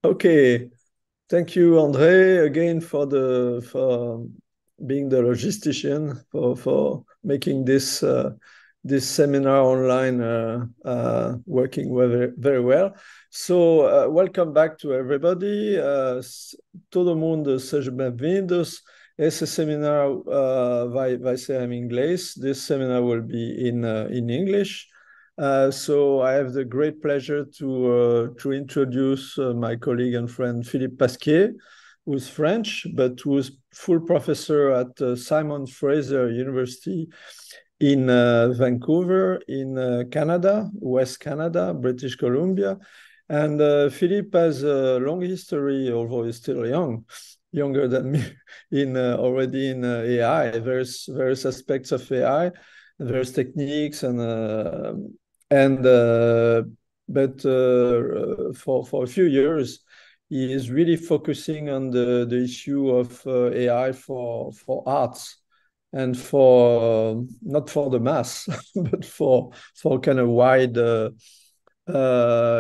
Okay, thank you, André, again for being the logistician for making this seminar online working very well. So, welcome back to everybody. Todo mundo sejam bem-vindos. Esse seminar vai ser em inglês. This seminar will be in English. So I have the great pleasure to introduce my colleague and friend Philippe Pasquier, who's French, but who's full professor at Simon Fraser University in Vancouver, in Canada, West Canada, British Columbia. And Philippe has a long history, although he's still younger than me, in already in AI, various aspects of AI, various techniques and but for a few years, he is really focusing on the issue of AI for arts and for not for the mass, but for kind of wide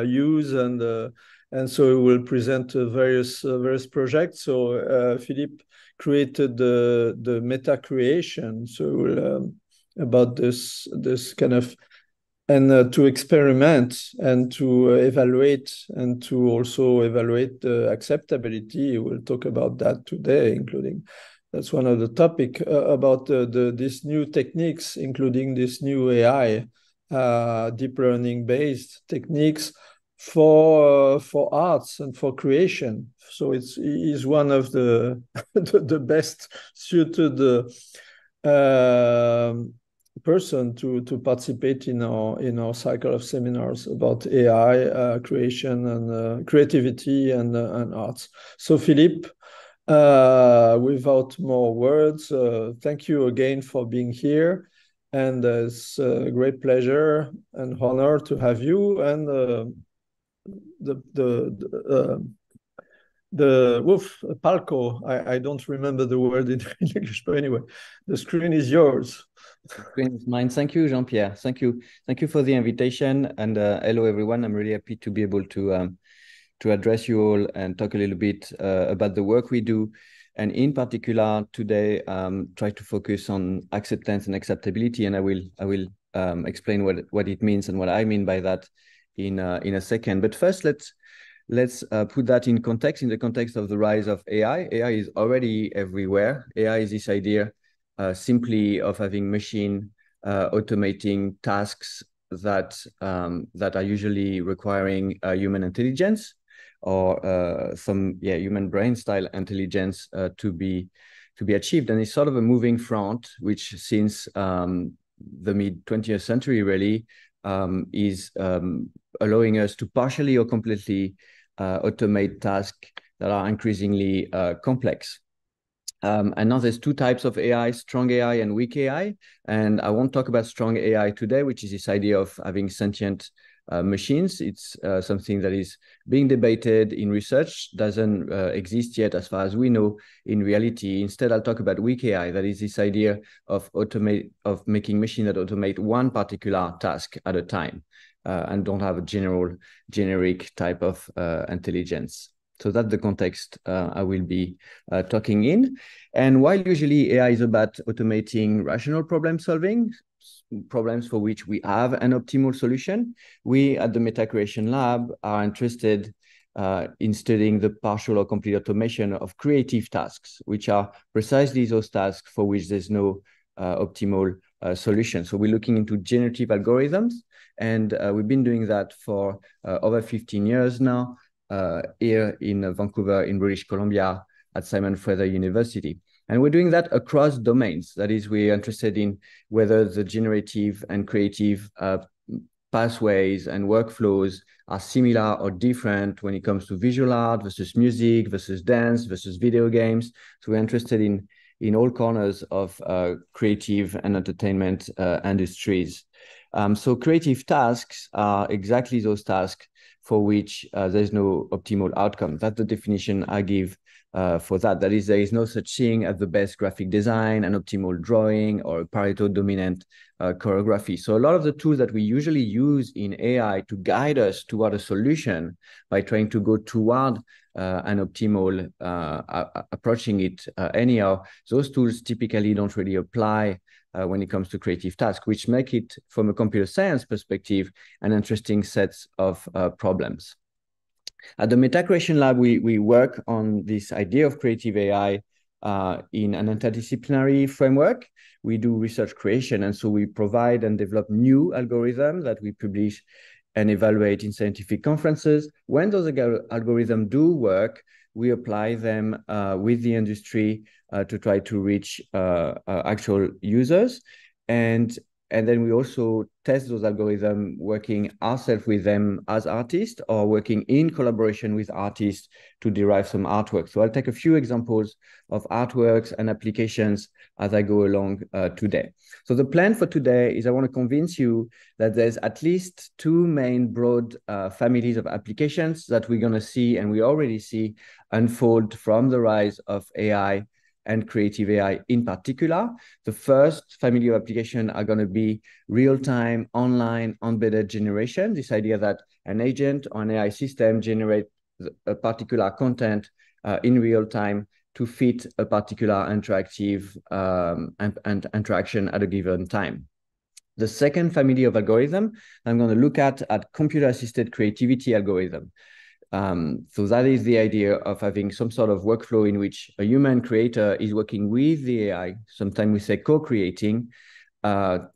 use and so we will present various projects. So Philippe created the meta creation. So about this kind of and to experiment and to evaluate and to also evaluate the acceptability. We'll talk about that today, including that's one of the topic about these new techniques, including this new AI, deep learning based techniques for arts and for creation. So it is one of the the best suited person to participate in our cycle of seminars about AI creation and creativity and arts. So Philippe, without more words, thank you again for being here, and it's a great pleasure and honor to have you. And the woof palco. I don't remember the word in English, but anyway, the screen is yours. Screen is mine. Thank you, Jean-Pierre. Thank you for the invitation. And hello, everyone. I'm really happy to be able to address you all and talk a little bit about the work we do. And in particular, today, try to focus on acceptance and acceptability. And I will explain what it means and what I mean by that in a second. But first, let's put that in the context of the rise of AI. AI is already everywhere. AI is this idea simply of having machine automating tasks that are usually requiring human intelligence or some human brain style intelligence to be achieved. And it's sort of a moving front, which since the mid 20th century really is allowing us to partially or completely automate tasks that are increasingly complex. And now there's two types of AI, strong AI and weak AI. And I won't talk about strong AI today, which is this idea of having sentient machines. It's something that is being debated in research, doesn't exist yet as far as we know in reality. Instead, I'll talk about weak AI. That is this idea of making machines that automate one particular task at a time and don't have a generic type of intelligence. So that's the context I will be talking in. And while usually AI is about automating rational problem solving, problems for which we have an optimal solution, we at the Meta Creation Lab are interested in studying the partial or complete automation of creative tasks, which are precisely those tasks for which there's no optimal solution. So we're looking into generative algorithms, and we've been doing that for over 15 years now. Here in Vancouver, in British Columbia, at Simon Fraser University. And we're doing that across domains. That is, we're interested in whether the generative and creative pathways and workflows are similar or different when it comes to visual art versus music versus dance versus video games. So we're interested in all corners of creative and entertainment industries. So creative tasks are exactly those tasks for which there's no optimal outcome. That's the definition I give for that. That is, there is no such thing as the best graphic design, an optimal drawing, or a Pareto dominant choreography. So a lot of the tools that we usually use in AI to guide us toward a solution by trying to go toward an optimal approaching it anyhow, those tools typically don't really apply when it comes to creative tasks, which make it, from a computer science perspective, an interesting set of problems. At the Meta Creation Lab, we work on this idea of creative AI in an interdisciplinary framework. We do research creation, and so we provide and develop new algorithms that we publish and evaluate in scientific conferences. When those algorithms do work, we apply them with the industry to try to reach actual users. And then we also test those algorithms working ourselves with them as artists or working in collaboration with artists to derive some artwork. So I'll take a few examples of artworks and applications as I go along today. So the plan for today is I want to convince you that there's at least two main broad families of applications that we're going to see, and we already see, unfold from the rise of AI and creative AI in particular. The first family of applications are going to be real-time, online, embedded generation, this idea that an agent or an AI system generates a particular content in real time to fit a particular interactive and interaction at a given time. The second family of algorithm I'm going to look at computer-assisted creativity algorithm. So that is the idea of having some sort of workflow in which a human creator is working with the AI. Sometimes we say co-creating,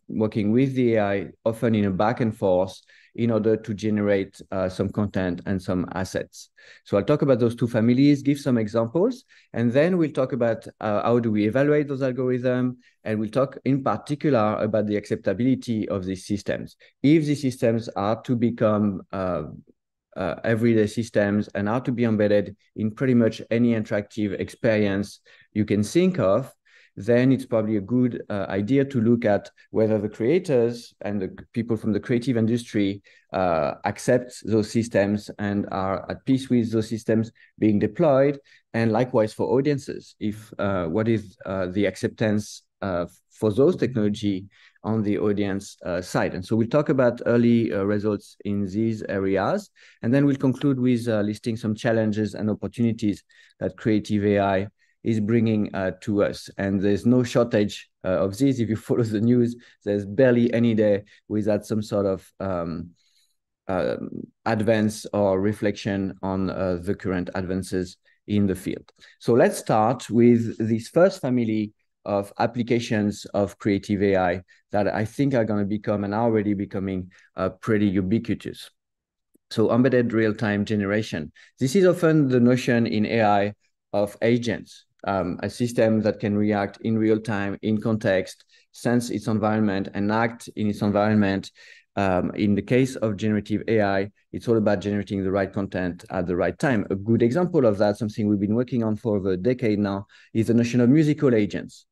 working with the AI, often in a back and forth, in order to generate some content and some assets. So I'll talk about those two families, give some examples, and then we'll talk about how do we evaluate those algorithms, and we'll talk in particular about the acceptability of these systems. If these systems are to become everyday systems and are to be embedded in pretty much any interactive experience you can think of, then it's probably a good idea to look at whether the creators and the people from the creative industry accept those systems and are at peace with those systems being deployed. And likewise for audiences, if what is the acceptance for those technology on the audience side. And so we'll talk about early results in these areas, and then we'll conclude with listing some challenges and opportunities that creative AI is bringing to us. And there's no shortage of this. If you follow the news, there's barely any day without some sort of advance or reflection on the current advances in the field. So let's start with this first family of applications of creative AI that I think are going to become and are already becoming pretty ubiquitous. So embedded real-time generation. This is often the notion in AI of agents, a system that can react in real time, in context, sense its environment, and act in its environment. In the case of generative AI, it's all about generating the right content at the right time. A good example of that, something we've been working on for over a decade now, is the notion of musical agents.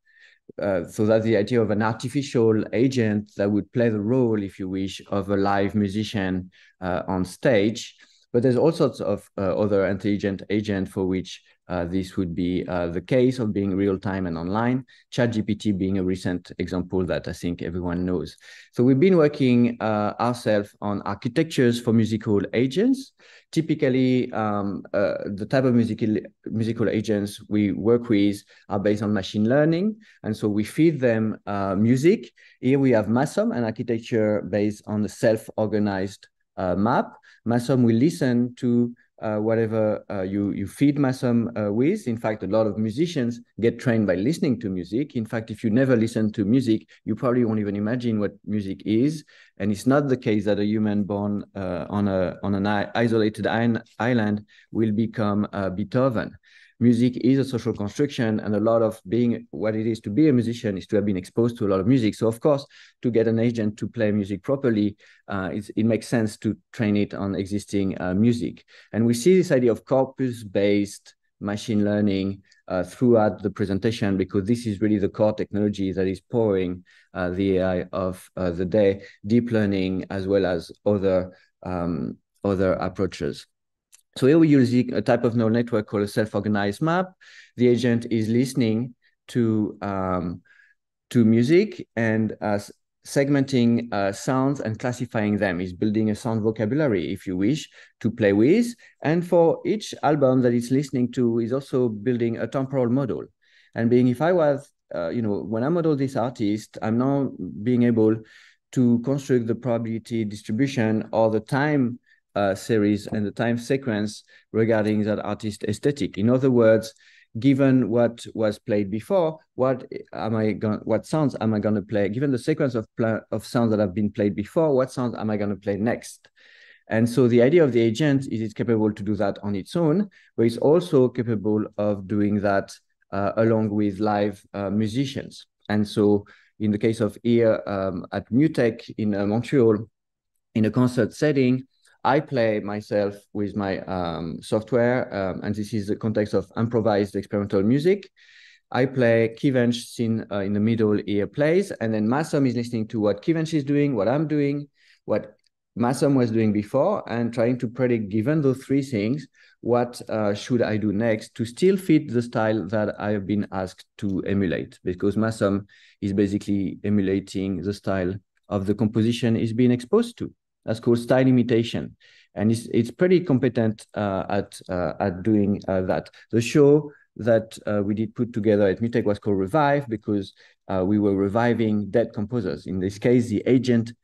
So that's the idea of an artificial agent that would play the role, if you wish, of a live musician on stage. But there's all sorts of other intelligent agents for which this would be the case of being real-time and online, ChatGPT being a recent example that I think everyone knows. So we've been working ourselves on architectures for musical agents. Typically, the type of musical agents we work with are based on machine learning, and so we feed them music. Here we have Masom, an architecture based on the self-organized map. Masom will listen to whatever you feed Masom with. In fact, a lot of musicians get trained by listening to music. In fact, if you never listen to music, you probably won't even imagine what music is. And it's not the case that a human born on an isolated island will become Beethoven. Music is a social construction, and a lot of being what it is to be a musician is to have been exposed to a lot of music. So of course, to get an agent to play music properly, it makes sense to train it on existing music. And we see this idea of corpus-based machine learning throughout the presentation, because this is really the core technology that is powering the AI of the day, deep learning, as well as other approaches. So here we're using a type of neural network called a self-organized map. The agent is listening to music and segmenting sounds and classifying them. Is building a sound vocabulary, if you wish, to play with. And for each album that it's listening to, is also building a temporal model. And being, if I was, when I model this artist, I'm now being able to construct the probability distribution or the time series and the time sequence regarding that artist aesthetic. In other words, given what was played before, what sounds am I going to play? Given the sequence of sounds that have been played before, what sounds am I going to play next? And so the idea of the agent is it's capable to do that on its own, but it's also capable of doing that along with live musicians. And so in the case of here at MUTEC in Montreal, in a concert setting, I play myself with my software, and this is the context of improvised experimental music. I play Kivench in the middle here plays, and then Massom is listening to what Kivench is doing, what I'm doing, what Massom was doing before, and trying to predict, given those three things, what should I do next to still fit the style that I have been asked to emulate, because Massom is basically emulating the style of the composition he's been exposed to. That's called style imitation, and it's pretty competent at doing that. The show that we did put together at MUTEC was called Revive, because we were reviving dead composers. In this case, the agent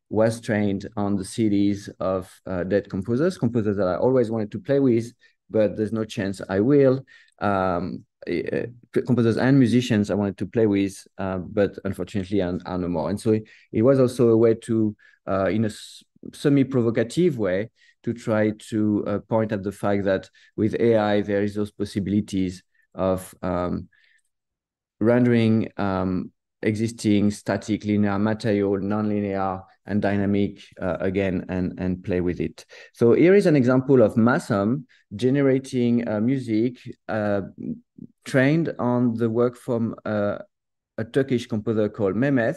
was trained on the CDs of dead composers that I always wanted to play with, but there's no chance I will. Composers and musicians I wanted to play with, but unfortunately are no more. And so it was also a way to, in a semi-provocative way, to try to point at the fact that with AI, there is those possibilities of rendering existing static linear material, nonlinear and dynamic again, and play with it. So here is an example of Massom generating music trained on the work from a Turkish composer called Mehmet.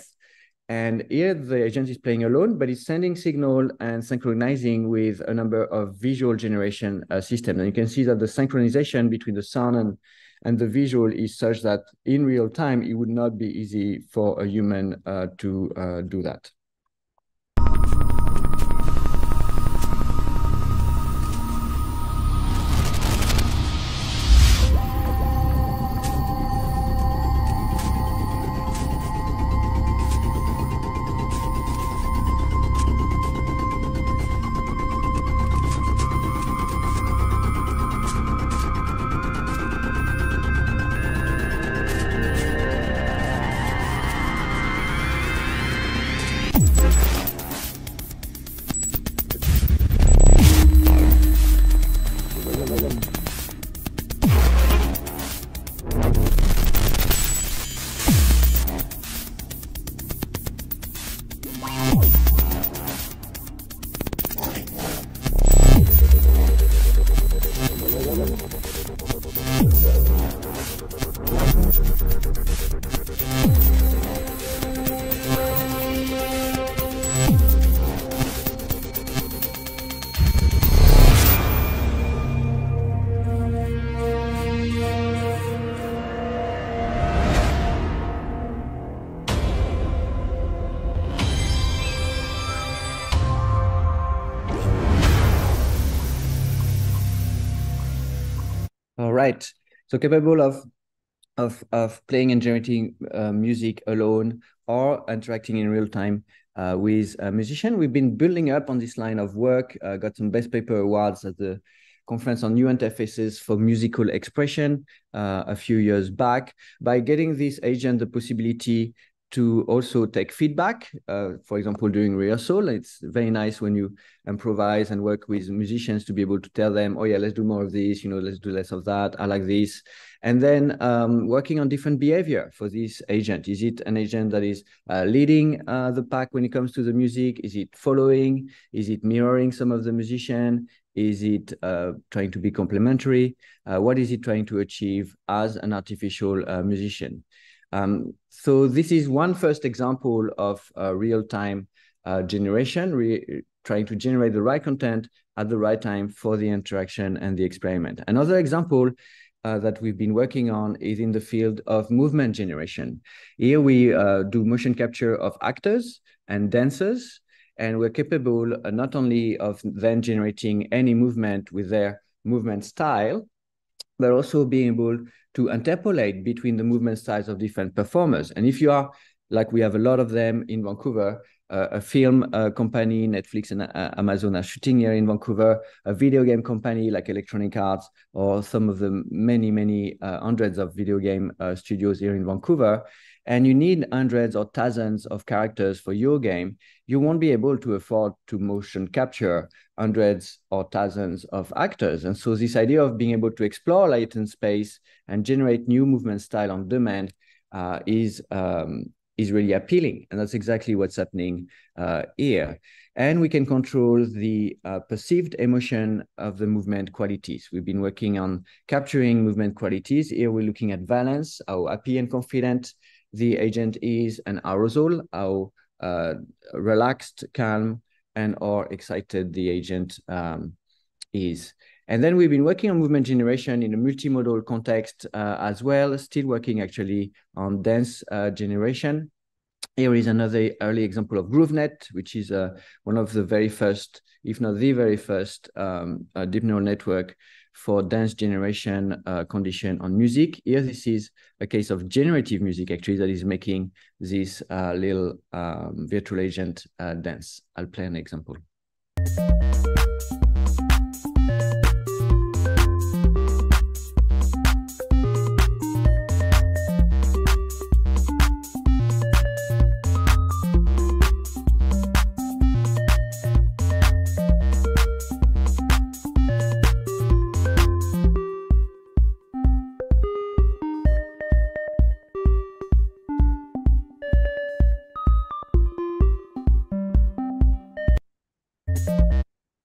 And here the agent is playing alone, but it's sending signal and synchronizing with a number of visual generation systems. And you can see that the synchronization between the sound and the visual is such that in real time, it would not be easy for a human to do that. All right, so capable of playing and generating music alone or interacting in real time with a musician. We've been building up on this line of work, got some best paper awards at the Conference on New Interfaces for Musical Expression a few years back by getting this agent the possibility to also take feedback, for example, during rehearsal. It's very nice when you improvise and work with musicians to be able to tell them, oh yeah, let's do more of this, let's do less of that, I like this. And then working on different behavior for this agent. Is it an agent that is leading the pack when it comes to the music? Is it following? Is it mirroring some of the musician? Is it trying to be complementary? What is it trying to achieve as an artificial musician? So this is one first example of real-time generation, trying to generate the right content at the right time for the interaction and the experiment. Another example that we've been working on is in the field of movement generation. Here we do motion capture of actors and dancers, and we're capable not only of then generating any movement with their movement style, but also being able to interpolate between the movement styles of different performers. And if you are, like we have a lot of them in Vancouver, a film company, Netflix and Amazon are shooting here in Vancouver, a video game company like Electronic Arts, or some of the many hundreds of video game studios here in Vancouver, and you need hundreds or thousands of characters for your game, you won't be able to afford to motion capture hundreds or thousands of actors. And so this idea of being able to explore latent space and generate new movement style on demand is really appealing. And that's exactly what's happening here. And we can control the perceived emotion of the movement qualities. We've been working on capturing movement qualities. Here we're looking at valence, how happy and confident the agent is, and arousal, how relaxed, calm, and or excited the agent is. And then we've been working on movement generation in a multimodal context as well, still working actually on dance generation. Here is another early example of GrooveNet, which is one of the very first, if not the very first, deep neural network for dance generation condition on music. Here, this is a case of generative music, actually, that is making this little virtual agent dance. I'll play an example.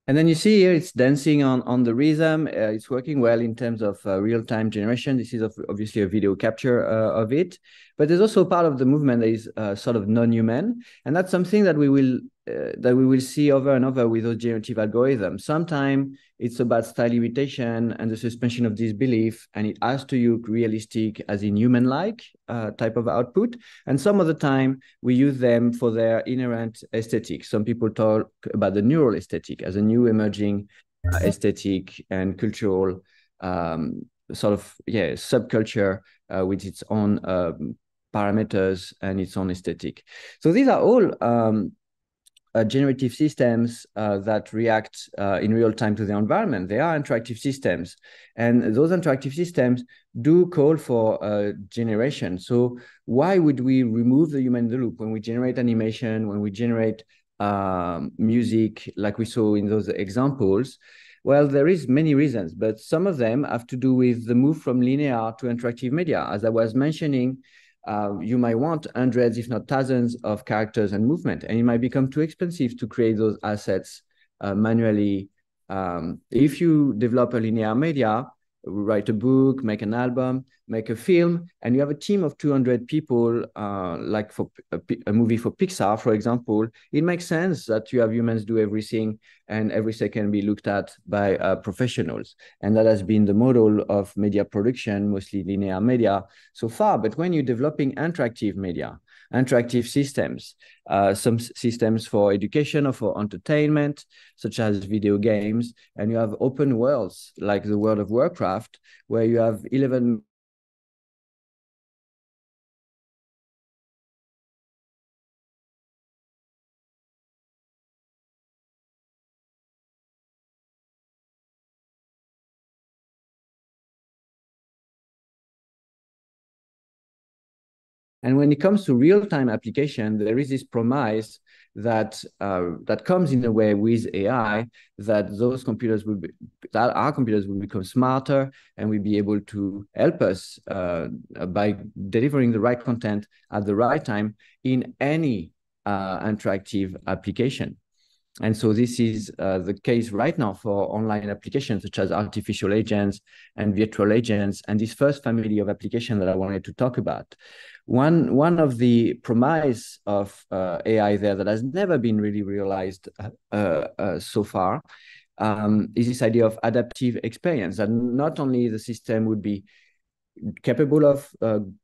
And then you see here, it's dancing on the rhythm. It's working well in terms of real-time generation. This is obviously a video capture of it. But there's also part of the movement that is sort of non-human. And that's something that we will see over and over with those generative algorithms. Sometimes it's about style imitation and the suspension of disbelief, and it has to look realistic as in human-like type of output. And some of the time, we use them for their inherent aesthetic. Some people talk about the neural aesthetic as a new emerging aesthetic and cultural sort of, subculture with its own parameters and its own aesthetic. So these are all generative systems that react in real time to the environment. They are interactive systems. And those interactive systems do call for generation. So why would we remove the human in the loop when we generate animation, when we generate music, like we saw in those examples? Well, there is many reasons, but some of them have to do with the move from linear to interactive media. As I was mentioning, you might want hundreds, if not thousands, of characters and movement, and it might become too expensive to create those assets manually. If you develop a linear media, write a book, make an album, make a film, and you have a team of 200 people, like for a movie for Pixar, for example, it makes sense that you have humans do everything and everything can be looked at by professionals. And that has been the model of media production, mostly linear media so far. But when you're developing interactive media, interactive systems, some systems for education or for entertainment, such as video games, and you have open worlds like the World of Warcraft, where you have 11 And when it comes to real-time application, there is this promise that that comes in a way with AI, that those computers will that our computers will become smarter and will be able to help us by delivering the right content at the right time in any interactive application. And so this is the case right now for online applications such as artificial agents and virtual agents, and this first family of applications that I wanted to talk about. One of the promise of AI there that has never been really realized so far is this idea of adaptive experience, that not only the system would be capable of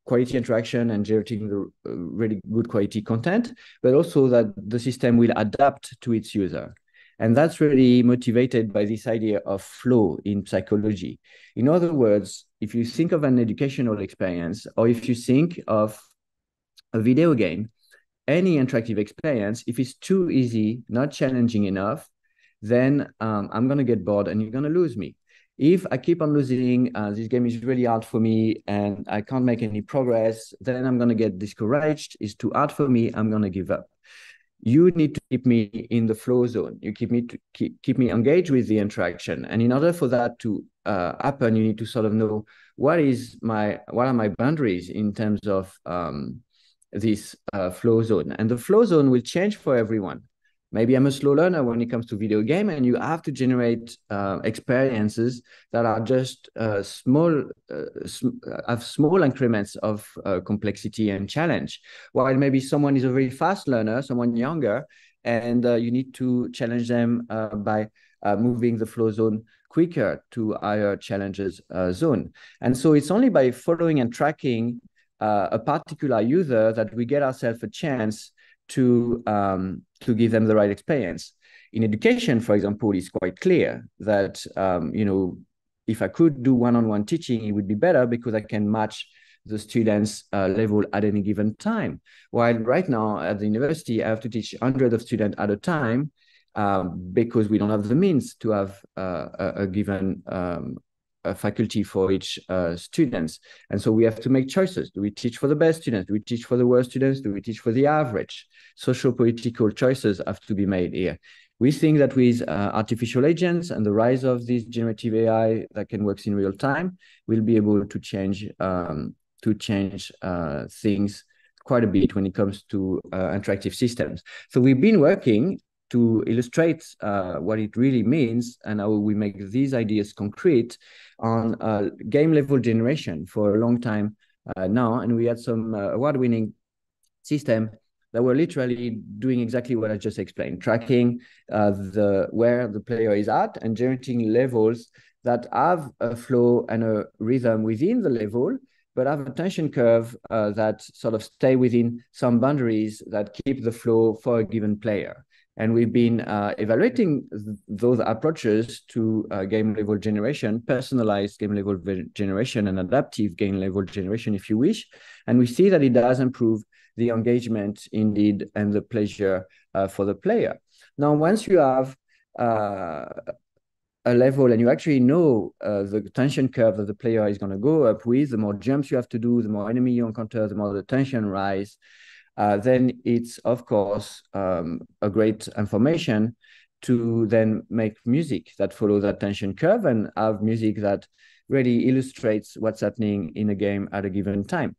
quality interaction and generating the really good quality content, but also that the system will adapt to its user. And that's really motivated by this idea of flow in psychology. In other words, if you think of an educational experience, or if you think of a video game, any interactive experience, if it's too easy, not challenging enough, then I'm going to get bored and you're going to lose me. If I keep on losing, this game is really hard for me and I can't make any progress, then I'm going to get discouraged. It's too hard for me. I'm going to give up. You need to keep me in the flow zone. You keep me engaged with the interaction. And in order for that to happen, you need to sort of know what are my boundaries in terms of this flow zone. And the flow zone will change for everyone. Maybe I'm a slow learner when it comes to video game, and you have to generate experiences that are just have small increments of complexity and challenge. While maybe someone is a very fast learner, someone younger, and you need to challenge them by moving the flow zone quicker to higher challenges zone. And so it's only by following and tracking a particular user that we get ourselves a chance to give them the right experience. In education, for example, it's quite clear that if I could do one-on-one teaching, it would be better because I can match the students' level at any given time. While right now at the university, I have to teach hundreds of students at a time because we don't have the means to have a given faculty for each students. And so we have to make choices. Do we teach for the best students? Do we teach for the worst students? Do we teach for the average? Socio-political choices have to be made here. We think that with artificial agents and the rise of this generative AI that can work in real time, we'll be able to change things quite a bit when it comes to interactive systems. So we've been working to illustrate what it really means and how we make these ideas concrete on game level generation for a long time now. And we had some award-winning system that were literally doing exactly what I just explained, tracking where the player is at and generating levels that have a flow and a rhythm within the level, but have a tension curve that sort of stay within some boundaries that keep the flow for a given player. And we've been evaluating those approaches to game level generation, personalized game level generation, and adaptive game level generation, if you wish. And we see that it does improve the engagement indeed and the pleasure for the player. Now, once you have a level and you actually know the tension curve that the player is going to go up with, the more jumps you have to do, the more enemy you encounter, the more the tension rise. Then it's, of course, a great information to then make music that follows that tension curve and have music that really illustrates what's happening in a game at a given time.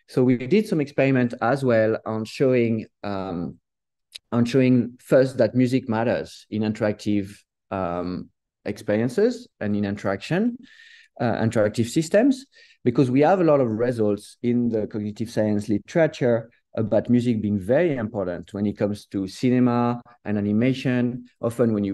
So we did some experiment as well on showing first that music matters in interactive experiences and in interactive systems, because we have a lot of results in the cognitive science literature about music being very important when it comes to cinema and animation. Often when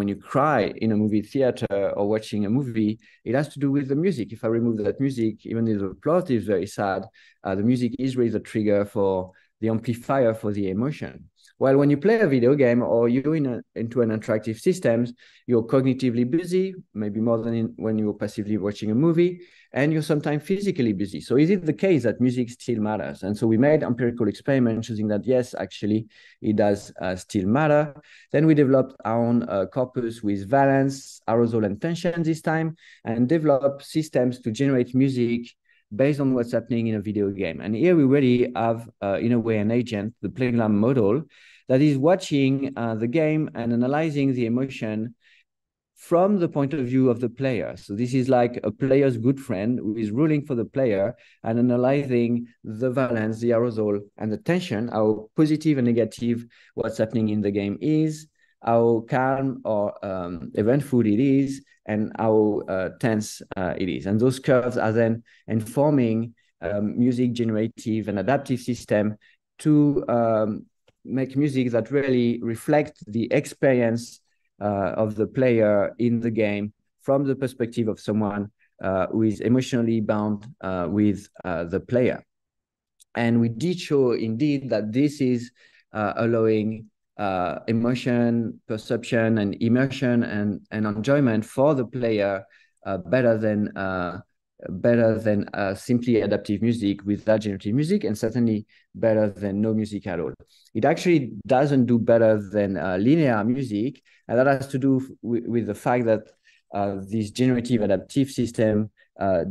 you cry in a movie theater or watching a movie, it has to do with the music. If I remove that music, even if the plot is very sad, the music is really the trigger for the amplifier for the emotion. While when you play a video game or you're into an interactive systems, you're cognitively busy, maybe more than when you're passively watching a movie, and you're sometimes physically busy. So is it the case that music still matters? And so we made empirical experiments showing that yes, actually, it does still matter. Then we developed our own corpus with valence, arousal, and tension this time, and developed systems to generate music based on what's happening in a video game. And here we really have, in a way, an agent, the Playgram model, that is watching the game and analyzing the emotion from the point of view of the player. So this is like a player's good friend who is ruling for the player and analyzing the valence, the arousal, and the tension, how positive and negative what's happening in the game is, how calm or eventful it is, and how tense it is. And those curves are then informing music generative and adaptive system to make music that really reflect the experience of the player in the game from the perspective of someone who is emotionally bound with the player. And we did show indeed that this is allowing emotion, perception, and immersion and enjoyment for the player better than simply adaptive music without generative music, and certainly better than no music at all. It actually doesn't do better than linear music, and that has to do with the fact that this generative adaptive system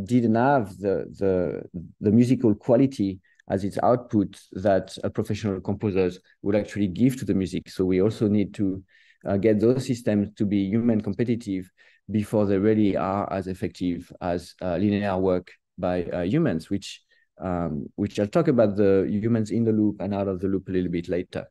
didn't have the musical quality as its output that professional composers would actually give to the music. So we also need to get those systems to be human competitive before they really are as effective as linear work by humans, which I'll talk about the humans in the loop and out of the loop a little bit later.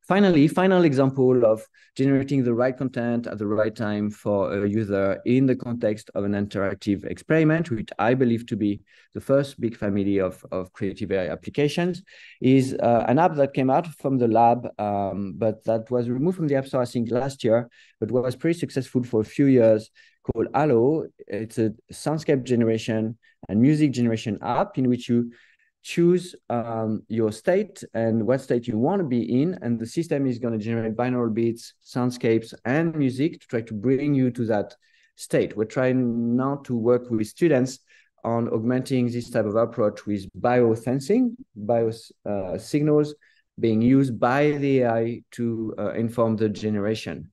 Finally, final example of generating the right content at the right time for a user in the context of an interactive experiment, which I believe to be the first big family of creative AI applications, is an app that came out from the lab, but that was removed from the App Store, I think, last year, but was pretty successful for a few years, called Allo. It's a soundscape generation and music generation app in which you choose your state and what state you want to be in, and the system is going to generate binaural beats, soundscapes, and music to try to bring you to that state. We're trying now to work with students on augmenting this type of approach with biosensing, signals being used by the AI to inform the generation.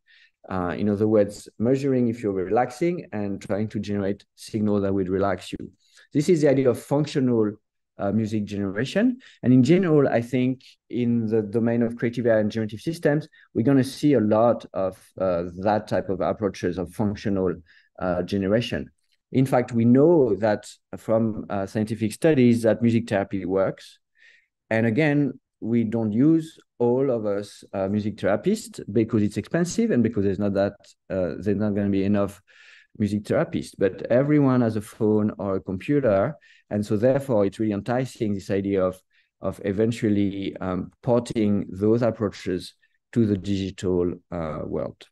In other words, measuring if you're relaxing and trying to generate signals that would relax you. This is the idea of functional music generation. And in general, I think in the domain of creative AI and generative systems, we're going to see a lot of that type of approaches of functional generation. In fact, we know that from scientific studies that music therapy works. And again, we don't use all of us music therapists because it's expensive and because there's not going to be enough music therapists, but everyone has a phone or a computer. And so therefore it's really enticing, this idea of eventually porting those approaches to the digital world.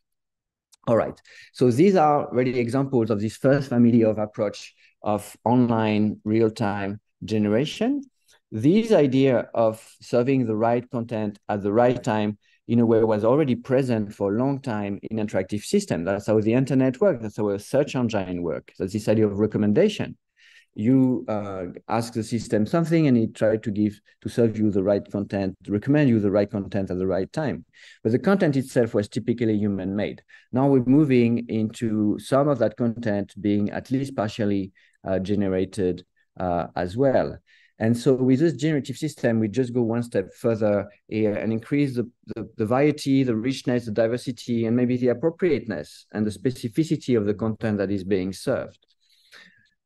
All right, so these are really examples of this first family of approach of online real-time generation. This idea of serving the right content at the right time in a way was already present for a long time in interactive systems. That's how the internet works. That's how a search engine works. That's this idea of recommendation. You ask the system something and it tries to serve you the right content, to recommend you the right content at the right time. But the content itself was typically human-made. Now we're moving into some of that content being at least partially generated as well. And so with this generative system, we just go one step further here and increase the variety, the richness, the diversity, and maybe the appropriateness and the specificity of the content that is being served.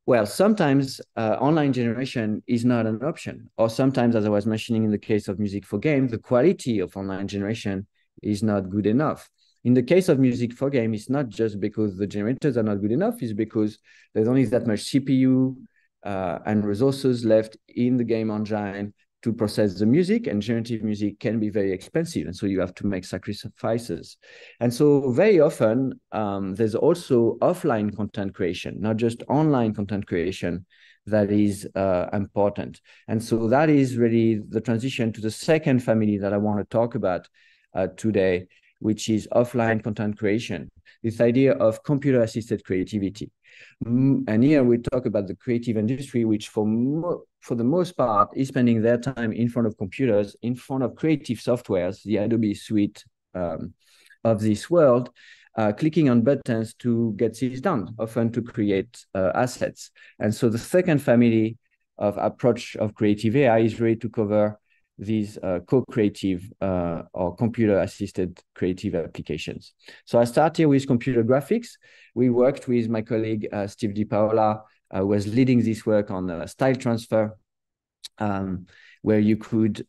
Well, sometimes online generation is not an option, or sometimes, as I was mentioning in the case of music for games, the quality of online generation is not good enough. In the case of music for game, it's not just because the generators are not good enough, it's because there's only that much CPU and resources left in the game engine to process the music, and generative music can be very expensive, and so you have to make sacrifices. And so very often, there's also offline content creation, not just online content creation, that is important. And so that is really the transition to the second family that I want to talk about today, which is offline content creation, this idea of computer-assisted creativity. And here we talk about the creative industry, which for the most part is spending their time in front of computers, in front of creative softwares, the Adobe suite of this world, clicking on buttons to get things done, often to create assets. And so the second family of approach of creative AI is really to cover these co-creative or computer-assisted creative applications. So I start here with computer graphics. We worked with my colleague, Steve DiPaola, who was leading this work on style transfer, where you could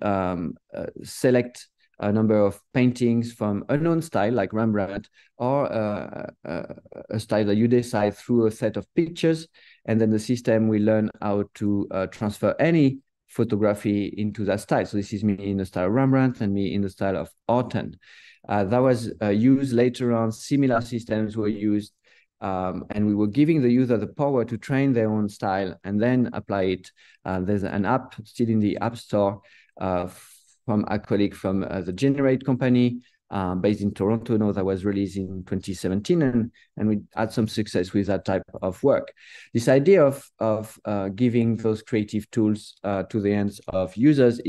select a number of paintings from a known style like Rembrandt, or a style that you decide through a set of pictures, and then the system will learn how to transfer any photography into that style. So this is me in the style of Rembrandt and me in the style of Horton. That was used later on. Similar systems were used, and we were giving the user the power to train their own style and then apply it. There's an app still in the App Store from a colleague from the Generate company, based in Toronto now, that was released in 2017, and we had some success with that type of work. This idea of giving those creative tools to the hands of users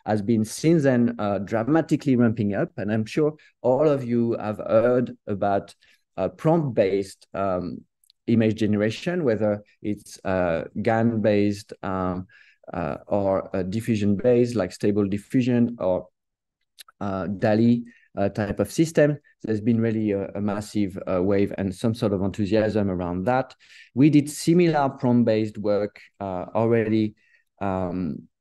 has been since then dramatically ramping up, and I'm sure all of you have heard about prompt-based image generation, whether it's GAN-based or diffusion-based, like Stable Diffusion or DALI type of system. There's been really a massive wave and some sort of enthusiasm around that. We did similar prompt-based work already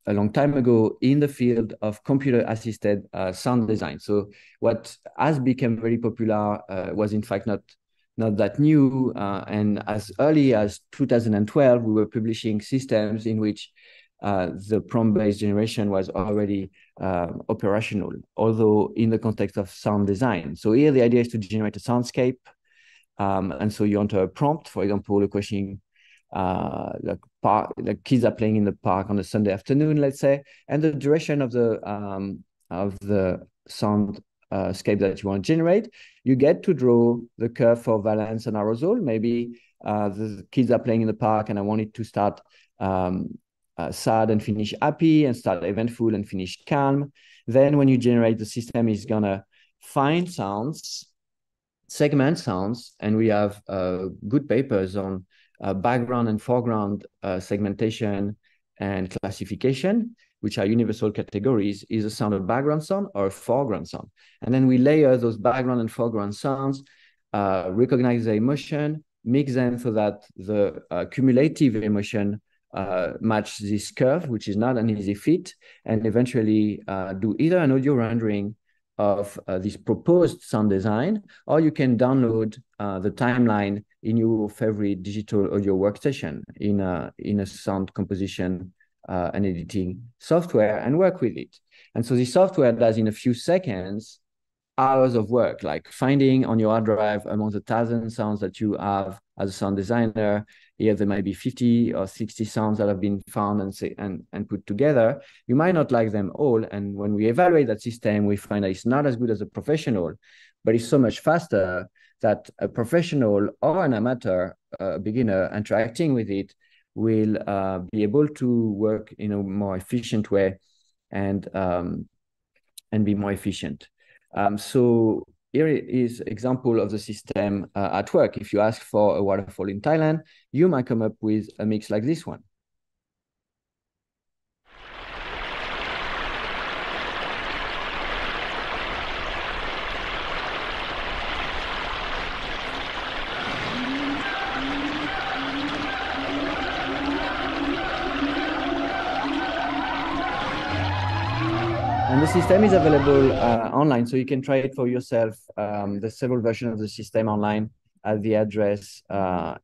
a long time ago in the field of computer-assisted sound design. So what has become very popular was in fact not that new. And as early as 2012, we were publishing systems in which the prompt-based generation was already operational, although in the context of sound design. So here the idea is to generate a soundscape. And so you enter a prompt, for example, a question like kids are playing in the park on a Sunday afternoon, let's say, and the duration of the soundscape that you want to generate. You get to draw the curve for valence and arousal. Maybe the kids are playing in the park and I want it to start sad and finish happy, and start eventful and finish calm. Then when you generate, the system is gonna find sounds, segment sounds, and we have good papers on background and foreground segmentation and classification, which are universal categories. Is a sound a background sound or a foreground sound? And then we layer those background and foreground sounds, recognize the emotion, mix them so that the cumulative emotion match this curve, which is not an easy feat, and eventually do either an audio rendering of this proposed sound design, or you can download the timeline in your favorite digital audio workstation in a sound composition and editing software and work with it. And so the software does in a few seconds hours of work, like finding on your hard drive among the 1,000 sounds that you have as a sound designer. Here there might be 50 or 60 sounds that have been found and put together. You might not like them all, and when we evaluate that system, we find that it's not as good as a professional, but it's so much faster that a professional or an amateur, beginner interacting with it will be able to work in a more efficient way and be more efficient. So here is example of the system at work. If you ask for a waterfall in Thailand, you might come up with a mix like this one. And the system is available online, so you can try it for yourself. There's several versions of the system online at the address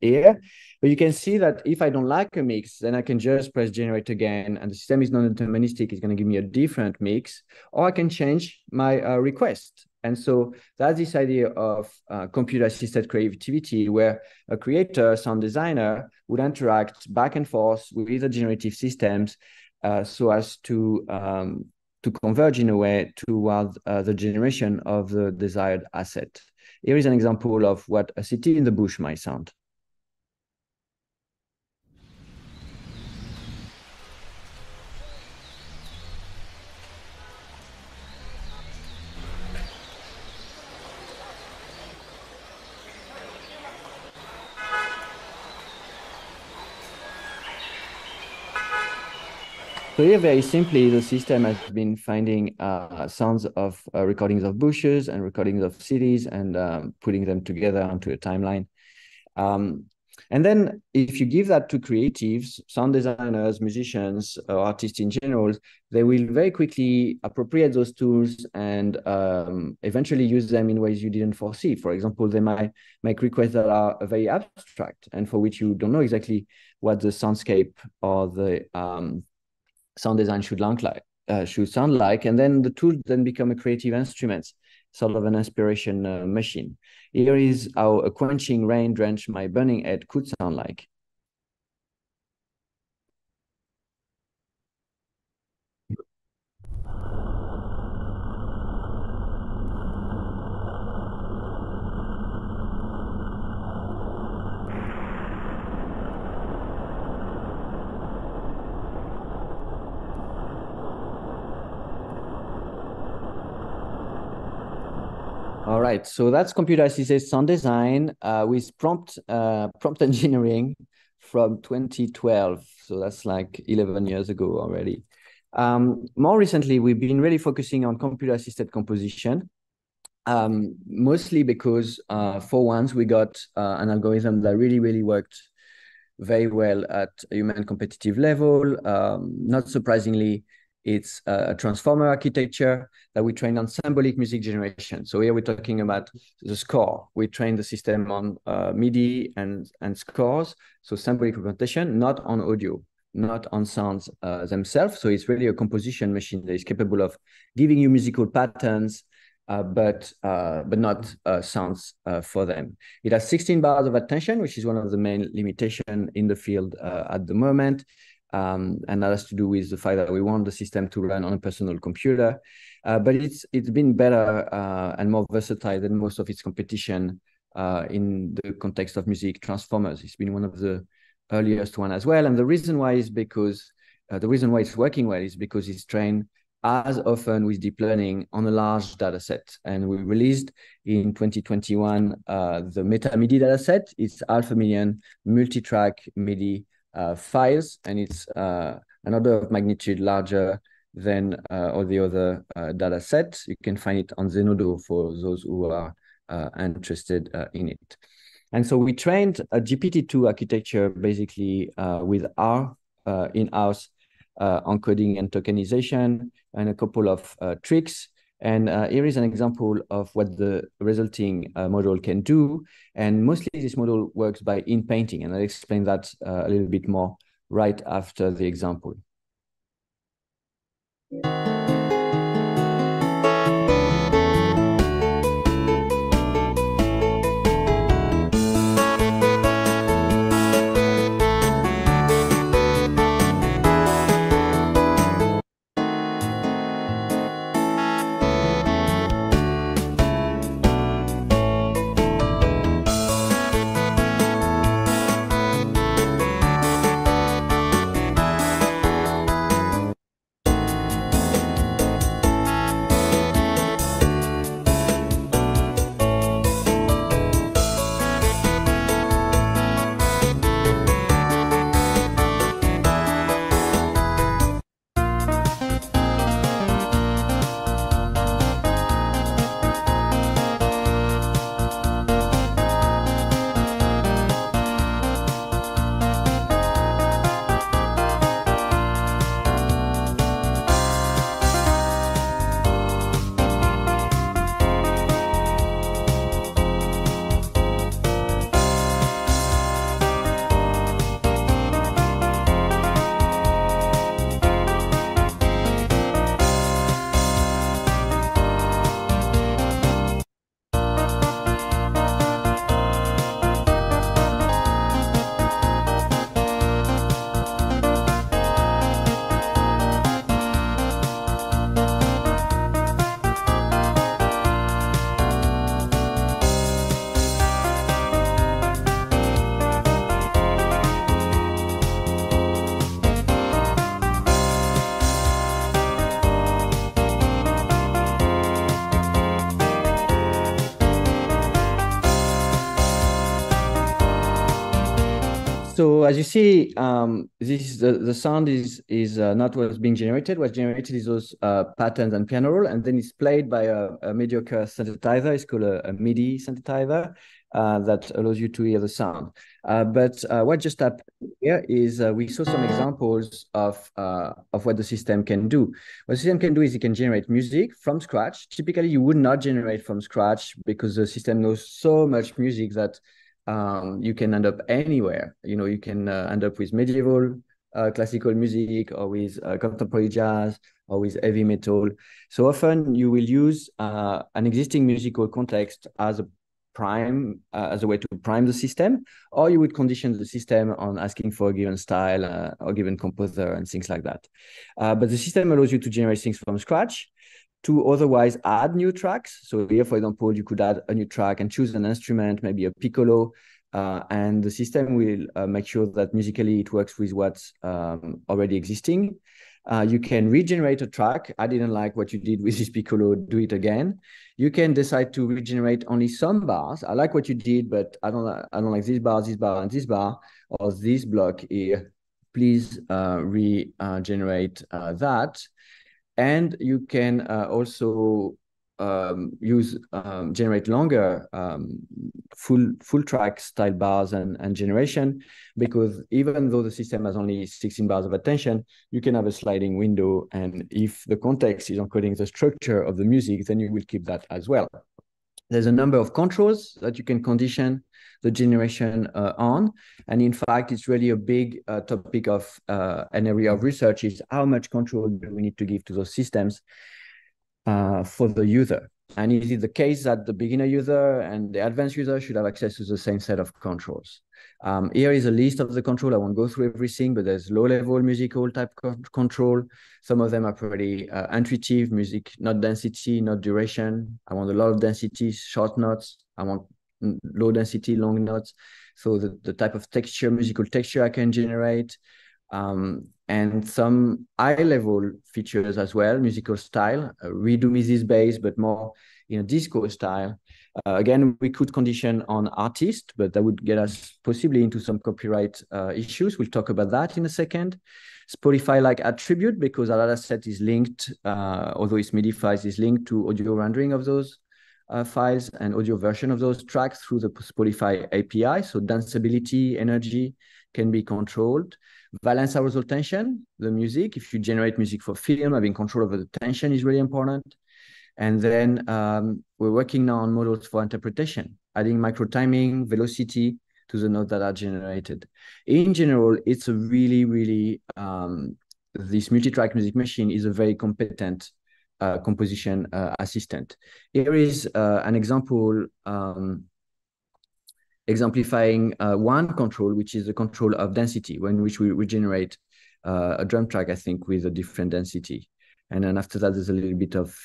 here. But you can see that if I don't like a mix, then I can just press generate again, and the system is non-deterministic. It's going to give me a different mix, or I can change my request. And so that's this idea of computer-assisted creativity, where a creator, sound designer, would interact back and forth with the generative systems so as to converge in a way toward the generation of the desired asset. Here is an example of what a city in the bush might sound. So here, very simply, the system has been finding sounds of recordings of bushes and recordings of cities and putting them together onto a timeline. And then if you give that to creatives, sound designers, musicians, or artists in general, they will very quickly appropriate those tools and eventually use them in ways you didn't foresee. For example, they might make requests that are very abstract and for which you don't know exactly what the soundscape or the sound design should sound like, and then the tool then become a creative instrument sort of an inspiration machine. Here is how a quenching rain drench my burning head could sound like. All right, so that's computer-assisted sound design with prompt engineering from 2012. So that's like 11 years ago already. More recently, we've been really focusing on computer-assisted composition, mostly because for once we got an algorithm that really worked very well at a human competitive level. Not surprisingly, it's a transformer architecture that we trained on symbolic music generation. So here we're talking about the score. We trained the system on MIDI and scores, so symbolic representation, not on audio, not on sounds themselves. So it's really a composition machine that is capable of giving you musical patterns, but not sounds for them. It has 16 bars of attention, which is one of the main limitations in the field at the moment. And that has to do with the fact that we want the system to run on a personal computer. But it's been better and more versatile than most of its competition in the context of music transformers. It's been one of the earliest one as well. And the reason why is because the reason why it's working well is because it's trained as often with deep learning on a large data set. And we released in 2021 the Meta MIDI data set. It's 500,000 multi-track MIDI files, and it's an order of magnitude larger than all the other data sets. You can find it on Zenodo for those who are interested in it. And so we trained a GPT-2 architecture basically with our in-house encoding and tokenization and a couple of tricks. And here is an example of what the resulting model can do. And mostly this model works by in-painting. And I'll explain that a little bit more right after the example. So as you see, this the sound is not what's being generated. What's generated is those patterns and piano roll, and then it's played by a mediocre synthesizer. It's called a MIDI synthesizer that allows you to hear the sound. But what just happened here is we saw some examples of what the system can do. What the system can do is it can generate music from scratch. Typically, you would not generate from scratch because the system knows so much music that you can end up anywhere. You know, you can end up with medieval classical music or with contemporary jazz or with heavy metal. So often you will use an existing musical context as a as a way to prime the system, or you would condition the system on asking for a given style or given composer and things like that. But the system allows you to generate things from scratch, to otherwise add new tracks. So here, for example, you could add a new track and choose an instrument, maybe a piccolo, and the system will make sure that musically it works with what's already existing. You can regenerate a track. I didn't like what you did with this piccolo, do it again. You can decide to regenerate only some bars. I like what you did, but I don't like this bar, and this bar, or this block here. Please regenerate that. And you can also generate longer full track style bars and generation, because even though the system has only 16 bars of attention, you can have a sliding window. And if the context is encoding the structure of the music, then you will keep that as well. There's a number of controls that you can condition the generation on. And in fact, it's really a big topic of an area of research, is how much control do we need to give to those systems for the user. And is it the case that the beginner user and the advanced user should have access to the same set of controls? Here is a list of the control. I won't go through everything, but there's low-level musical type control. Some of them are pretty intuitive: music, not density, not duration. I want a lot of density, short notes. I want low density, long notes. So the type of texture, musical texture I can generate. And some high-level features as well, musical style, redo me this bass, but more in a disco style. Again, we could condition on artist, but that would get us possibly into some copyright issues. We'll talk about that in a second. Spotify-like attribute, because our data set is linked, although it's MIDI files, is linked to audio rendering of those files and audio version of those tracks through the Spotify API. So danceability, energy can be controlled. Valence arousal tension, the music. If you generate music for film, having control over the tension is really important. And then we're working now on models for interpretation, adding micro timing, velocity to the notes that are generated. In general, it's a really, really, this multi-track music machine is a very competent composition assistant. Here is an example exemplifying one control, which is the control of density, when which we generate a drum track, I think, with a different density. And then after that, there's a little bit of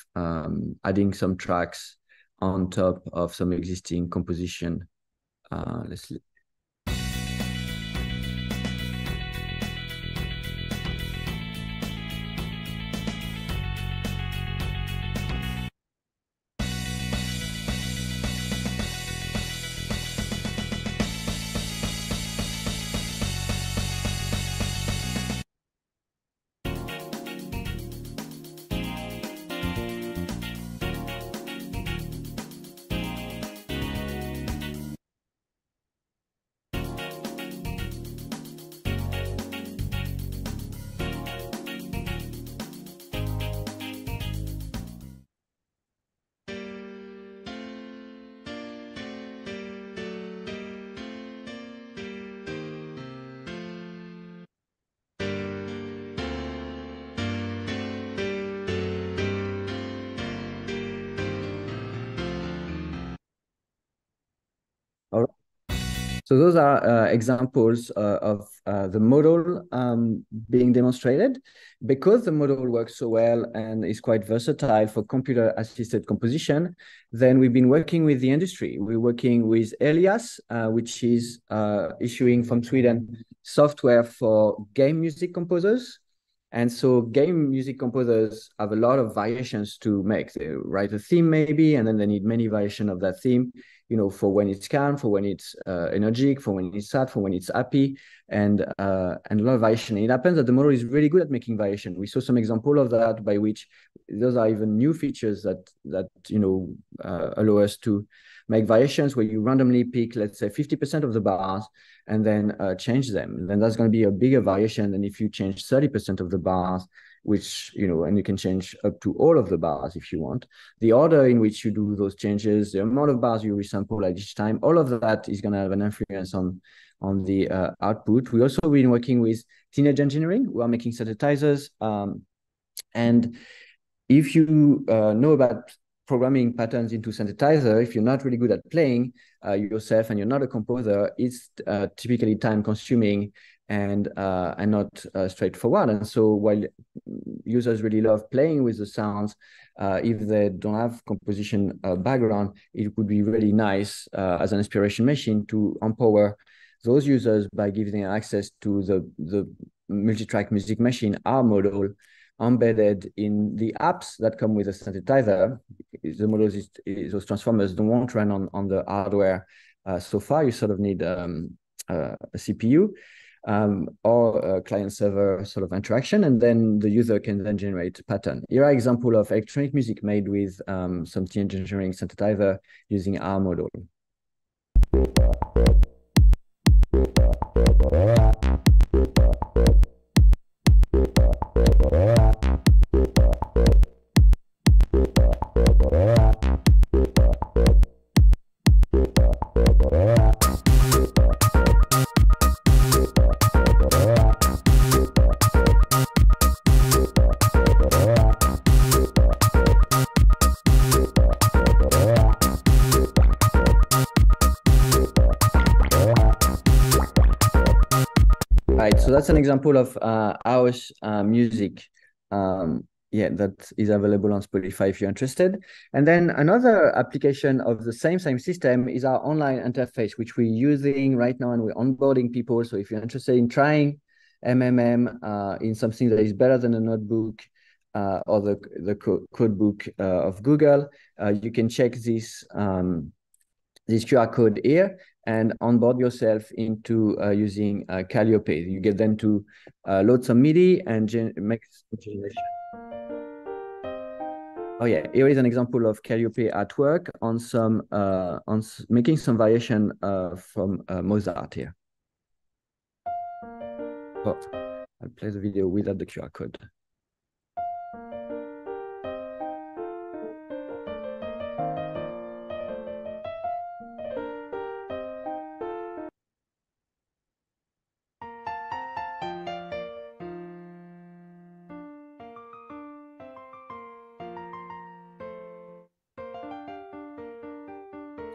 adding some tracks on top of some existing composition. Let's see. All right. So those are examples of the model being demonstrated. Because the model works so well and is quite versatile for computer-assisted composition, then we've been working with the industry. We're working with Elias, which is issuing from Sweden software for game music composers. And so game music composers have a lot of variations to make. They write a theme maybe, and then they need many variations of that theme, you know, for when it's calm, for when it's energetic, for when it's sad, for when it's happy, and a lot of variation. It happens that the model is really good at making variation. We saw some example of that, by which those are even new features that you know allow us to make variations where you randomly pick, let's say, 50% of the bars and then change them. Then that's going to be a bigger variation than if you change 30% of the bars, which, you know, and you can change up to all of the bars if you want. The order in which you do those changes, the amount of bars you resample at each time, all of that is going to have an influence on on the output. We also been working with teenage engineering who are making synthesizers. And if you know about programming patterns into synthesizer, if you're not really good at playing yourself and you're not a composer, it's typically time consuming and not straightforward. And so while users really love playing with the sounds, if they don't have composition background, it would be really nice as an inspiration machine to empower those users by giving them access to the multi-track music machine, our model, embedded in the apps that come with a synthesizer. The models those transformers don't run on the hardware so far. You sort of need a CPU or a client-server sort of interaction, and then the user can then generate a pattern. Here are example of electronic music made with some teenage engineering synthesizer using our model. Right, so that's an example of house music, that is available on Spotify if you're interested. And then another application of the same system is our online interface, which we're using right now, and we're onboarding people. So if you're interested in trying MMM in something that is better than a notebook or the code book of Google, you can check this QR code here and onboard yourself into using Calliope. You get them to load some MIDI and make some generation. Oh yeah, here is an example of Calliope at work on some making some variation from Mozart here. Oh, I'll play the video without the QR code.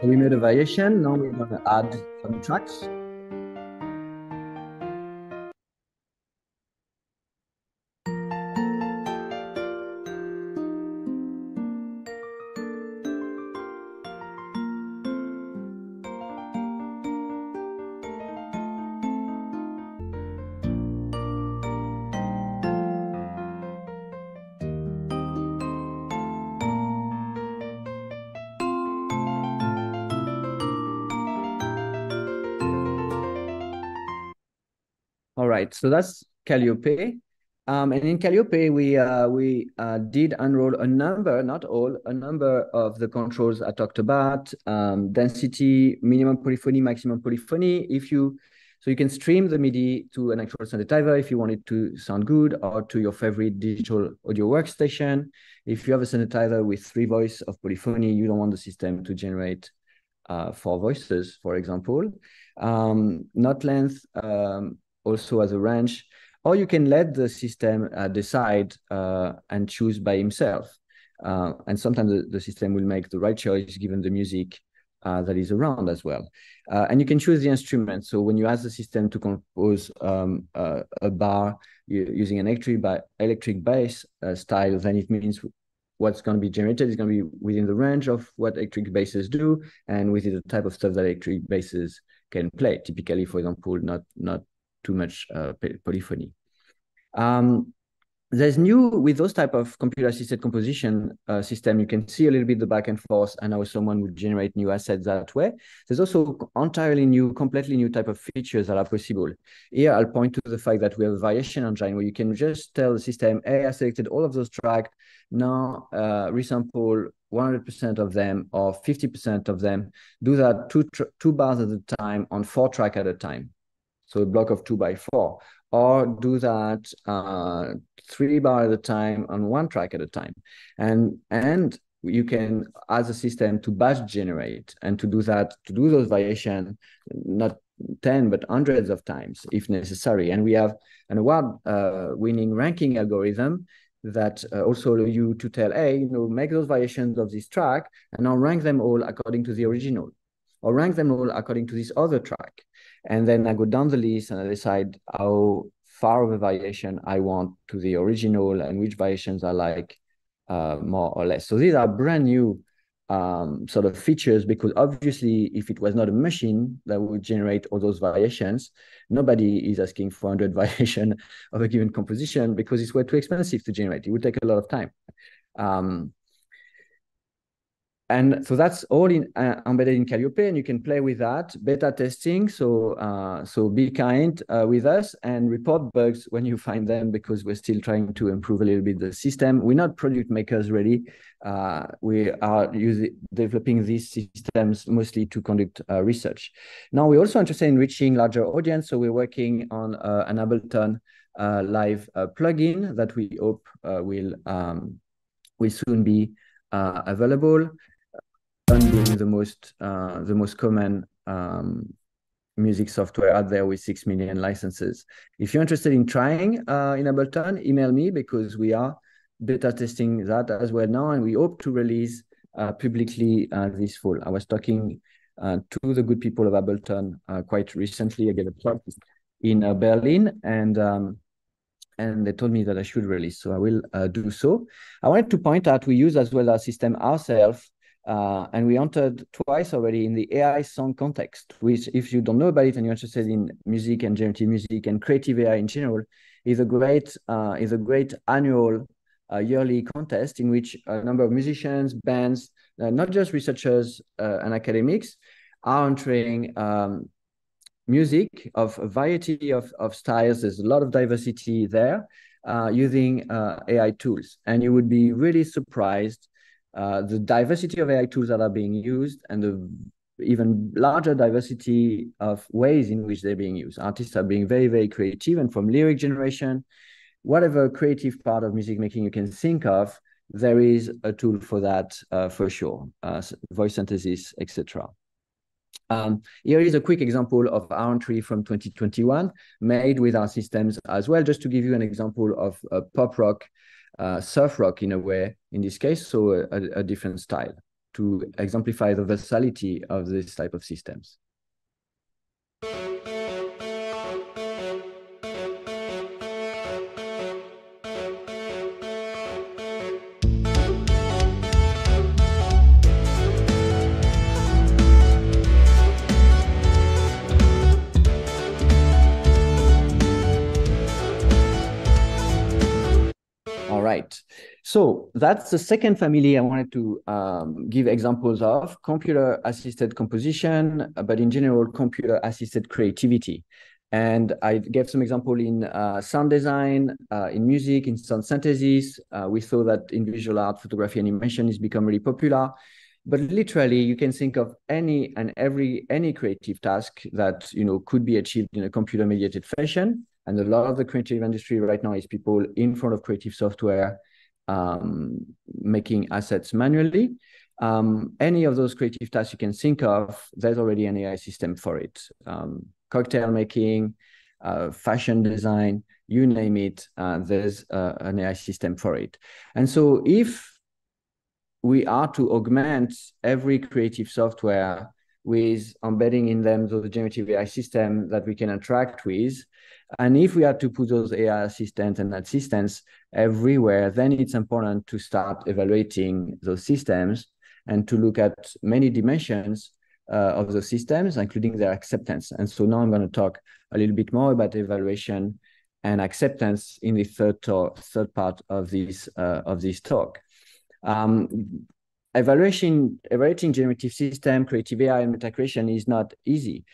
So we made a variation. Now we're going to add some tracks. All right, so that's Calliope. And in Calliope, we did enroll a number, not all, a number of the controls I talked about, density, minimum polyphony, maximum polyphony. So you can stream the MIDI to an actual synthesizer if you want it to sound good, or to your favorite digital audio workstation. If you have a synthesizer with 3 voices of polyphony, you don't want the system to generate 4 voices, for example. Note length also has a range, or you can let the system decide and choose by himself. And sometimes the system will make the right choice given the music that is around as well. And you can choose the instrument. So when you ask the system to compose a bar using an electric bass style, then it means what's going to be generated is going to be within the range of what electric basses do and within the type of stuff that electric basses can play. Typically, for example, not too much polyphony. There's new, with those type of computer-assisted composition system, you can see a little bit the back and forth and how someone would generate new assets that way. There's also entirely new, completely new type of features that are possible. Here, I'll point to the fact that we have a variation engine where you can just tell the system, hey, I selected all of those tracks, now resample 100% of them or 50% of them, do that two bars at a time on 4 tracks at a time. So a block of 2 by 4. Or do that 3 bars at a time on 1 track at a time. And you can ask the system to batch generate and to do that, to do those variations, not 10, but hundreds of times if necessary. And we have an award-winning ranking algorithm that also allow you to tell, hey, you know, make those variations of this track and now rank them all according to the original, or rank them all according to this other track. And then I go down the list and I decide how far of a variation I want to the original and which variations I like more or less. So these are brand new sort of features, because obviously if it was not a machine that would generate all those variations, nobody is asking for 100 variation of a given composition because it's way too expensive to generate. It would take a lot of time. And so that's all embedded in Calliope, and you can play with that. Beta testing, so be kind with us and report bugs when you find them, because we're still trying to improve a little bit the system. We're not product makers really. We are developing these systems mostly to conduct research. Now we're also interested in reaching larger audience, so we're working on an Ableton live plugin that we hope will soon be available. Being the most common music software out there with 6 million licenses. If you're interested in trying in Ableton, email me, because we are beta testing that as well now, and we hope to release publicly this fall. I was talking to the good people of Ableton quite recently. I gave a talk in Berlin, and they told me that I should release, so I will do so. I wanted to point out we use as well our system ourselves. And we entered twice already in the AI song context, which, if you don't know about it and you're interested in music and generative music and creative AI in general, is a great annual yearly contest in which a number of musicians, bands, not just researchers and academics, are entering music of a variety of styles. There's a lot of diversity there using AI tools, and you would be really surprised the diversity of AI tools that are being used, and the even larger diversity of ways in which they're being used. Artists are being very, very creative, and from lyric generation, whatever creative part of music making you can think of, there is a tool for that for sure, voice synthesis, etc. Here is a quick example of our entry from 2021 made with our systems as well, just to give you an example of pop rock, surf rock in a way, in this case, so a different style to exemplify the versatility of this type of systems. So that's the second family I wanted to give examples of: computer-assisted composition, but in general, computer-assisted creativity. And I gave some example in sound design, in music, in sound synthesis. We saw that in visual art, photography, animation has become really popular. But literally, you can think of any creative task that could be achieved in a computer-mediated fashion. And a lot of the creative industry right now is people in front of creative software, making assets manually. Any of those creative tasks you can think of, there's already an AI system for it. Cocktail making, fashion design, you name it, there's an AI system for it. And so if we are to augment every creative software with embedding in them the generative AI system that we can interact with, and if we are to put those AI assistants and assistants everywhere, then it's important to start evaluating those systems and to look at many dimensions of those systems, including their acceptance. And so now I'm going to talk a little bit more about evaluation and acceptance in the third part of this talk. Evaluating generative system, creative AI, and meta creation is not easy.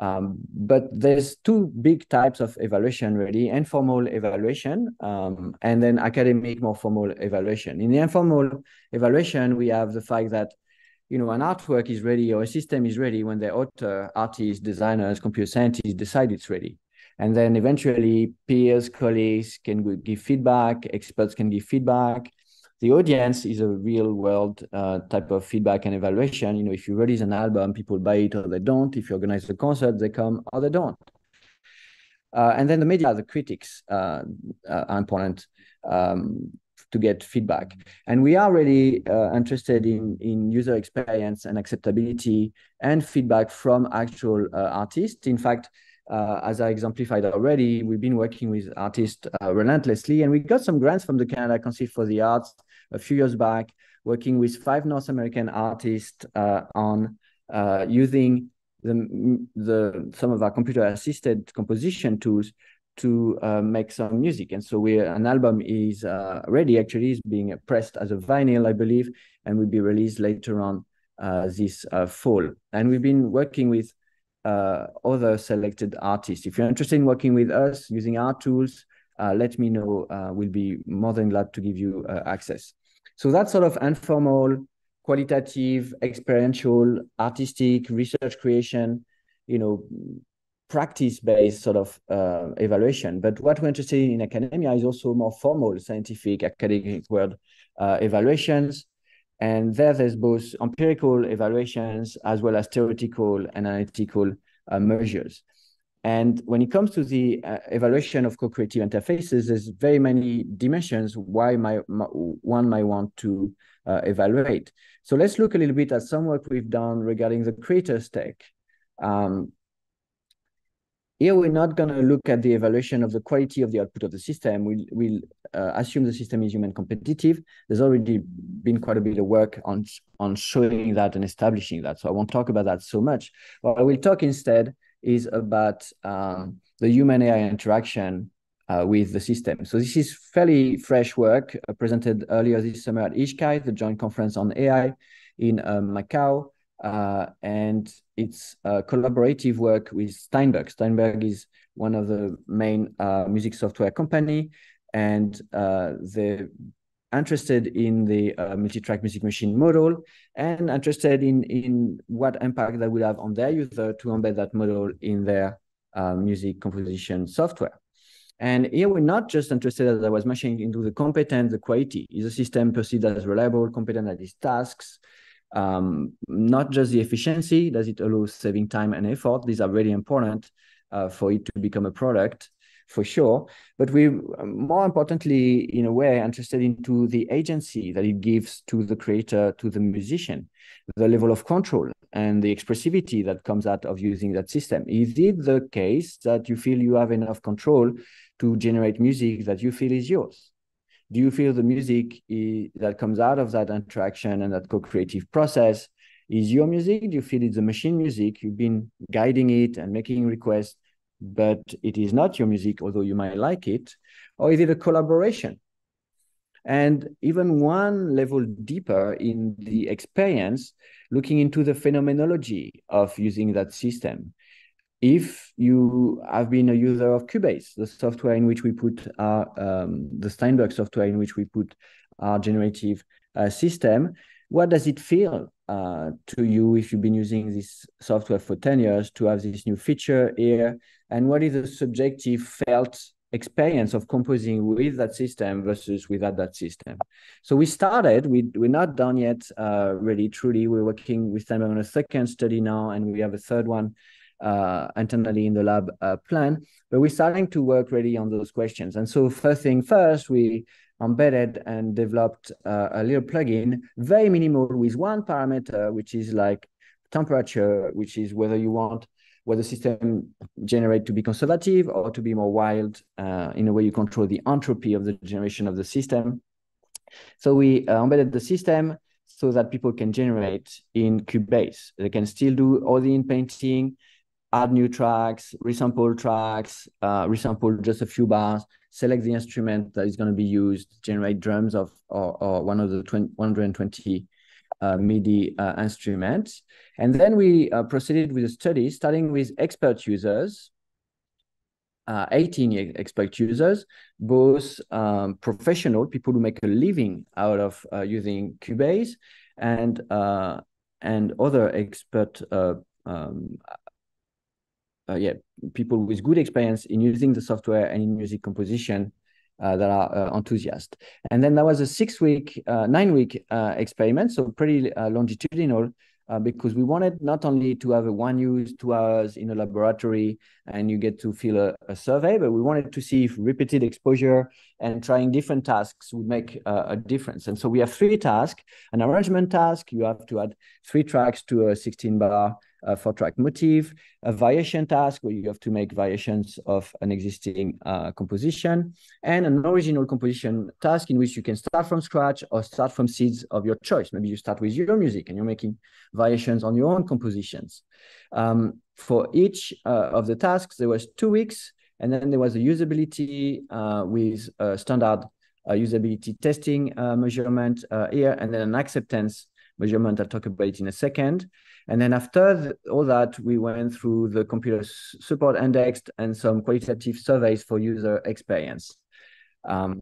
But there's two big types of evaluation, really: informal evaluation and then academic, more formal evaluation. In the informal evaluation, we have the fact that an artwork is ready or a system is ready when the author, artists, designers, computer scientists decide it's ready. And then eventually peers, colleagues can give feedback, experts can give feedback. the audience is a real world type of feedback and evaluation. You know, if you release an album, people buy it or they don't. If you organize a concert, they come or they don't. And then the media, the critics are important to get feedback. And we are really interested in user experience and acceptability and feedback from actual artists. In fact, as I exemplified already, we've been working with artists relentlessly, and we got some grants from the Canada Council for the Arts a few years back, working with 5 North American artists on using some of our computer-assisted composition tools to make some music. And so an album is ready, actually, is being pressed as a vinyl, I believe, and will be released later on this fall. And we've been working with other selected artists. If you're interested in working with us using our tools, let me know. We'll be more than glad to give you access. So that's sort of informal, qualitative, experiential, artistic, research creation, you know, practice-based sort of evaluation. But what we're interested in academia is also more formal, scientific, academic world evaluations. And there's both empirical evaluations as well as theoretical and analytical measures. And when it comes to the evaluation of co-creative interfaces, there's very many dimensions why one might want to evaluate. So let's look a little bit at some work we've done regarding the creator stake. Here, we're not going to look at the evaluation of the quality of the output of the system. We'll assume the system is human competitive. There's already been quite a bit of work on showing that and establishing that. So I won't talk about that so much. What I will talk instead is about the human-AI interaction with the system. So this is fairly fresh work presented earlier this summer at ISCAI, the Joint Conference on AI in Macau. And it's collaborative work with Steinberg. Steinberg is one of the main music software company, and they're interested in the multi-track music machine model and interested in what impact that will have on their user to embed that model in their music composition software. And here we're not just interested, as I was mentioning, into the competence, the quality. Is the system perceived as reliable, competent at its tasks? Not just the efficiency, does it allow saving time and effort? These are really important for it to become a product, for sure. But we, more importantly, in a way, interested into the agency that it gives to the creator, to the musician, the level of control and the expressivity that comes out of using that system. Is it the case that you feel you have enough control to generate music that you feel is yours? Do you feel the music that comes out of that interaction and that co-creative process is your music? Do you feel it's the machine music? You've been guiding it and making requests, but it is not your music, although you might like it? Or is it a collaboration? And even one level deeper in the experience, looking into the phenomenology of using that system. If you have been a user of Cubase, the software in which we put our, the Steinberg software in which we put our generative system, what does it feel to you if you've been using this software for 10 years to have this new feature here? And what is the subjective felt experience of composing with that system versus without that system? So we started, we're not done yet, really, truly. We're working with Steinberg on a second study now, and we have a third one internally in the lab plan, but we're starting to work really on those questions. And so first thing first, we embedded and developed a little plugin, very minimal, with one parameter, which is like temperature, which is whether you want the system generate to be conservative or to be more wild. In a way, you control the entropy of the generation of the system. So we embedded the system so that people can generate in Cubase. They can still do all the in-painting, add new tracks, resample tracks, resample just a few bars, select the instrument that is going to be used, generate drums or one of the 120 MIDI instruments. And then we proceeded with a study, starting with expert users, 18 expert users, both professional, people who make a living out of using Cubase, and other expert people with good experience in using the software and in music composition that are enthusiasts. And then there was a 6-week, 9-week experiment, so pretty longitudinal, because we wanted not only to have a 1 use, 2 hours in a laboratory and you get to fill a survey, but we wanted to see if repeated exposure and trying different tasks would make a difference. And so we have 3 tasks: an arrangement task, you have to add 3 tracks to a 16-bar 4-track motif; a variation task where you have to make variations of an existing composition; and an original composition task in which you can start from scratch or start from seeds of your choice. Maybe you start with your music and you're making variations on your own compositions. For each of the tasks, there was 2 weeks, and then there was a usability with a standard usability testing measurement here, and then an acceptance measurement. I'll talk about it in a second. And then after all that, we went through the computer support indexed and some qualitative surveys for user experience. So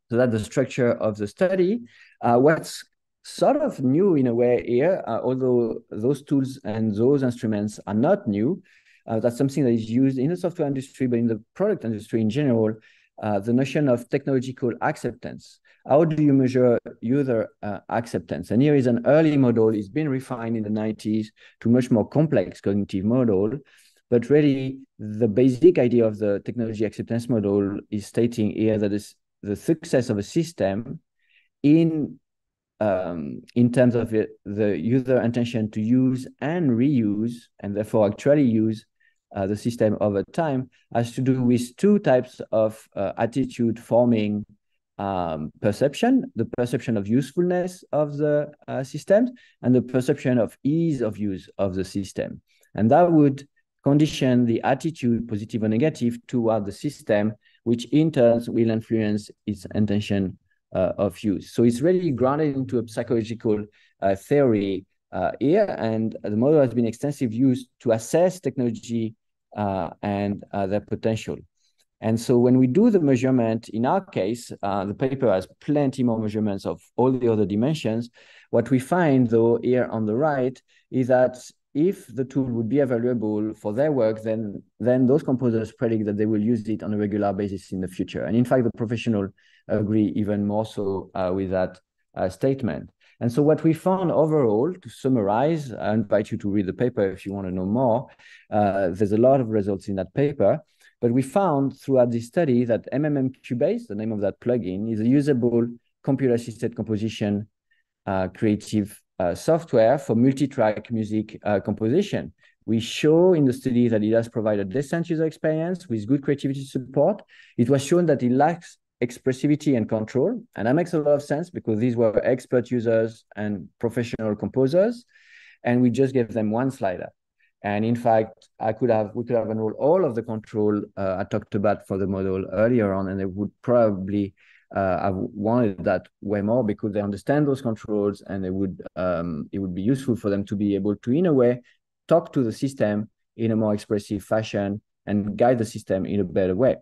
that's the structure of the study. What's sort of new in a way here, although those tools and those instruments are not new, that's something that is used in the software industry, but in the product industry in general, the notion of technological acceptance. How do you measure user acceptance? And here is an early model. It's been refined in the 90s to much more complex cognitive model. But really, the basic idea of the technology acceptance model is stating here that the success of a system in terms of the user intention to use and reuse, and therefore actually use the system over time, has to do with 2 types of attitude forming perception: the perception of usefulness of the system and the perception of ease of use of the system. And that would condition the attitude, positive or negative, toward the system, which in turn will influence its intention of use. So it's really grounded into a psychological theory here, and the model has been extensively used to assess technology and their potential. And so when we do the measurement, in our case, the paper has plenty more measurements of all the other dimensions. What we find, though, here on the right, is that if the tool would be available for their work, then those composers predict that they will use it on a regular basis in the future. And in fact, the professionals agree even more so with that statement. And so what we found overall, to summarize, I invite you to read the paper if you want to know more. There's a lot of results in that paper. But we found throughout this study that Cubase, the name of that plugin, is a usable computer-assisted composition creative software for multi-track music composition. We show in the study that it has provided decent user experience with good creativity support. It was shown that it lacks expressivity and control. And that makes a lot of sense because these were expert users and professional composers. And we just gave them 1 slider. And in fact, we could have enrolled all of the control I talked about for the model earlier on, and they would probably have wanted that way more because they understand those controls, and they would it would be useful for them to be able to, in a way, talk to the system in a more expressive fashion and guide the system in a better way.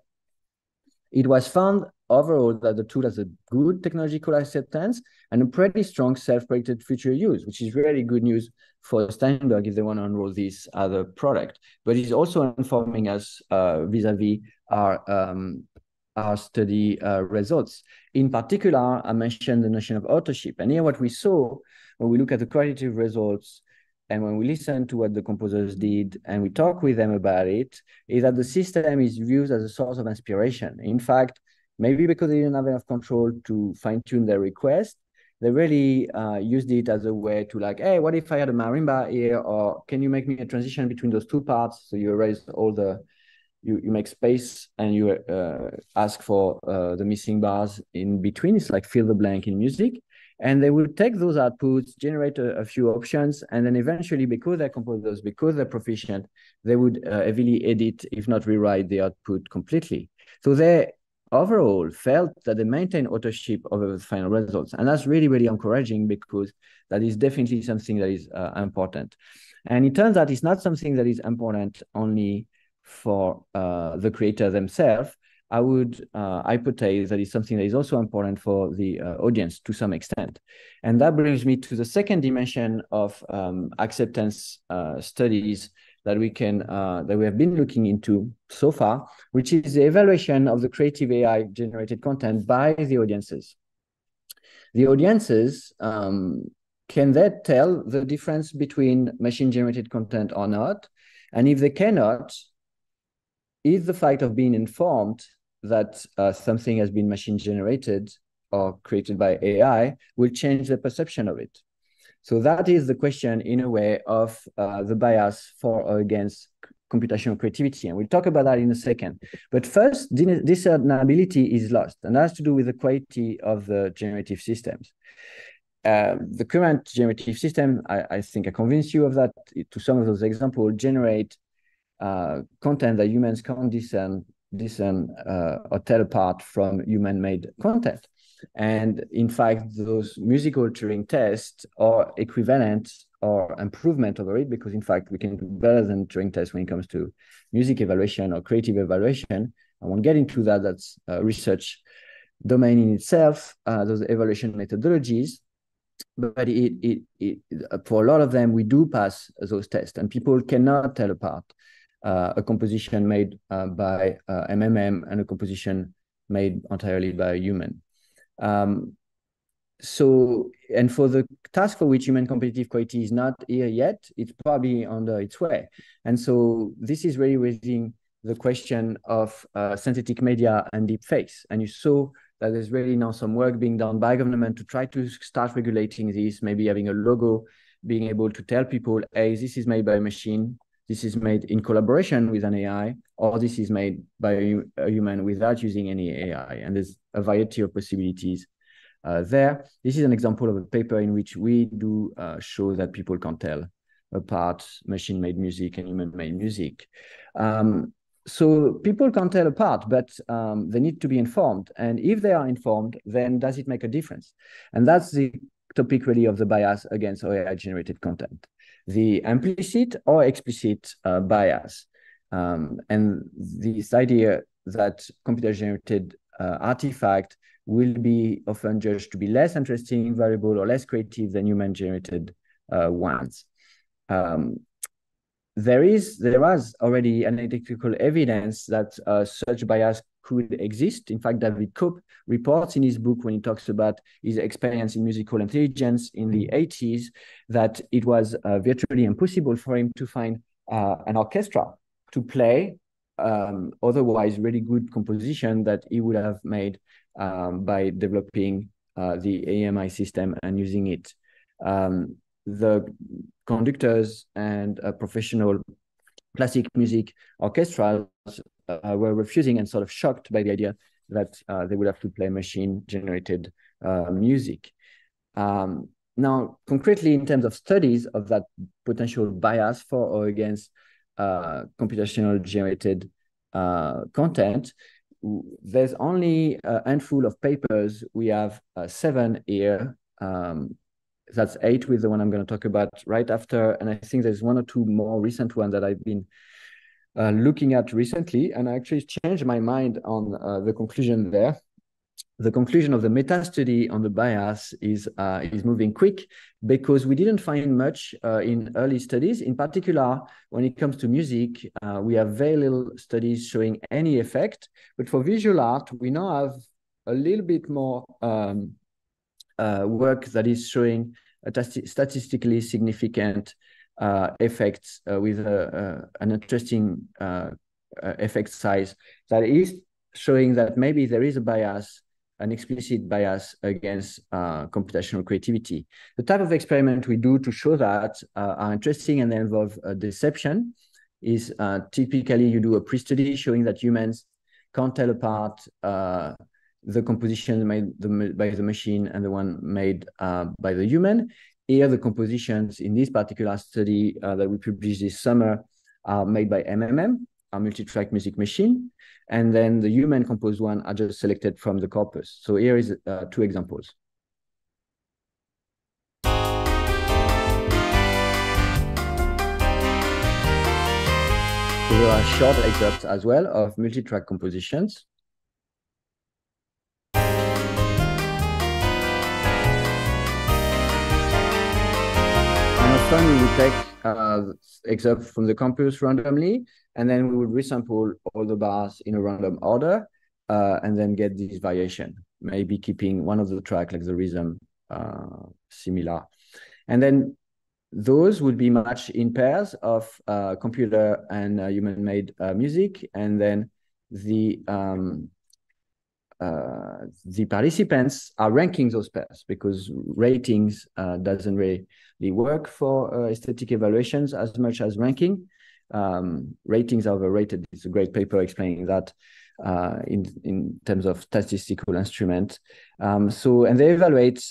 It was found overall that the tool has a good technological acceptance and a pretty strong self-predicted future use, which is really good news for Steinberg if they want to enroll this other product. But it's also informing us vis-a-vis our study results. In particular, I mentioned the notion of authorship. And here what we saw when we look at the qualitative results and when we listen to what the composers did and we talk with them about it, is that the system is viewed as a source of inspiration. In fact, maybe because they didn't have enough control to fine-tune their request, they really used it as a way to like, hey, what if I had a marimba here? Or can you make me a transition between those 2 parts? So you erase all you make space and you ask for the missing bars in between. It's like fill the blank in music. And they will take those outputs, generate a few options, and then eventually, because they're composers, because they're proficient, they would heavily edit, if not rewrite, the output completely. So they overall felt that they maintain authorship over the final results. And that's really, really encouraging because that is definitely something that is important. And it turns out it's not something that is important only for the creator themselves. I would hypothesize that it's something that is also important for the audience to some extent. And that brings me to the second dimension of acceptance studies that we have been looking into so far, which is the evaluation of the creative AI generated content by the audiences. The audiences can they tell the difference between machine generated content or not? And if they cannot, is the fact of being informed that something has been machine generated or created by AI will change the perception of it? So that is the question, in a way, of the bias for or against computational creativity. And we'll talk about that in a second. But first, discernibility is lost, and that has to do with the quality of the generative systems. The current generative system, I think I convinced you of that, to some of those examples, generate content that humans can't discern or tell apart from human-made content. And in fact, those musical Turing tests are equivalent or improvement over it, because in fact, we can do better than Turing tests when it comes to music evaluation or creative evaluation. I won't get into that. That's a research domain in itself, those evaluation methodologies. But for a lot of them, we do pass those tests, and people cannot tell apart a composition made by MMM and a composition made entirely by a human. So, and for the task for which human competitive quality is not here yet, it's probably on its way. And so this is really raising the question of synthetic media and deepfakes. And you saw that there's really now some work being done by government to try to start regulating this, maybe having a logo, being able to tell people, hey, this is made by a machine, this is made in collaboration with an AI, or this is made by a human without using any AI. And there's a variety of possibilities there. This is an example of a paper in which we do show that people can tell apart machine-made music and human-made music. So people can tell apart, but they need to be informed. And if they are informed, then does it make a difference? And that's the topic really of the bias against AI-generated content, the implicit or explicit bias. And this idea that computer-generated artifact will be often judged to be less interesting, valuable, or less creative than human-generated ones. There was already anecdotal evidence that such bias could exist. In fact, David Cope reports in his book, when he talks about his experience in musical intelligence in the 80s, that it was virtually impossible for him to find an orchestra to play otherwise really good composition that he would have made by developing the AMI system and using it. The conductors and professional classic music orchestras were refusing and sort of shocked by the idea that they would have to play machine-generated music. Now, concretely, in terms of studies of that potential bias for or against computational generated content, there's only a handful of papers. We have 7 here. That's 8 with the one I'm going to talk about right after. And I think there's 1 or 2 more recent ones that I've been looking at recently. And I actually changed my mind on the conclusion there. The conclusion of the meta-study on the bias is moving quick, because we didn't find much in early studies. In particular, when it comes to music, we have very little studies showing any effect. But for visual art, we now have a little bit more work that is showing statistically significant effects with an interesting effect size that is showing that maybe there is a bias, an explicit bias against computational creativity. The type of experiment we do to show that are interesting and they involve deception. Is typically you do a pre-study showing that humans can't tell apart the composition made by the machine and the one made by the human. Here, the compositions in this particular study that we published this summer are made by MMM, a multi-track music machine, and then the human composed one are just selected from the corpus. So here is 2 examples. So there are short excerpts as well of multi-track compositions. And often we would take excerpt from the campus randomly, and then we would resample all the bars in a random order, and then get this variation, maybe keeping one of the track like the rhythm similar. And then those would be matched in pairs of computer and human-made music, and then the participants are ranking those pairs, because ratings doesn't really work for aesthetic evaluations as much as ranking. Ratings are overrated. It's a great paper explaining that in terms of statistical instrument. And they evaluate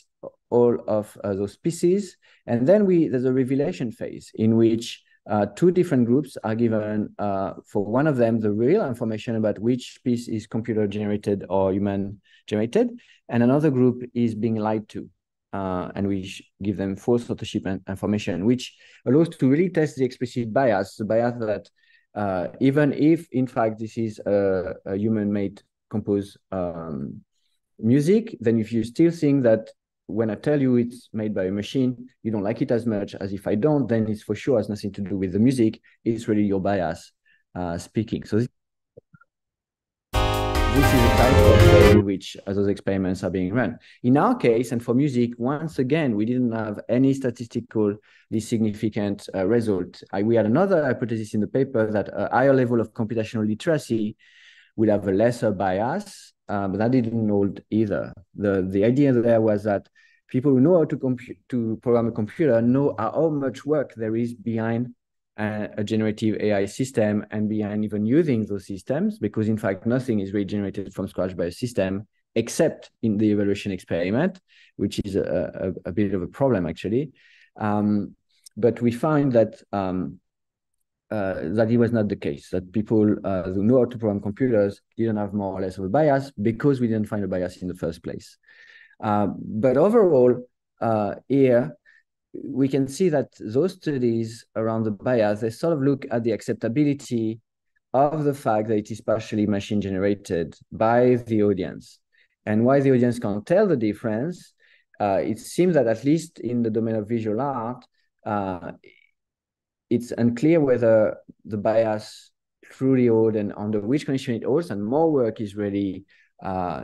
all of those pieces. And then there's a revelation phase in which two different groups are given, for one of them, the real information about which piece is computer generated or human generated, and another group is being lied to. And we give them false authorship information, which allows to really test the explicit bias, the bias that even if, in fact, this is a human-made composed music, then if you still think that when I tell you it's made by a machine, you don't like it as much as if I don't, then it's for sure has nothing to do with the music. It's really your bias speaking. So this is the type of way in which those experiments are being run. In our case, and for music, once again, we didn't have any statistically significant result. We had another hypothesis in the paper that a higher level of computational literacy will have a lesser bias, but that didn't hold either. The idea there was that people who know how to program a computer know how much work there is behind a generative AI system and behind even using those systems, because in fact, nothing is really generated from scratch by a system, except in the evaluation experiment, which is a bit of a problem actually. But we find that that it was not the case, that people who know how to program computers didn't have more or less of a bias, because we didn't find a bias in the first place. But overall, here, we can see that those studies around the bias, they sort of look at the acceptability of the fact that it is partially machine generated by the audience. And why the audience can't tell the difference, it seems that at least in the domain of visual art, it's unclear whether the bias truly holds and under which condition it holds, and more work is really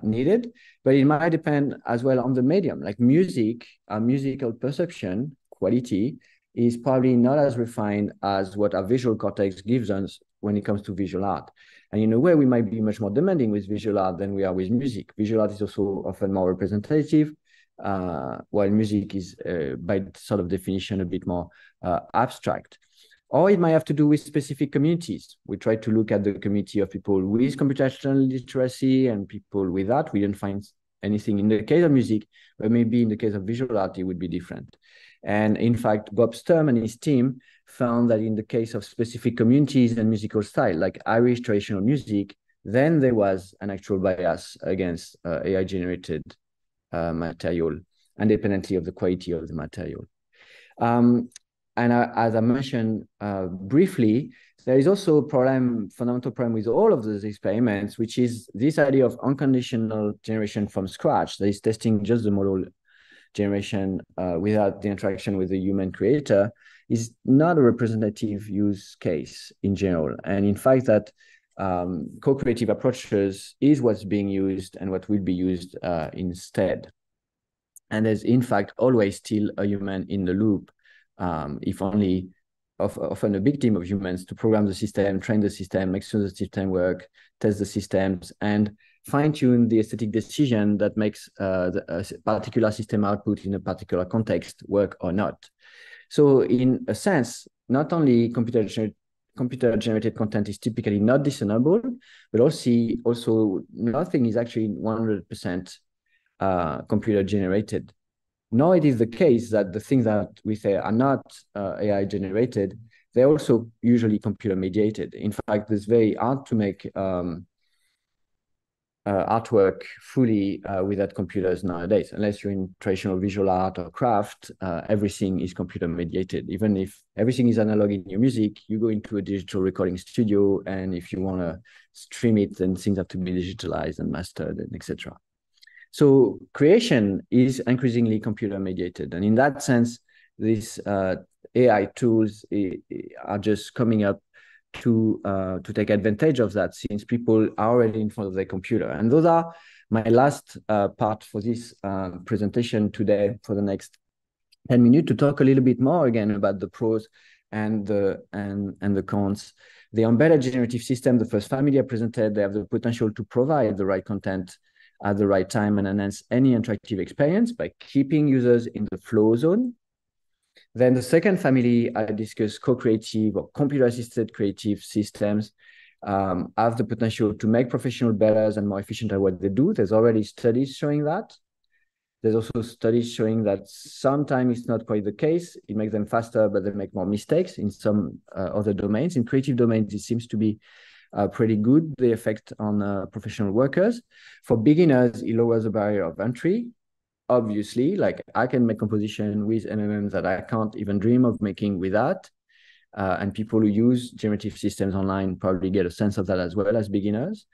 needed. But it might depend as well on the medium. Like music, our musical perception quality is probably not as refined as what our visual cortex gives us when it comes to visual art. And in a way, we might be much more demanding with visual art than we are with music. Visual art is also often more representative, while music is, by sort of definition, a bit more abstract. Or it might have to do with specific communities. We try to look at the community of people with computational literacy and people with that. We didn't find anything in the case of music, but maybe in the case of visual art, it would be different. And in fact, Bob Sturm and his team found that in the case of specific communities and musical style, like Irish traditional music, then there was an actual bias against AI-generated material, independently of the quality of the material. And as I mentioned briefly, there is also a fundamental problem with all of those experiments, which is this idea of unconditional generation from scratch, that is testing just the model generation without the interaction with the human creator, is not a representative use case in general. And in fact, that co-creative approaches is what's being used and what will be used instead. And there's in fact always still a human in the loop, if only often a big team of humans to program the system, train the system, make sure the system work, test the systems, and fine-tune the aesthetic decision that makes a particular system output in a particular context work or not. So in a sense, not only computer-generated content is typically not discernible, but also nothing is actually 100% computer-generated. Nor it is the case that the things that we say are not AI-generated, they're also usually computer-mediated. In fact, it's very hard to make artwork fully without computers nowadays. Unless you're in traditional visual art or craft, everything is computer-mediated. Even if everything is analog in your music, you go into a digital recording studio, and if you want to stream it, then things have to be digitalized and mastered, and etc. So creation is increasingly computer mediated. And in that sense, these AI tools are just coming up to take advantage of that, since people are already in front of their computer. And those are my last part for this presentation today, for the next 10 minutes, to talk a little bit more again about the pros and the cons. The embedded generative system, the first family I presented, they have the potential to provide the right content at the right time and enhance any interactive experience by keeping users in the flow zone. Then the second family I discussed, co-creative or computer-assisted creative systems, have the potential to make professionals better and more efficient at what they do. There's already studies showing that. There's also studies showing that sometimes it's not quite the case. It makes them faster, but they make more mistakes in some other domains. In creative domains, it seems to be pretty good, the effect on professional workers. For beginners, it lowers the barrier of entry. Obviously, like I can make composition with LLMs that I can't even dream of making without. And people who use generative systems online probably get a sense of that as well as beginners.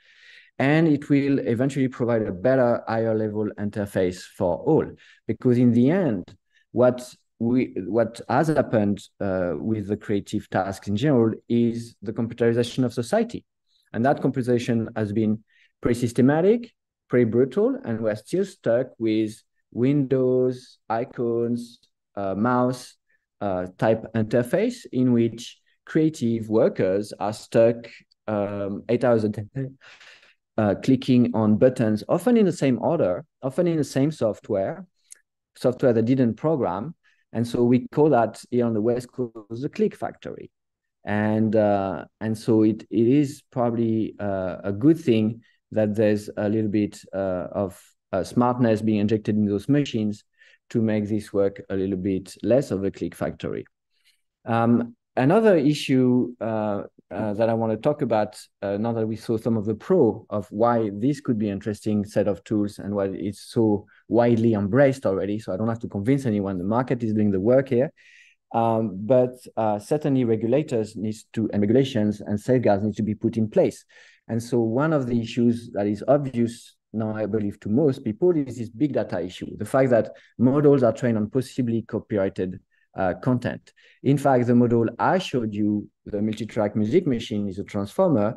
And it will eventually provide a better, higher level interface for all. Because in the end, what has happened with the creative tasks in general is the computerization of society. And that computerization has been pretty systematic, pretty brutal, and we're still stuck with Windows, icons, mouse type interface in which creative workers are stuck 8 hours a day, clicking on buttons, often in the same order, often in the same software that didn't program. And so we call that here on the West Coast the click factory. And so it is probably a good thing that there's a little bit of smartness being injected in those machines to make this work a little bit less of a click factory. Another issue that I want to talk about, now that we saw some of the pro of why this could be an interesting set of tools and why it's so widely embraced already, so I don't have to convince anyone, the market is doing the work here. But certainly regulators and regulations and safeguards need to be put in place. And so one of the issues that is obvious now, I believe, to most people is this big data issue. The fact that models are trained on possibly copyrighted content. In fact, the model I showed you, the multi-track music machine, is a transformer.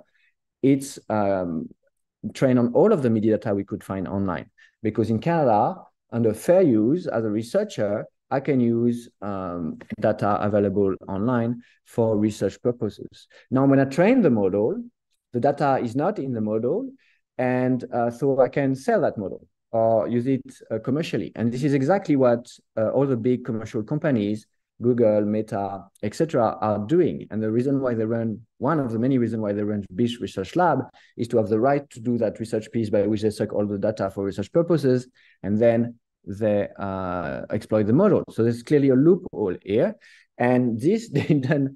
It's trained on all of the media data we could find online. Because in Canada, under fair use, as a researcher, I can use data available online for research purposes. Now, when I train the model, the data is not in the model, and so I can sell that model or use it commercially. And this is exactly what all the big commercial companies, Google, Meta, etc., are doing. And the reason why they run, one of the many reasons why they run this research lab is to have the right to do that research piece by which they suck all the data for research purposes, and then they exploit the model. So there's clearly a loophole here. And this didn't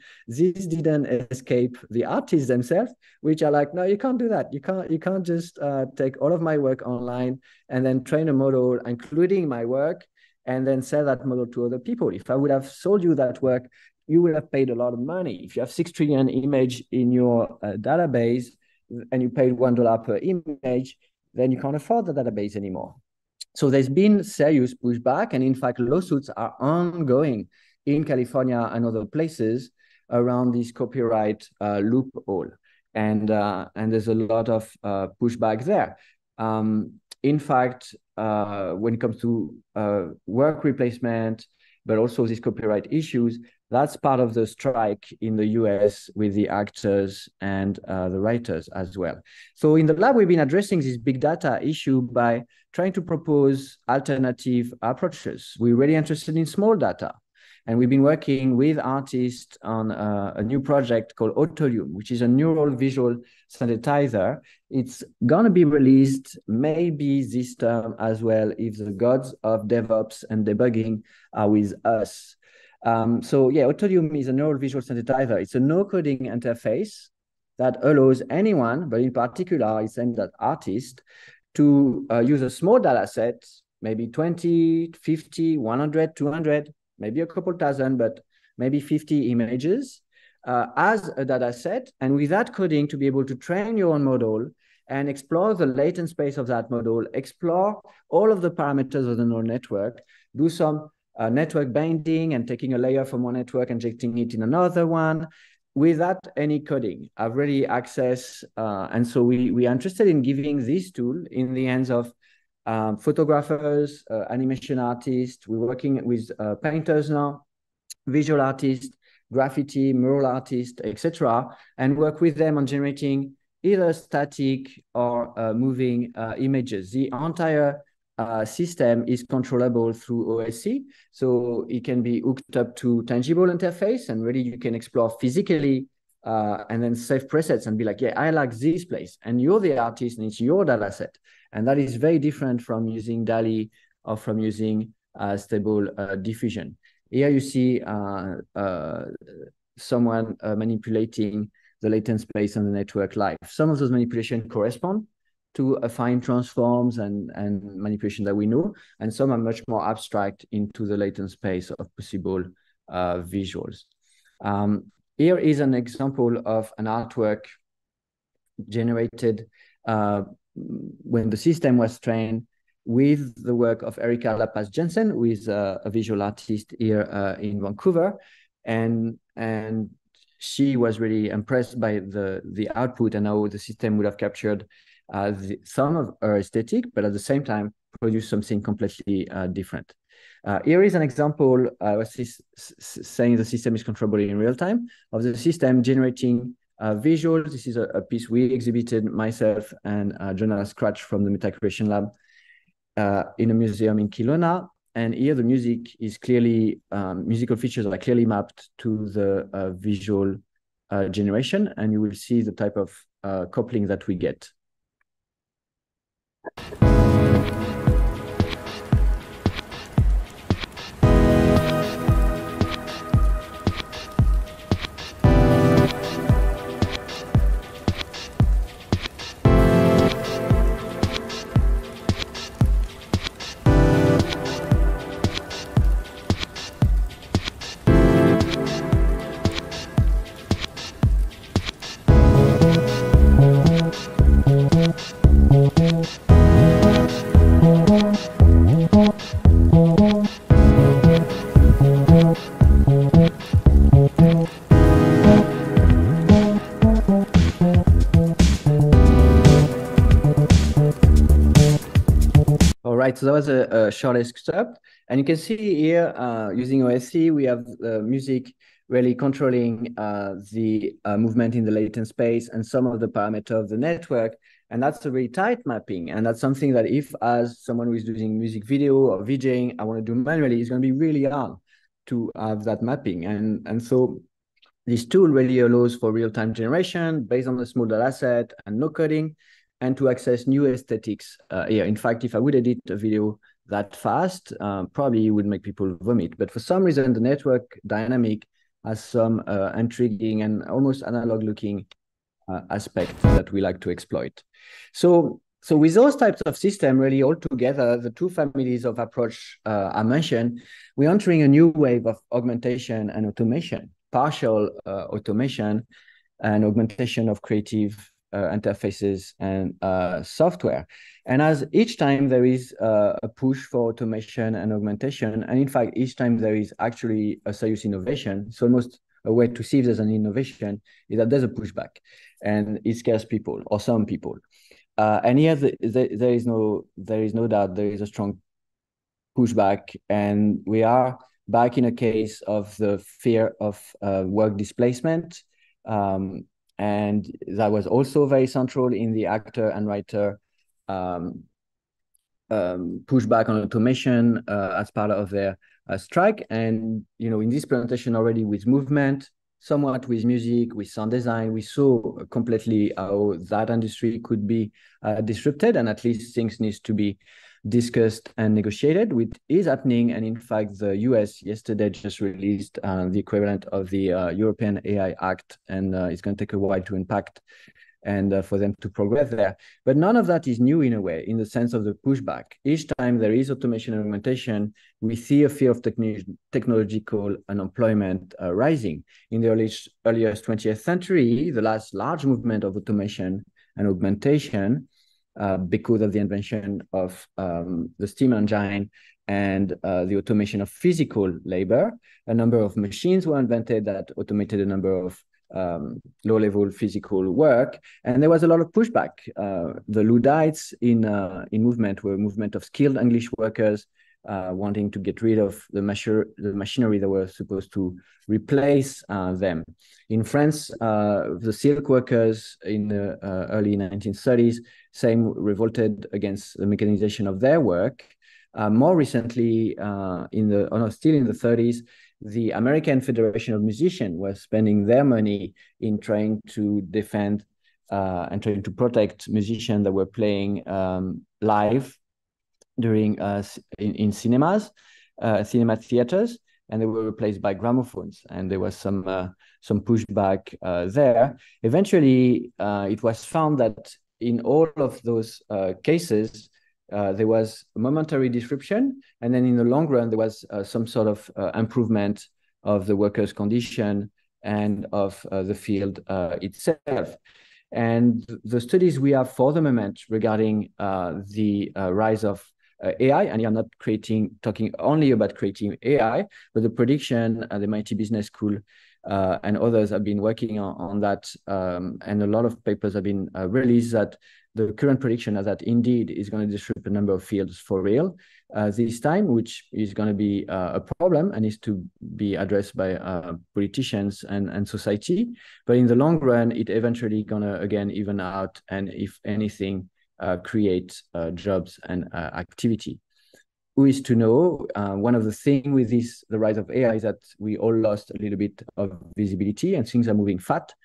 escape the artists themselves, which are like, no, you can't do that. You can't just take all of my work online and then train a model, including my work, and then sell that model to other people. If I would have sold you that work, you would have paid a lot of money. If you have 6 trillion image in your database and you paid $1 per image, then you can't afford the database anymore. So there's been serious pushback, and in fact, lawsuits are ongoing in California and other places around this copyright loophole. And there's a lot of pushback there. In fact, when it comes to work replacement, but also these copyright issues, that's part of the strike in the US with the actors and the writers as well. So in the lab, we've been addressing this big data issue by trying to propose alternative approaches. We're really interested in small data. And we've been working with artists on a new project called Autolium, which is a neural visual synthesizer. It's going to be released maybe this term as well, if the gods of DevOps and debugging are with us. So yeah, Autolium is a neural visual synthesizer. It's a no-coding interface that allows anyone, but in particular, it's aimed at artists, to use a small data set, maybe 20, 50, 100, 200, maybe a couple thousand, but maybe 50 images as a data set. And with that coding, to be able to train your own model and explore the latent space of that model, explore all of the parameters of the neural network, do some network binding and taking a layer from one network, injecting it in another one, without any coding. I've already accessed, and so we are interested in giving this tool in the hands of photographers, animation artists. We're working with painters now, visual artists, graffiti, mural artists, etc., and work with them on generating either static or moving images. The entire system is controllable through OSC, so it can be hooked up to tangible interface, and really you can explore physically and then save presets and be like, yeah, I like this place, and you're the artist and it's your data set. And that is very different from using DALL-E or from using stable diffusion. Here you see someone manipulating the latent space on the network live. Some of those manipulations correspond to affine transforms and manipulation that we know, and some are much more abstract into the latent space of possible visuals. Here is an example of an artwork generated when the system was trained with the work of Erika Lapas Jensen, who is a visual artist here in Vancouver. And she was really impressed by the output and how the system would have captured some of her aesthetic, but at the same time produce something completely different. Here is an example. I was saying the system is controllable in real time, of the system generating visuals. This is a piece we exhibited, myself and Jonah Scratch from the Meta Creation Lab in a museum in Kelowna. And here the music is clearly, musical features are clearly mapped to the visual generation, and you will see the type of coupling that we get. So that was a short excerpt, and you can see here using OSC, we have the music really controlling the movement in the latent space and some of the parameters of the network, and that's a really tight mapping, and that's something that if, as someone who is doing music video or VJing, I want to do manually, it's going to be really hard to have that mapping, and so this tool really allows for real-time generation based on the small data set and no coding, and to access new aesthetics here. In fact, if I would edit a video that fast, probably it would make people vomit. But for some reason, the network dynamic has some intriguing and almost analog-looking aspect that we like to exploit. So with those types of systems really all together, the two families of approach I mentioned, we're entering a new wave of augmentation and automation, partial automation and augmentation of creative interfaces and software. And as each time there is a push for automation and augmentation, and in fact, each time there is actually a serious innovation, it's almost a way to see if there's an innovation, is that there's a pushback, and it scares people, or some people. And here there is no doubt there is a strong pushback, and we are back in a case of the fear of work displacement. And that was also very central in the actor and writer pushback on automation as part of their strike. And, you know, in this presentation already with movement, somewhat with music, with sound design, we saw completely how that industry could be disrupted, and at least things need to be discussed and negotiated, which is happening. And in fact, the US yesterday just released the equivalent of the European AI Act, and it's going to take a while to impact and for them to progress there. But none of that is new in a way, in the sense of the pushback. Each time there is automation and augmentation, we see a fear of technological unemployment rising. In the earliest 20th century, the last large movement of automation and augmentation because of the invention of the steam engine and the automation of physical labor. A number of machines were invented that automated a number of low-level physical work, and there was a lot of pushback. The Luddites in movement were a movement of skilled English workers wanting to get rid of the machinery that were supposed to replace them. In France, the silk workers in the early 1930s revolted against the mechanization of their work. More recently, still in the 30s, the American Federation of Musicians was spending their money in trying to defend and trying to protect musicians that were playing live during in cinema theaters, and they were replaced by gramophones. And there was some pushback there. Eventually, it was found that in all of those cases, there was a momentary disruption, and then in the long run, there was some sort of improvement of the workers' condition and of the field itself. And the studies we have for the moment regarding the rise of AI, and I'm not talking only about creating AI, but the prediction, the MIT Business School and others have been working on that, and a lot of papers have been released that the current prediction is that indeed is going to disrupt a number of fields for real this time, which is going to be a problem and is to be addressed by politicians and society. But in the long run, it eventually going to, again, even out, and if anything, create jobs and activity. Who is to know? One of the things with the rise of AI is that we all lost a little bit of visibility, and things are moving fast.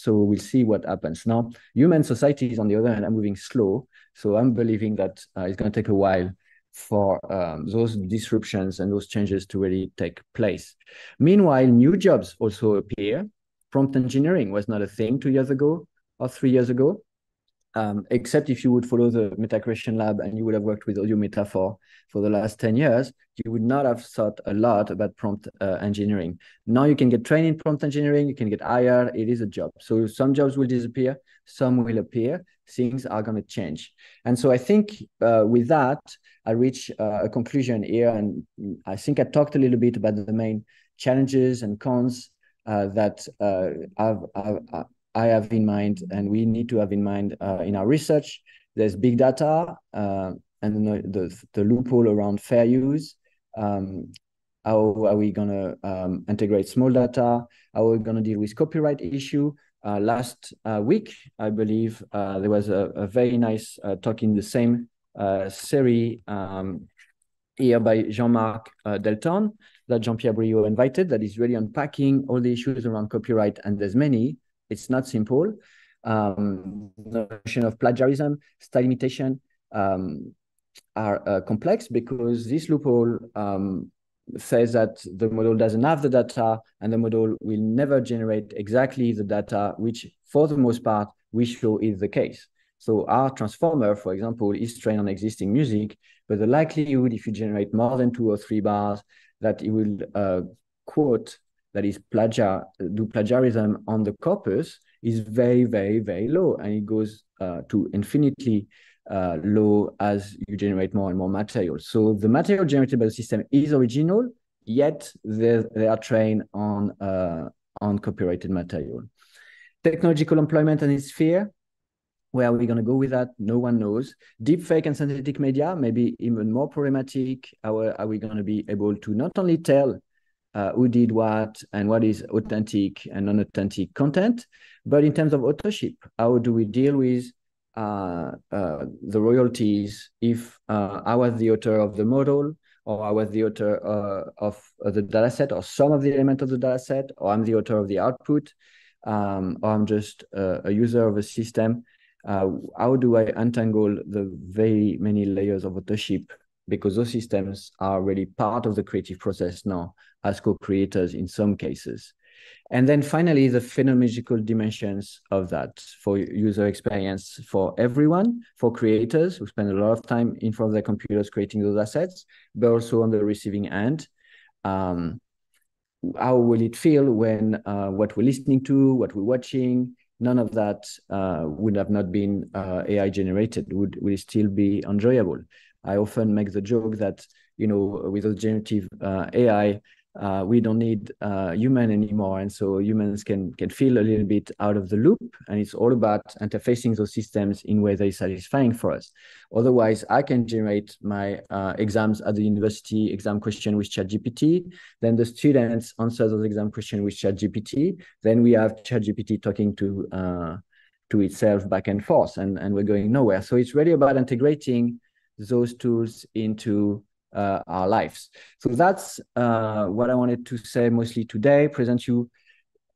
So we'll see what happens. Now, human societies, on the other hand, are moving slow. So I'm believing that it's going to take a while for those disruptions and those changes to really take place. Meanwhile, new jobs also appear. Prompt engineering was not a thing 2 years ago or 3 years ago. Except if you would follow the Meta Creation Lab and you would have worked with Audio Metaphor for the last 10 years, you would not have thought a lot about prompt engineering. Now you can get trained in prompt engineering, you can get hired, it is a job. So some jobs will disappear, some will appear, things are going to change. And so I think with that, I reach a conclusion here, and I think I talked a little bit about the main challenges and cons that I have in mind, and we need to have in mind in our research. There's big data and the loophole around fair use. How are we going to integrate small data? How are we going to deal with copyright issue? Last week, I believe, there was a very nice talk in the same series here by Jean-Marc Delton that Jean-Pierre Briot invited, that is really unpacking all the issues around copyright, and there's many. It's not simple. The notion of plagiarism, style imitation are complex, because this loophole says that the model doesn't have the data, and the model will never generate exactly the data, which for the most part we show is the case. So our transformer, for example, is trained on existing music, but the likelihood, if you generate more than 2 or 3 bars, that it will quote, that is do plagiarism on the corpus, is very, very, very low. And it goes to infinitely low as you generate more and more material. So the material generated by the system is original, yet they are trained on copyrighted material. Technological employment and its sphere. Where are we going to go with that? No one knows. Deepfake and synthetic media may be even more problematic. How are we going to be able to not only tell who did what and what is authentic and non-authentic content, but in terms of authorship, how do we deal with the royalties if I was the author of the model, or I was the author of the dataset, or some of the element of the dataset, or I'm the author of the output, or I'm just a user of a system. How do I untangle the very many layers of authorship? Because those systems are really part of the creative process now as co-creators in some cases. And then finally, the phenomenological dimensions of that for user experience for everyone, for creators who spend a lot of time in front of their computers creating those assets, but also on the receiving end. How will it feel when what we're listening to, what we're watching, none of that would have not been AI generated, would still be enjoyable. I often make the joke that with those generative AI, we don't need human anymore, and so humans can feel a little bit out of the loop, and it's all about interfacing those systems in ways that is satisfying for us. Otherwise, I can generate my exams at the university exam question with ChatGPT, then the students answer those exam questions with ChatGPT, then we have ChatGPT talking to itself back and forth, and we're going nowhere. So it's really about integrating those tools into our lives. So that's what I wanted to say mostly today, present you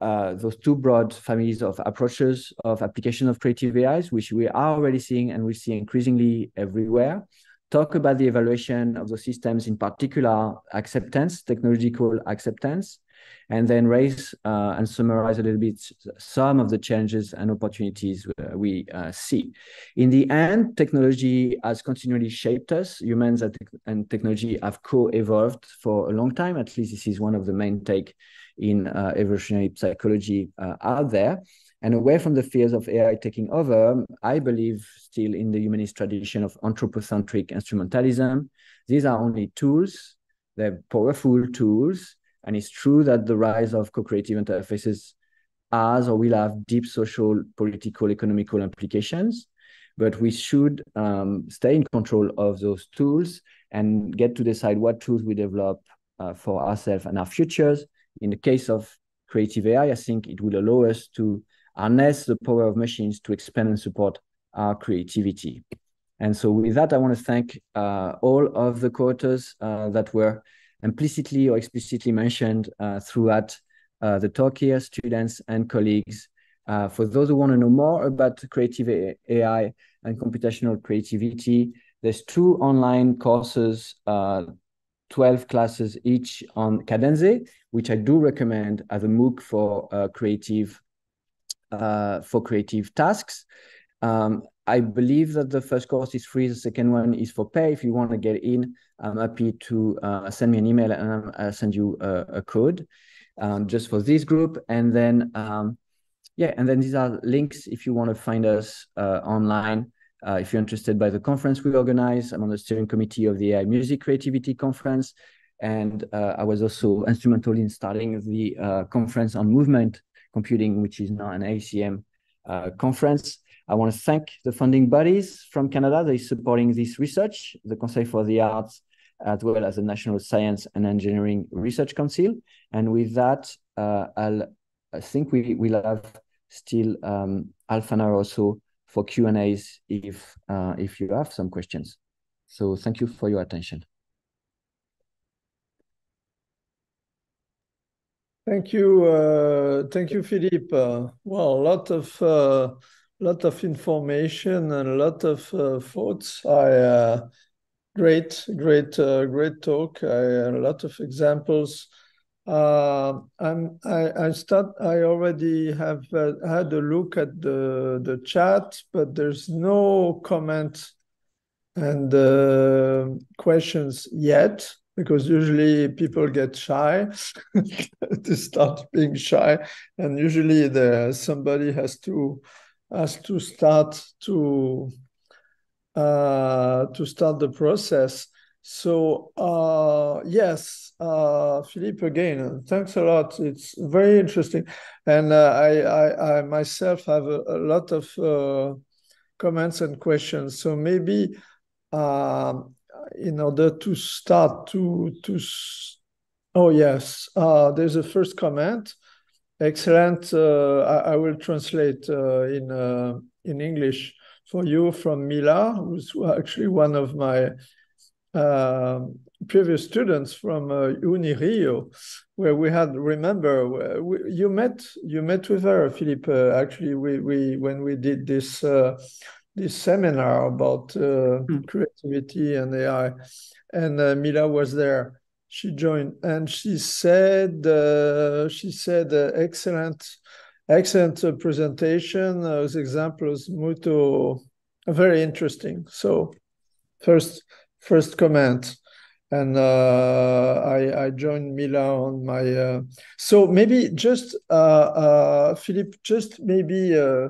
those two broad families of approaches of application of creative AIs, which we are already seeing and we see increasingly everywhere. Talk about the evaluation of the systems, in particular acceptance, technological acceptance, and then raise and summarize a little bit some of the challenges and opportunities we see. In the end, technology has continually shaped us. Humans and technology have co-evolved for a long time. At least this is one of the main take in evolutionary psychology out there. And away from the fears of AI taking over, I believe still in the humanist tradition of anthropocentric instrumentalism. These are only tools. They're powerful tools. And it's true that the rise of co-creative interfaces has or will have deep social, political, economical implications. But we should stay in control of those tools and get to decide what tools we develop for ourselves and our futures. In the case of creative AI, I think it will allow us to harness the power of machines to expand and support our creativity. And so with that, I want to thank all of the co-authors that were implicitly or explicitly mentioned throughout the talk here, students and colleagues. For those who want to know more about creative AI and computational creativity, there's 2 online courses, 12 classes each on Cadenze, which I do recommend as a MOOC for creative tasks. I believe that the first course is free. The second one is for pay. If you want to get in, I'm happy to send me an email and I'll send you a code just for this group. And then, and then these are links if you want to find us online. If you're interested by the conference we organize, I'm on the steering committee of the AI Music Creativity Conference. And I was also instrumental in starting the conference on movement computing, which is now an ACM conference. I want to thank the funding bodies from Canada that is supporting this research, the Conseil for the Arts, as well as the National Science and Engineering Research Council. And with that, I think we'll have still half an hour or so for Q&As if you have some questions. So thank you for your attention. Thank you, Philippe. Well, a lot of information and a lot of thoughts. Great talk. A lot of examples. I already have had a look at the chat, but there's no comment and questions yet, because usually people get shy to start being shy, and usually somebody has to start the process. So yes, Philippe, again, thanks a lot. It's very interesting, and I myself have a lot of comments and questions. So maybe in order to start oh yes, there's a first comment. Excellent. I will translate in English for you from Mila, who's actually one of my previous students from PUC-Rio, where we had, remember, you met with her, Philippe, actually, when we did this seminar about creativity and AI, and Mila was there. She joined, and she said excellent presentation. Those examples, very interesting. So first comment, and I joined Mila on my. So maybe just Philippe, just maybe a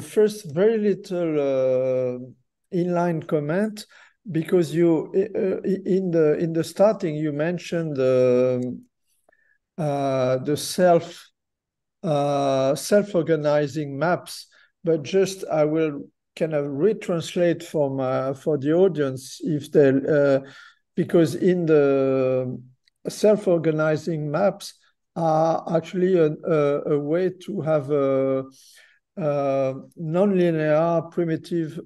first very little inline comment. because you in the starting you mentioned the self-organizing maps, but just I will kind of retranslate for the audience if they because in the self-organizing maps are actually a way to have a nonlinear primitive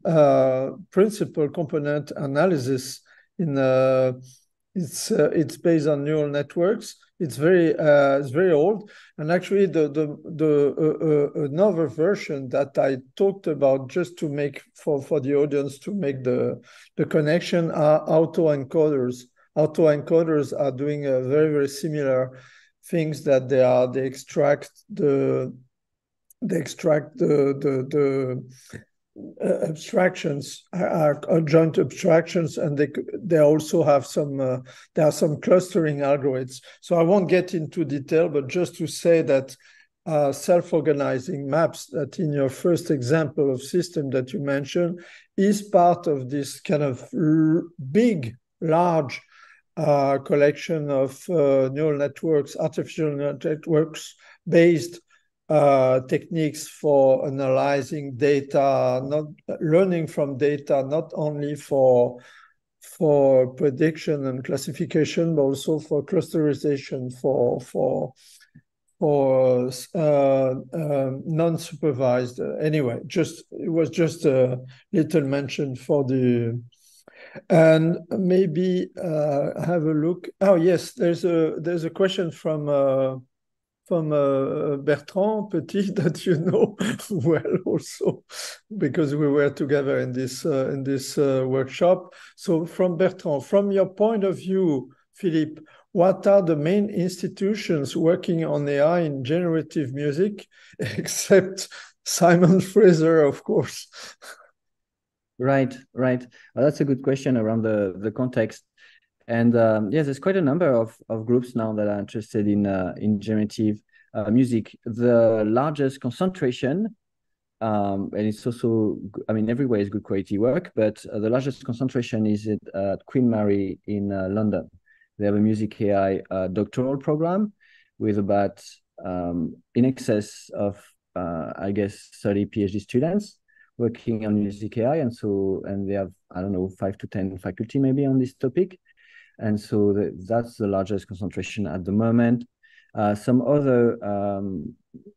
principal component analysis in it's based on neural networks. It's very old, and actually another version that I talked about just to make for the audience to make the connection are autoencoders. Autoencoders are doing a very similar things that they extract the abstractions are joint abstractions, and they also have some there are some clustering algorithms. So I won't get into detail, but just to say that self-organizing maps, that in your first example of system that you mentioned, is part of this kind of large collection of neural networks, artificial neural networks based techniques for analyzing data, not learning from data, not only for prediction and classification, but also for clusterization, for non-supervised. Anyway, it was just a little mention for the. And maybe have a look. Oh yes, there's a question from Bertrand Petit that you know well also, because we were together in this workshop. So from Bertrand, from your point of view, Philippe, what are the main institutions working on AI in generative music, except Simon Fraser, of course? Right. Well, that's a good question around the context. And yes, there's quite a number of groups now that are interested in generative music. The largest concentration, and it's also, I mean, everywhere is good quality work, but the largest concentration is at Queen Mary in London. They have a music AI doctoral program with about in excess of, I guess, 30 PhD students working on music AI. And they have, I don't know, 5 to 10 faculty maybe on this topic. And so that's the largest concentration at the moment. Some other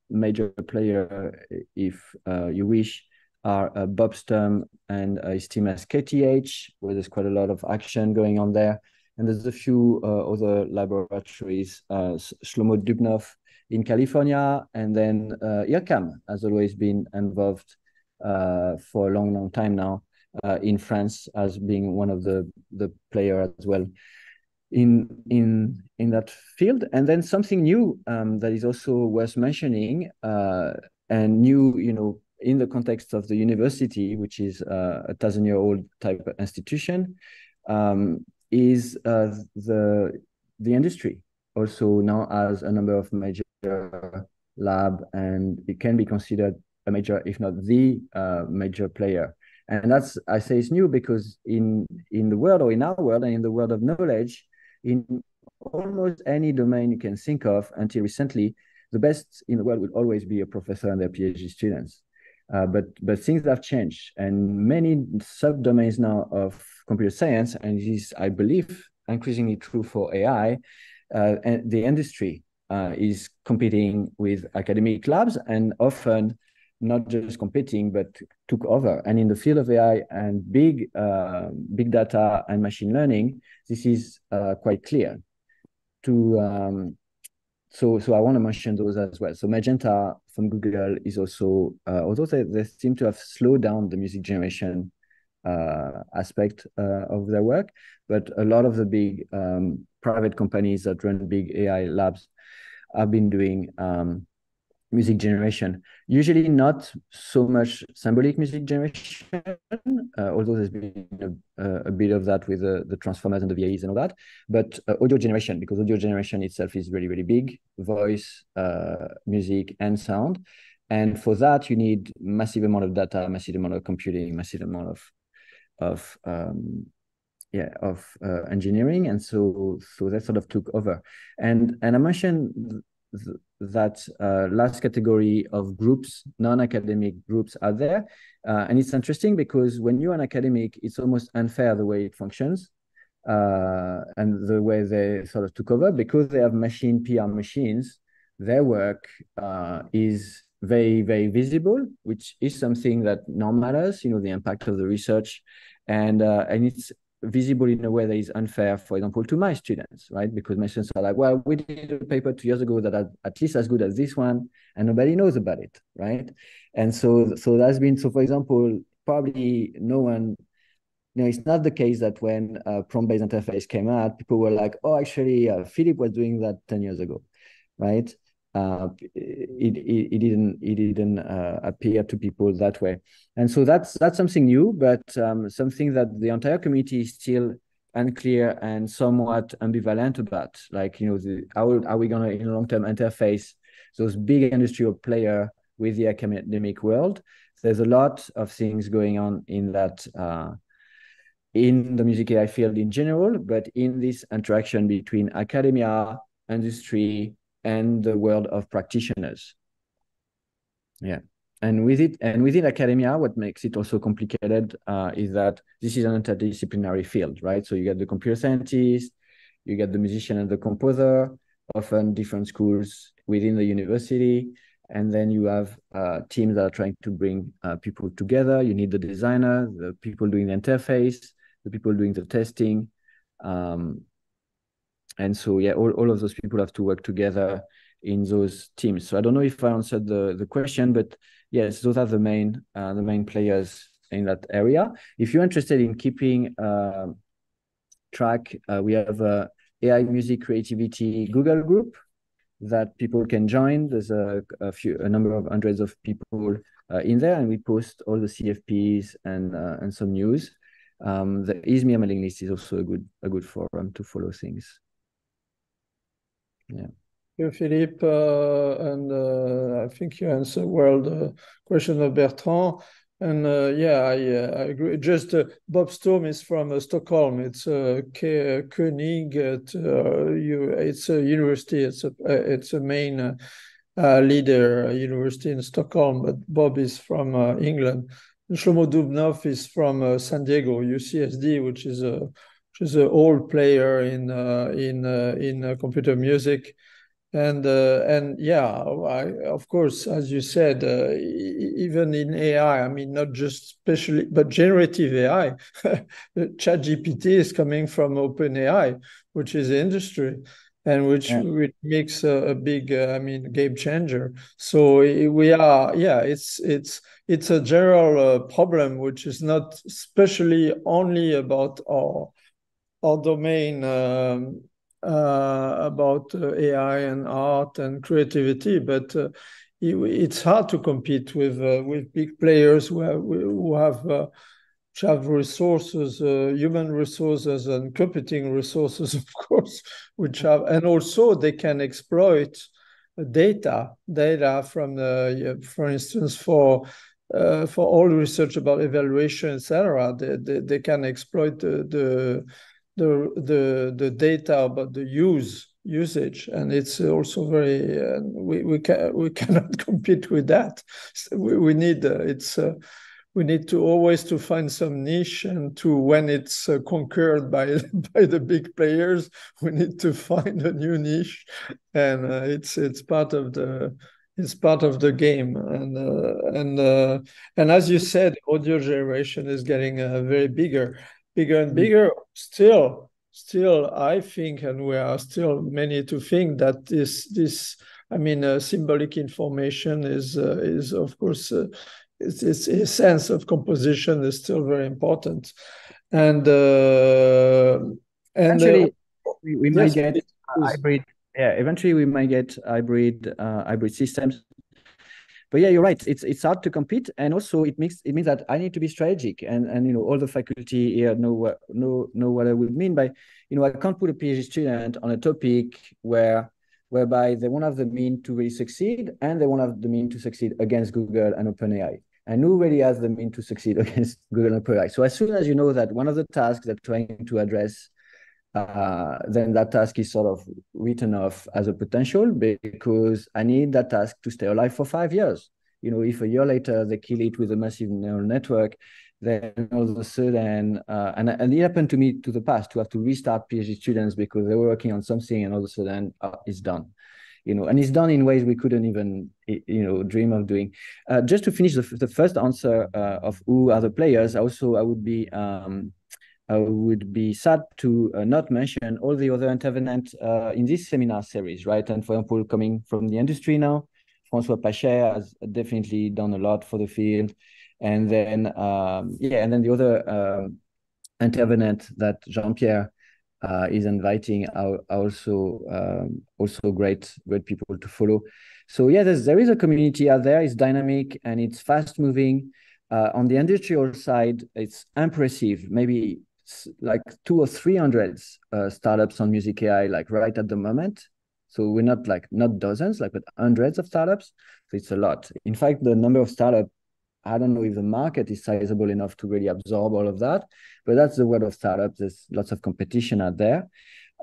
major player, if you wish, are Bobstorm and his team as KTH, where there's quite a lot of action going on there. And there's a few other laboratories, Shlomo Dubnov in California, and then IRCAM has always been involved for a long time now in France, as being one of the player as well in that field. And then something new that is also worth mentioning, and new, in the context of the university, which is a 1,000-year-old type of institution, is the industry also now has a number of major lab, and it can be considered a major, if not the major player. And that's, I say it's new because in the world, or in our world, and in the world of knowledge, in almost any domain you can think of until recently, the best in the world would always be a professor and their PhD students. But things have changed, and many subdomains now of computer science, and this is, I believe, increasingly true for AI, and the industry is competing with academic labs, and often not just competing, but took over. And in the field of AI and big data and machine learning, this is quite clear. So I want to mention those as well. So Magenta from Google is also, although they seem to have slowed down the music generation aspect of their work, but a lot of the big private companies that run big AI labs have been doing music generation, usually not so much symbolic music generation, although there's been a bit of that with the transformers and the VAEs and all that, but audio generation, because audio generation itself is really, really big, voice, music, and sound. And for that, you need massive amount of data, massive amount of computing, massive amount of engineering, and so that sort of took over. And I mentioned that last category of groups, non-academic groups, are there, and it's interesting because when you're an academic, it's almost unfair the way it functions, and the way they sort of took over, because they have PR machines. Their work is very, very visible, which is something that now matters, the impact of the research, and it's visible in a way that is unfair, for example, to my students, right? Because my students are like, well, we did a paper 2 years ago that are at least as good as this one, and nobody knows about it, right? And so that's been, so for example, probably no one, it's not the case that when prompt-based interface came out, people were like, oh, actually, Philippe was doing that 10 years ago, right? It didn't appear to people that way, and so that's something new, but something that the entire community is still unclear and somewhat ambivalent about. Like, how are we going to, in a long-term, interface those big industrial players with the academic world? There's a lot of things going on in that in the music AI field in general, but in this interaction between academia, industry, and the world of practitioners. Yeah. And within academia, what makes it also complicated is that this is an interdisciplinary field, right? So you get the computer scientist, you get the musician and the composer, often different schools within the university. And then you have teams that are trying to bring people together. You need the designer, the people doing the interface, the people doing the testing. And so, yeah, all of those people have to work together in those teams. So I don't know if I answered the question, but yes, those are the main players in that area. If you're interested in keeping track, we have a AI music creativity Google group that people can join. There's a number of hundreds of people in there, and we post all the CFPs and some news. The ISMIA mailing list is also a good forum to follow things. Yeah. Thank you, Philippe, and I think you answered well the question of Bertrand. And yeah, I agree. Just Bob Storm is from Stockholm. It's König. It's a university. It's a main leader university in Stockholm. But Bob is from England. And Shlomo Dubnov is from San Diego, UCSD, which is an old player in computer music. And yeah, of course, as you said, even in AI, I mean, not just especially, but generative AI, ChatGPT is coming from OpenAI, which is industry, and which makes a big, game changer. So we are, it's a general problem, which is not especially only about our domain. About AI and art and creativity, but it's hard to compete with big players who have resources, human resources and computing resources, of course, and also they can exploit data from for instance, for all research about evaluation, etc. They can exploit the data about the usage, and it's also very we cannot compete with that. We need we need to always to find some niche, and when it's conquered by the big players, we need to find a new niche, and it's part of the game. And as you said, audio generation is getting very bigger and bigger. Still, I think, and we are still many to think that this symbolic information is of course its sense of composition is still very important. And eventually we might get hybrid. Yeah, eventually we might get hybrid systems. But yeah, you're right. It's hard to compete, and also it means that I need to be strategic, and all the faculty here know what I would mean by, I can't put a PhD student on a topic whereby they won't have the mean to really succeed, and they won't have the mean to succeed against Google and OpenAI. and who really has the means to succeed against Google and PUC-Rio. So as soon as you know that one of the tasks they're trying to address, then that task is sort of written off as a potential, because I need that task to stay alive for 5 years. If a year later they kill it with a massive neural network, then all of a sudden, and it happened to me to the past, to have to restart PhD students because they were working on something, and all of a sudden it's done. And it's done in ways we couldn't even, dream of doing. Just to finish the first answer of who are the players, I would be sad to not mention all the other intervenants in this seminar series, right? And for example, coming from the industry now, François Pasquier has definitely done a lot for the field. And then, and then the other intervenant that Jean-Pierre is inviting are also great people to follow. So yeah, there is a community out there. It's dynamic and it's fast moving. On the industrial side, it's impressive. Maybe like 200 or 300 startups on Music AI, like right at the moment. So we're not dozens, but hundreds of startups. So it's a lot. In fact, the number of startups, I don't know if the market is sizable enough to really absorb all of that, but that's the world of startups. There's lots of competition out there,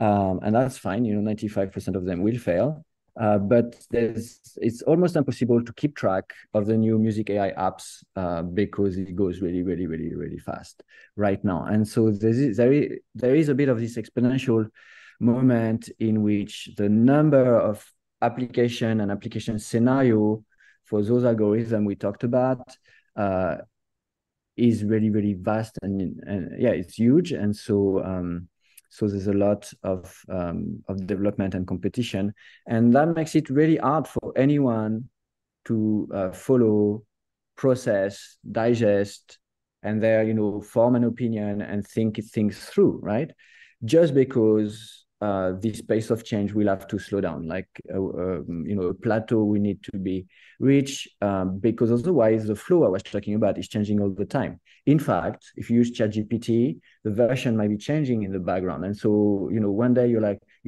and that's fine. 95% of them will fail, but it's almost impossible to keep track of the new Music AI apps because it goes really, really, really, really fast right now. And so there is a bit of this exponential moment in which the number of application and application scenario for those algorithms we talked about is really, really vast, and yeah, it's huge. And so there's a lot of development and competition, and that makes it really hard for anyone to follow, process, digest, and there, form an opinion and think things through, right? Just because this pace of change will have to slow down, like a plateau we need to be reached, because otherwise the flow I was talking about is changing all the time. In fact, if you use ChatGPT, the version might be changing in the background, and so one day you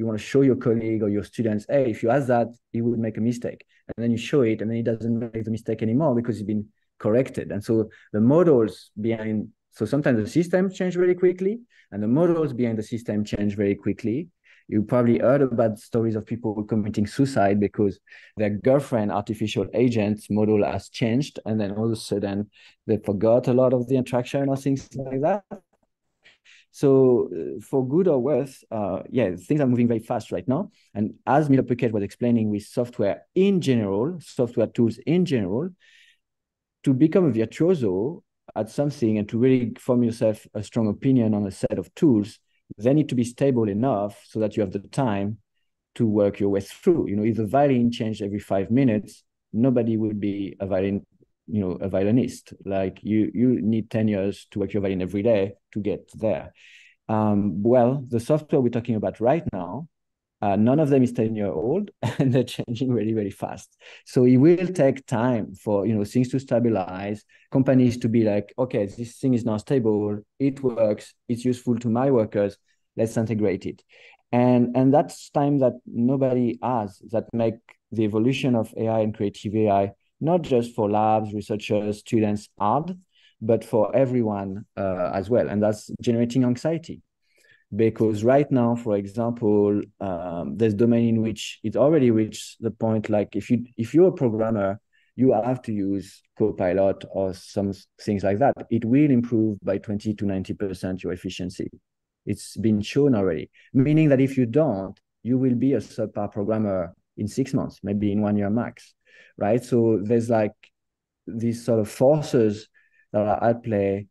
want to show your colleague or your students, hey, if you ask that, he would make a mistake, and then you show it, and then he doesn't make the mistake anymore because it's been corrected. And so the models behind, so sometimes the systems change very quickly, and the models behind the system change very quickly. You probably heard about stories of people committing suicide because their girlfriend artificial agent model has changed, and then all of a sudden they forgot a lot of the interaction or things like that. So for good or worse, things are moving very fast right now. And as Miller Puckett was explaining, with software in general, software tools in general, to become a virtuoso at something and to really form yourself a strong opinion on a set of tools, they need to be stable enough so that you have the time to work your way through. If the violin changed every 5 minutes, nobody would be a violinist. Like you need 10 years to work your violin every day to get there. Well, the software we're talking about right now, none of them is 10-year-old, and they're changing really, really fast. So it will take time for things to stabilize, companies to be like, okay, this thing is now stable, it works, it's useful to my workers, let's integrate it. And that's time that nobody has, that make the evolution of AI and creative AI, not just for labs, researchers, students hard, but for everyone as well. And that's generating anxiety. Because right now, for example, there's domain in which it already reached the point, like if you're a programmer, you have to use Copilot or some things like that. It will improve by 20 to 90% your efficiency. It's been shown already, meaning that if you don't, you will be a subpar programmer in 6 months, maybe in 1 year max, right? So there's like these sort of forces that are at play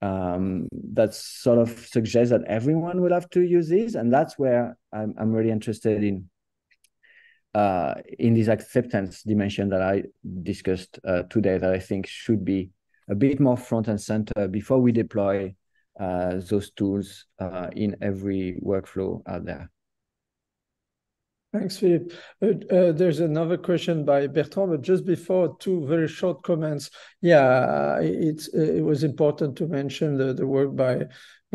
that sort of suggests that everyone will have to use these, and that's where I'm really interested in this acceptance dimension that I discussed today, that I think should be a bit more front and center before we deploy those tools in every workflow out there. Thanks, Philippe. There's another question by Bertrand, but just before, 2 very short comments. Yeah, it was important to mention the work by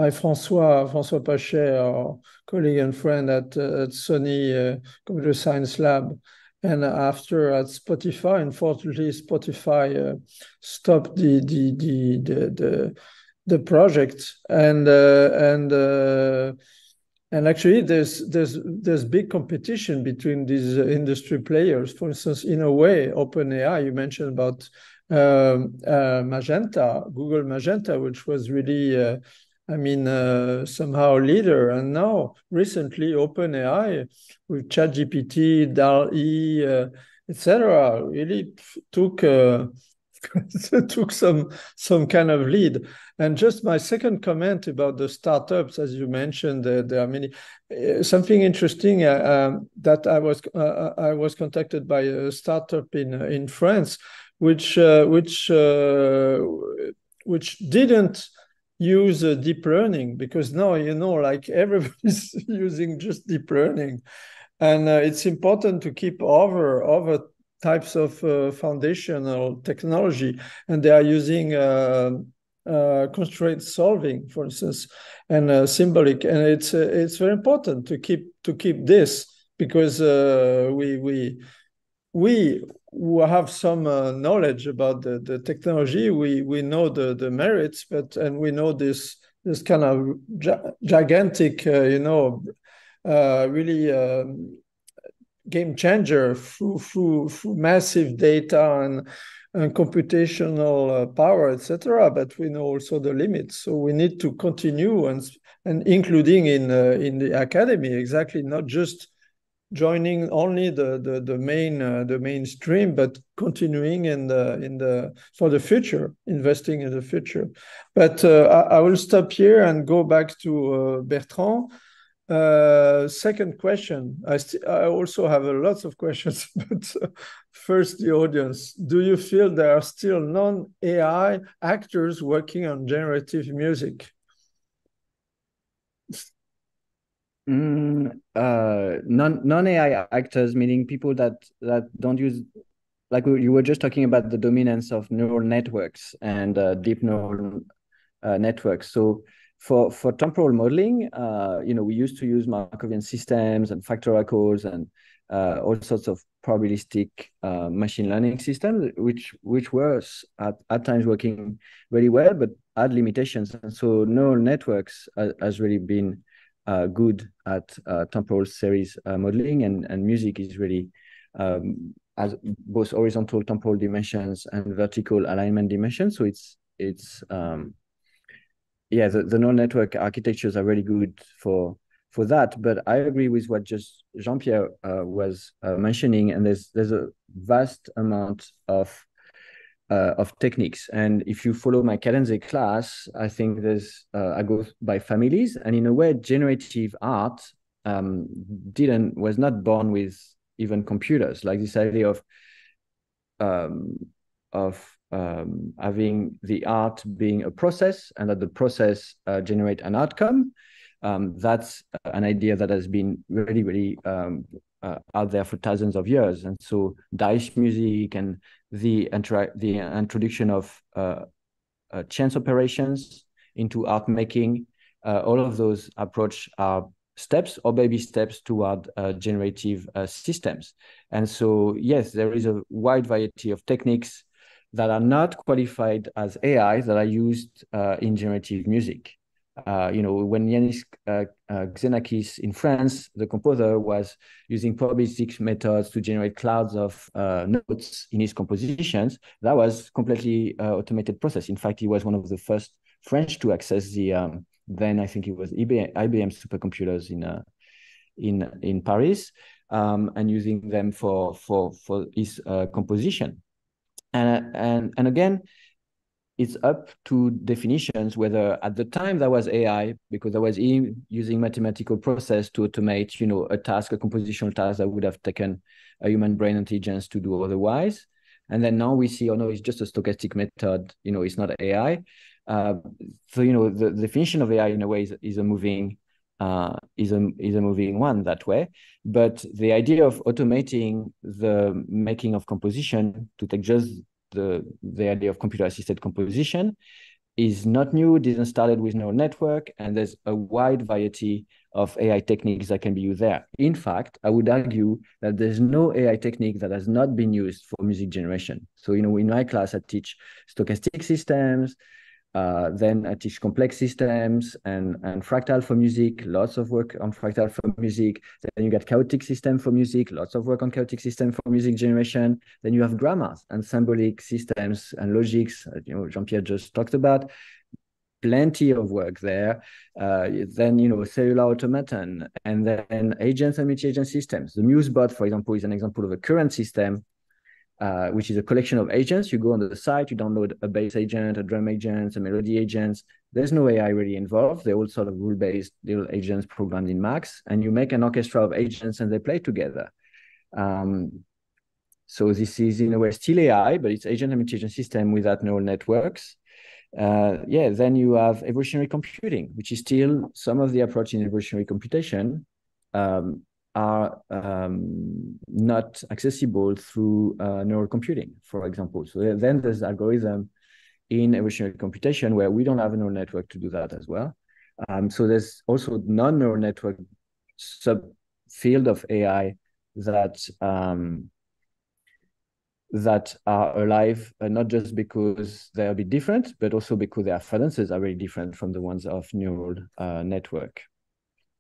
François Pasquier, our colleague and friend at Sony Computer Science Lab. And after at Spotify, unfortunately, Spotify stopped the project, and actually there's big competition between these industry players. For instance, in a way, OpenAI, you mentioned about Magenta, Google Magenta, which was really somehow leader. And now recently OpenAI with ChatGPT, DALL-E, etc., really took took some kind of lead. And just my second comment about the startups, as you mentioned, there are many. Something interesting that I was contacted by a startup in France, which didn't use deep learning, because now like everybody's using just deep learning, and it's important to keep other types of foundational technology, and they are using constraint solving, for instance, and symbolic, and it's very important to keep this, because we who have some knowledge about the technology, we know the merits, and we know this kind of gigantic, really game changer through massive data and computational power, etc. But we know also the limits, so we need to continue, and including in the academy, exactly, not just joining only the mainstream, but continuing for the future, investing in the future. But I will stop here and go back to Bertrand. Second question. I also have lots of questions, but first the audience. Do you feel there are still non-AI actors working on generative music? Non-AI actors, meaning people that don't use, like you were just talking about the dominance of neural networks and deep neural networks. So for temporal modeling, we used to use Markovian systems and factorials and all sorts of probabilistic machine learning systems, which were at times working very well, but had limitations. And so neural networks has really been good at temporal series modeling, and music is really has both horizontal temporal dimensions and vertical alignment dimensions. So the neural network architectures are really good for that. But I agree with what just Jean-Pierre was mentioning, and there's a vast amount of techniques. And if you follow my Cadenza class, I think I go by families, and in a way, generative art was not born with even computers. Like this idea of having the art being a process, and that the process generate an outcome. That's an idea that has been really, really out there for thousands of years. And so dice music and the introduction of chance operations into art making, all of those approach are steps or baby steps toward generative systems. And so, yes, there is a wide variety of techniques that are not qualified as AI that are used in generative music. When Yanis Xenakis in France, the composer, was using probabilistic methods to generate clouds of notes in his compositions, that was completely automated process. In fact, he was one of the first French to access the then I think it was IBM supercomputers in Paris, and using them for his composition. And again, it's up to definitions whether at the time that was AI, because I was using mathematical process to automate, a task, a compositional task that would have taken a human brain intelligence to do otherwise. And then now we see, oh no, it's just a stochastic method, it's not AI. So, the definition of AI in a way is a moving one that way. But the idea of automating the making of composition, to take just the idea of computer-assisted composition, is not new, didn't started with neural network, and there's a wide variety of AI techniques that can be used there. In fact, I would argue that there's no AI technique that has not been used for music generation. So, in my class, I teach stochastic systems, then I teach complex systems and fractal for music, lots of work on fractal for music. Then you got chaotic system for music, lots of work on chaotic system for music generation. Then you have grammars and symbolic systems and logics, Jean-Pierre just talked about. Plenty of work there. Then, cellular automaton, and then agents and multi-agent systems. The MuseBot, for example, is an example of a current system, which is a collection of agents. You go on the site, you download a bass agent, a drum agent, a melody agent. There's no AI really involved. They're all sort of rule-based little agents programmed in Max, and you make an orchestra of agents and they play together. So this is in a way still AI, but it's agent and multi-agent system without neural networks. Then you have evolutionary computing, which is still some of the approach in evolutionary computation are not accessible through neural computing, for example. So then there's algorithm in evolutionary computation where we don't have a neural network to do that as well. So there's also non-neural network subfield of AI that are alive, not just because they are a bit different, but also because their affordances are very different from the ones of neural network.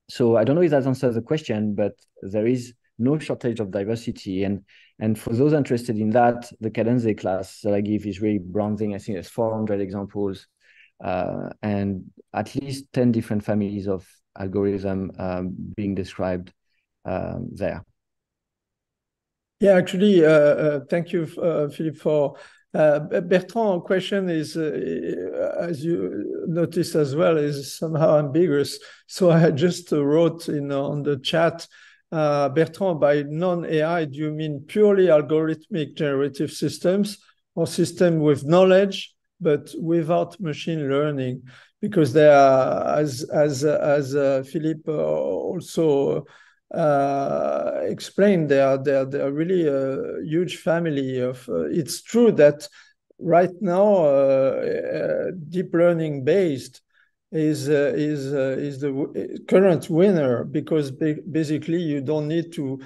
So I don't know if that answers the question, but there is no shortage of diversity. And for those interested in that, the Cadence class that I give is really bronzing. I think there's 400 examples and at least 10 different families of algorithm being described there. Yeah, actually, thank you, Philippe, for Bertrand's question is, as you noticed as well, is somehow ambiguous. So I just wrote on the chat, Bertrand, by non-AI, do you mean purely algorithmic generative systems or system with knowledge, but without machine learning? Because they are, as Philippe also explained, they are really a huge family of. It's true that right now deep learning based is the current winner, because basically you don't need to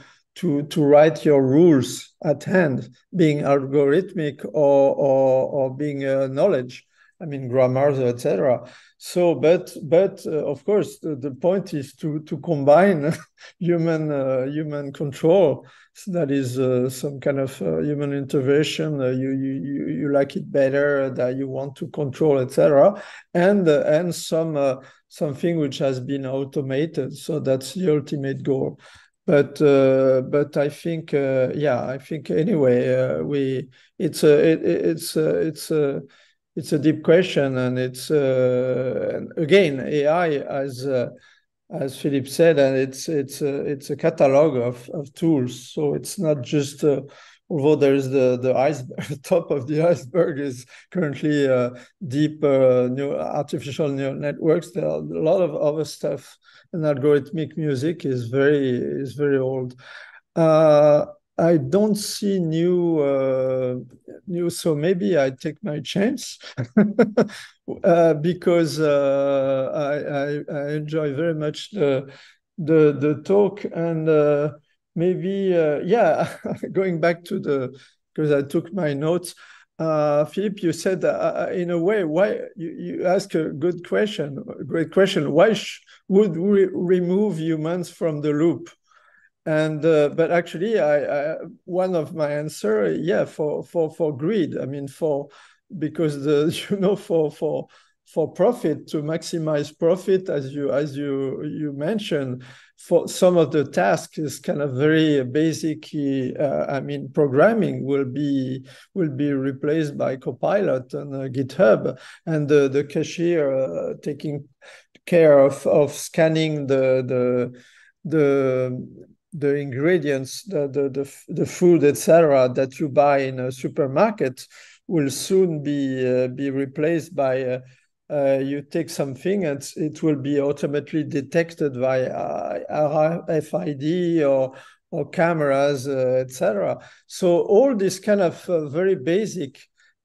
write your rules at hand, being algorithmic or being knowledge. I mean, grammars, etc. So, but of course, the point is to combine human control. So that is some kind of human intervention. You like it better, that you want to control, etc. And something which has been automated. So that's the ultimate goal. But I think I think anyway it's a deep question, and it's again AI as Philippe said, and it's a catalog of tools. So it's not just although there's the iceberg, top of the iceberg is currently deep artificial neural networks. There are a lot of other stuff, and algorithmic music is very old. I don't see new, so maybe I take my chance because I enjoy very much the talk, and maybe going back to because I took my notes. Philippe, you said in a way, why you ask a great question. Why would we remove humans from the loop? And but actually, I one of my answer, for greed. I mean, because for profit, to maximize profit, as you mentioned, for some of the tasks is kind of very basic. I mean, programming will be replaced by Copilot and GitHub, and the cashier taking care of scanning the ingredients, the food, etc., that you buy in a supermarket will soon be replaced by you take something and it will be automatically detected by RFID or cameras, etc. So all this kind of very basic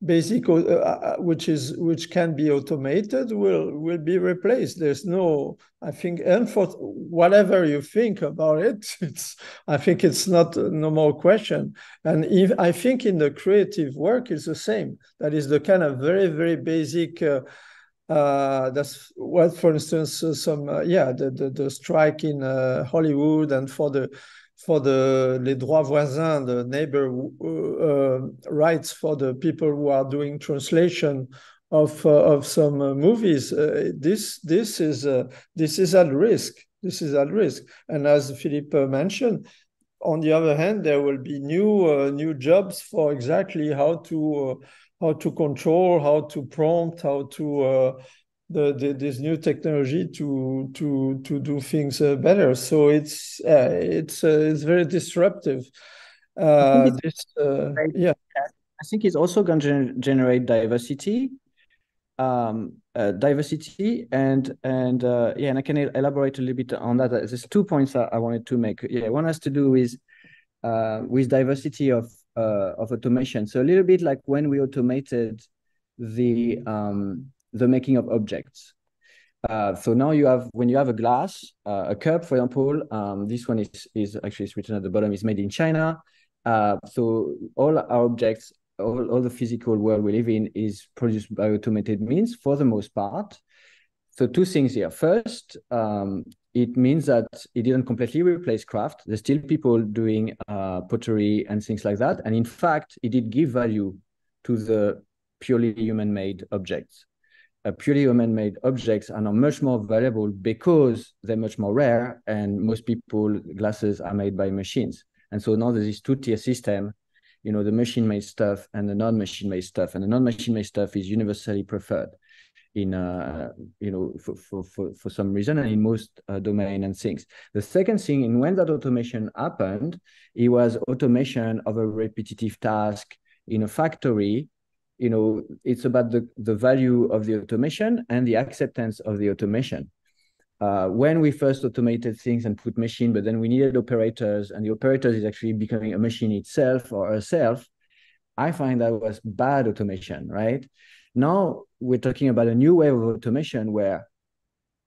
basic which can be automated will be replaced. There's no, I think, and for whatever you think about it, I think it's not no more question. And I think in the creative work it's the same. That is the kind of very, very basic. That's what, for instance, the strike in Hollywood, and for the les droits voisins, the neighbor rights for the people who are doing translation of some movies. This is at risk. This is at risk. And as Philippe mentioned, on the other hand, there will be new jobs for exactly how to control, how to prompt, how to this new technology to do things better. So it's very disruptive. I think it's also going to generate diversity. Diversity and I can elaborate a little bit on that. There's 2 points I wanted to make. One has to do with diversity of automation. So a little bit like when we automated the making of objects. So now when you have a glass, a cup, for example, this one is actually, it's written at the bottom, is made in China. So all our objects, all the physical world we live in is produced by automated means for the most part. So 2 things here. First, it means that it didn't completely replace craft. There's still people doing pottery and things like that. And in fact, it did give value to the purely human-made objects. Purely human-made objects are now much more valuable because they're much more rare, and most people, glasses are made by machines. And so now there's this 2-tier system, the machine-made stuff and the non-machine-made stuff. And the non-machine-made stuff is universally preferred in, for some reason, and in most domain and things. The second thing, and when that automation happened, it was automation of a repetitive task in a factory. It's about the value of the automation and the acceptance of the automation. When we first automated things and put machine, but then we needed operators, and the operators is actually becoming a machine itself or herself, I find that was bad automation, right? Now we're talking about a new wave of automation where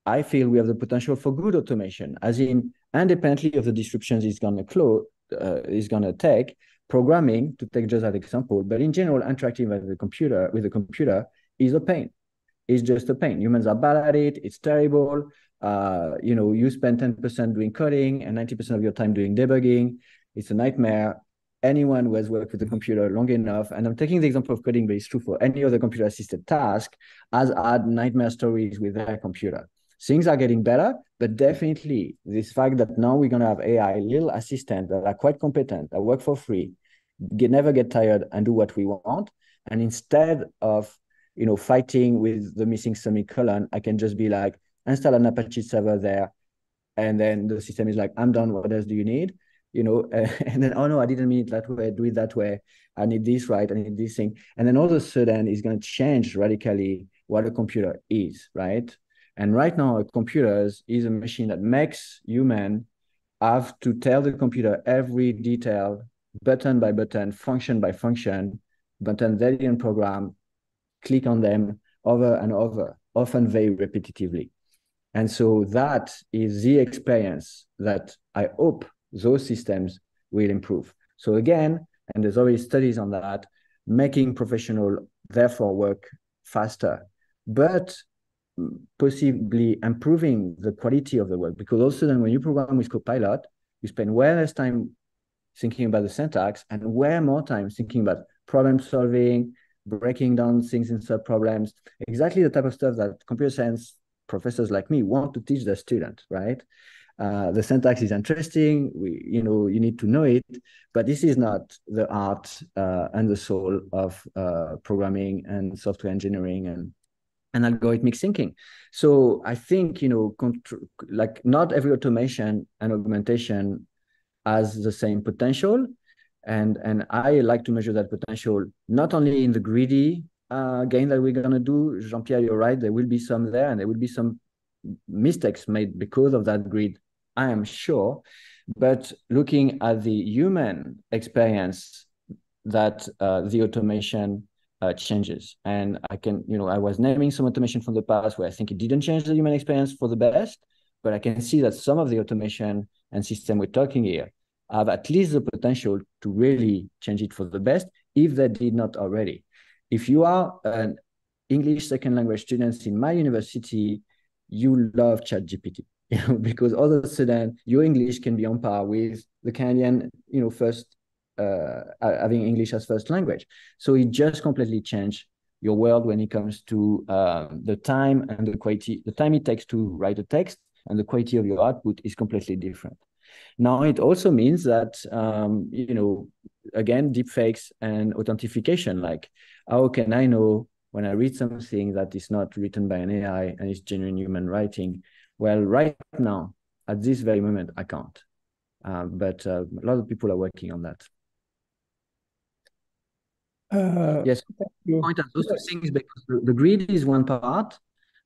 I feel we have the potential for good automation, as in independently of the disruptions it's going to take. Programming, to take just that example, but in general, interacting with the computer is a pain. It's just a pain. Humans are bad at it. It's terrible. You spend 10% doing coding and 90% of your time doing debugging. It's a nightmare. Anyone who has worked with the computer long enough, and I'm taking the example of coding, but it's true for any other computer-assisted task, has had nightmare stories with their computer. Things are getting better, but definitely this fact that now we're going to have AI, little assistants that are quite competent, that work for free, never get tired and do what we want. And instead of, fighting with the missing semicolon, I can just be like, install an Apache server there. And then the system is like, I'm done. What else do you need? And then, oh no, I didn't mean it that way. Do it that way. I need this, right? I need this thing. And then all of a sudden it's going to change radically what a computer is, right? And right now, a computer is a machine that makes human have to tell the computer every detail, button by button, function by function, button they didn't program, click on them over and over, often very repetitively. And so that is the experience that I hope those systems will improve. So again, and there's already studies on that, making professional therefore work faster, but possibly improving the quality of the work, because also then when you program with Copilot, you spend way less time thinking about the syntax and way more time thinking about problem solving, breaking down things in sub-problems, exactly the type of stuff that computer science professors like me want to teach their students, right? The syntax is interesting, you need to know it, but this is not the art and the soul of programming and software engineering and algorithmic thinking. So I think, like not every automation and augmentation has the same potential. And I like to measure that potential, not only in the greedy gain that we're going to do. Jean-Pierre, you're right. There will be some there, and there will be some mistakes made because of that greed, I am sure. But looking at the human experience that the automation changes. And I can, I was naming some automation from the past where I think it didn't change the human experience for the best, but I can see that some of the automation and system we're talking here have at least the potential to really change it for the best if they did not already. If you are an English second language student in my university, you love ChatGPT, because all of a sudden your English can be on par with the Canadian, first having English as first language. So it just completely changed your world when it comes to the time and the quality. The time it takes to write a text and the quality of your output is completely different. Now, it also means that, again, deepfakes and authentication, like how can I know when I read something that is not written by an AI and is genuine human writing? Well, right now, at this very moment, I can't. But a lot of people are working on that. Yes, point out those two things, because the grid is one part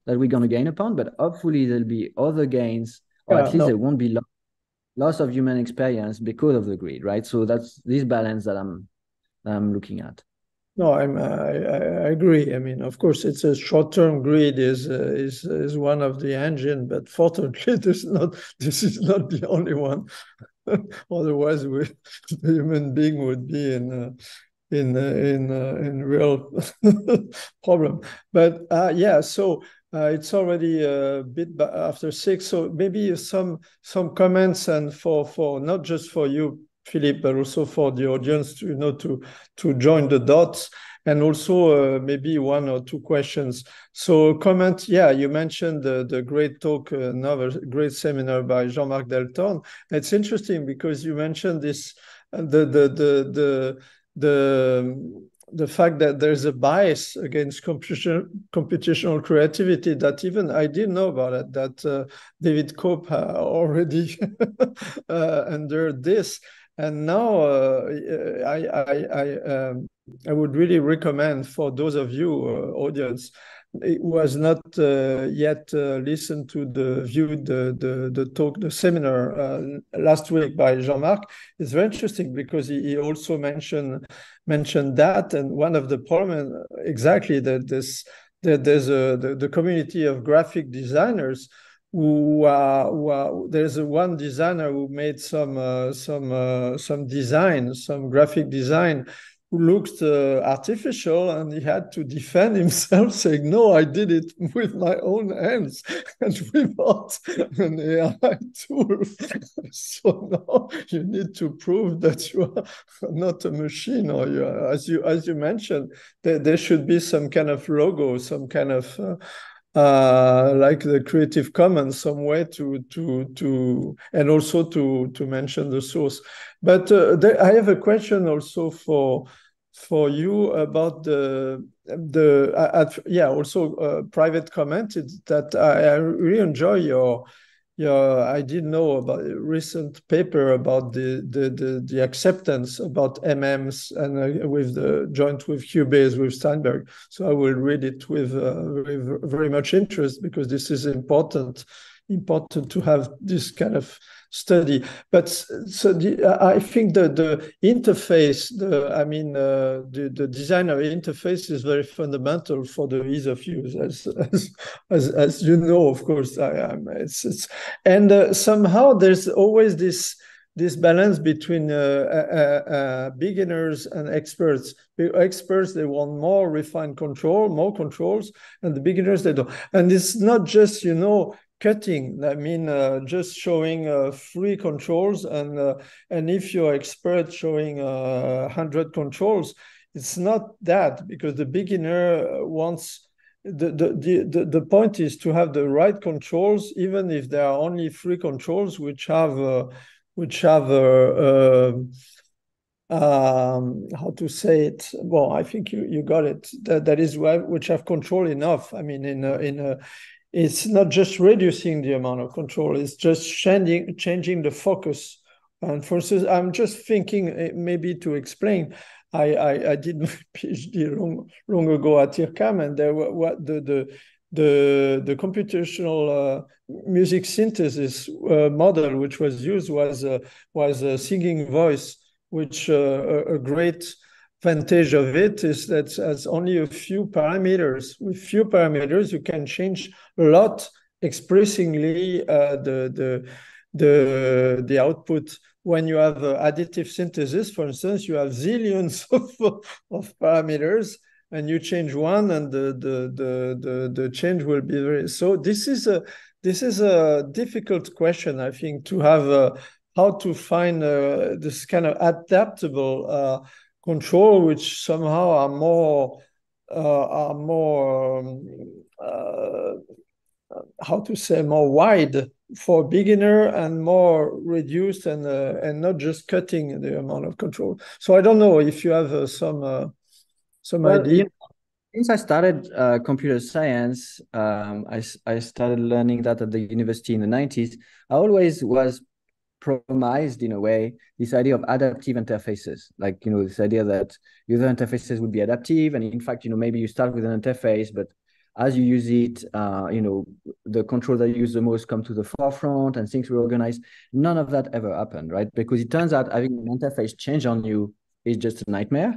that we're going to gain upon, but hopefully there'll be other gains, or at least there won't be loss of human experience because of the grid, right? So that's this balance that I'm looking at. No, I agree. I mean, of course, it's a short-term grid is one of the engine, but fortunately, this is not the only one. Otherwise, the human being would be in real problem. But yeah, so it's already a bit after 6. So maybe some comments, and for not just for you, Philippe, but also for the audience to join the dots, and also maybe 1 or 2 questions. So comment, yeah, you mentioned the great talk, another great seminar by Jean-Marc Delton. It's interesting because you mentioned this, the fact that there's a bias against computational creativity that even I didn't know about it, that David Cope already under this. And now I would really recommend for those of you, audience, it was not yet listened to the talk, the seminar last week by Jean-Marc. It's very interesting because he also mentioned that, and one of the problems exactly that there's the community of graphic designers there's one designer who made some design, some graphic design, who looked artificial, and he had to defend himself, saying, "No, I did it with my own hands and without an AI tool." So now you need to prove that you are not a machine, or you are, as you mentioned, there should be some kind of logo, some kind of like the Creative Commons, some way to and also to mention the source. But I have a question also for you about also private comment that I really enjoy your I didn't know about a recent paper about the acceptance about MMs, and with the joint with Cubase with Steinberg. So I will read it with very much interest, because this is important to have this kind of study. But so I think the interface, the designer interface is very fundamental for the ease of use, as you know, of course. And somehow there's always this balance between beginners and experts. Experts, they want more refined control, more controls, and the beginners, they don't. And it's not just, cutting. I mean, just showing free controls, and if you're expert showing 100 controls, it's not that, because the beginner wants the point is to have the right controls, even if there are only free controls which have how to say it? Well, I think you got it. That is why, which have control enough. I mean, it's not just reducing the amount of control, it's just changing the focus. And for instance, I'm just thinking, maybe to explain, I did my PhD long ago at IRCAM, and there were the computational music synthesis model which was used was a singing voice, which a great advantage of it is that as only a few parameters. With few parameters, you can change a lot expressingly the output. When you have additive synthesis, for instance, you have zillions of parameters, and you change one, and the change will be very. So this is a difficult question, I think, to have how to find this kind of adaptable control, which somehow are more how to say, more wide for beginner and more reduced and not just cutting the amount of control. So I don't know if you have some idea. Since I started computer science, I started learning that at the university in the 90s. I always was promised, in a way, this idea of adaptive interfaces, like, this idea that user interfaces would be adaptive. And in fact, maybe you start with an interface, but as you use it, the control that you use the most come to the forefront and things will organize. None of that ever happened, right? Because it turns out having an interface change on you is just a nightmare.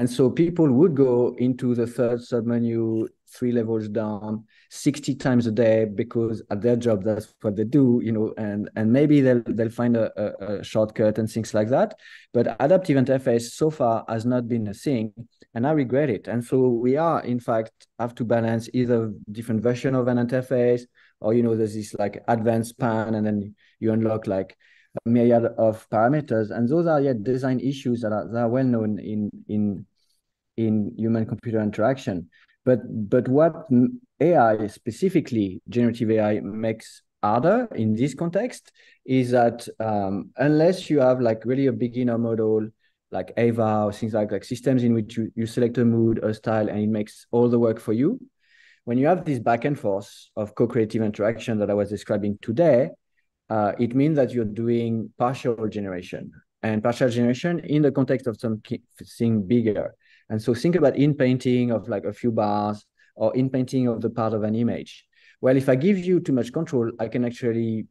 And so people would go into the third submenu 3 levels down 60 times a day, because at their job, that's what they do, and maybe they'll find a shortcut and things like that. But adaptive interface so far has not been a thing, and I regret it. And so we are, in fact, have to balance either different version of an interface, or, there's this like advanced pan, and then you unlock like a myriad of parameters. And those are yet design issues that are well known in human-computer interaction. But what AI, specifically generative AI, makes harder in this context is that unless you have like really a beginner model, like Ava or things like systems in which you select a mood, a style, and it makes all the work for you, when you have this back and forth of co-creative interaction that I was describing today, it means that you're doing partial generation, and partial generation in the context of something bigger. And so think about in-painting of like a few bars, or in-painting of the part of an image. Well, if I give you too much control, I can actually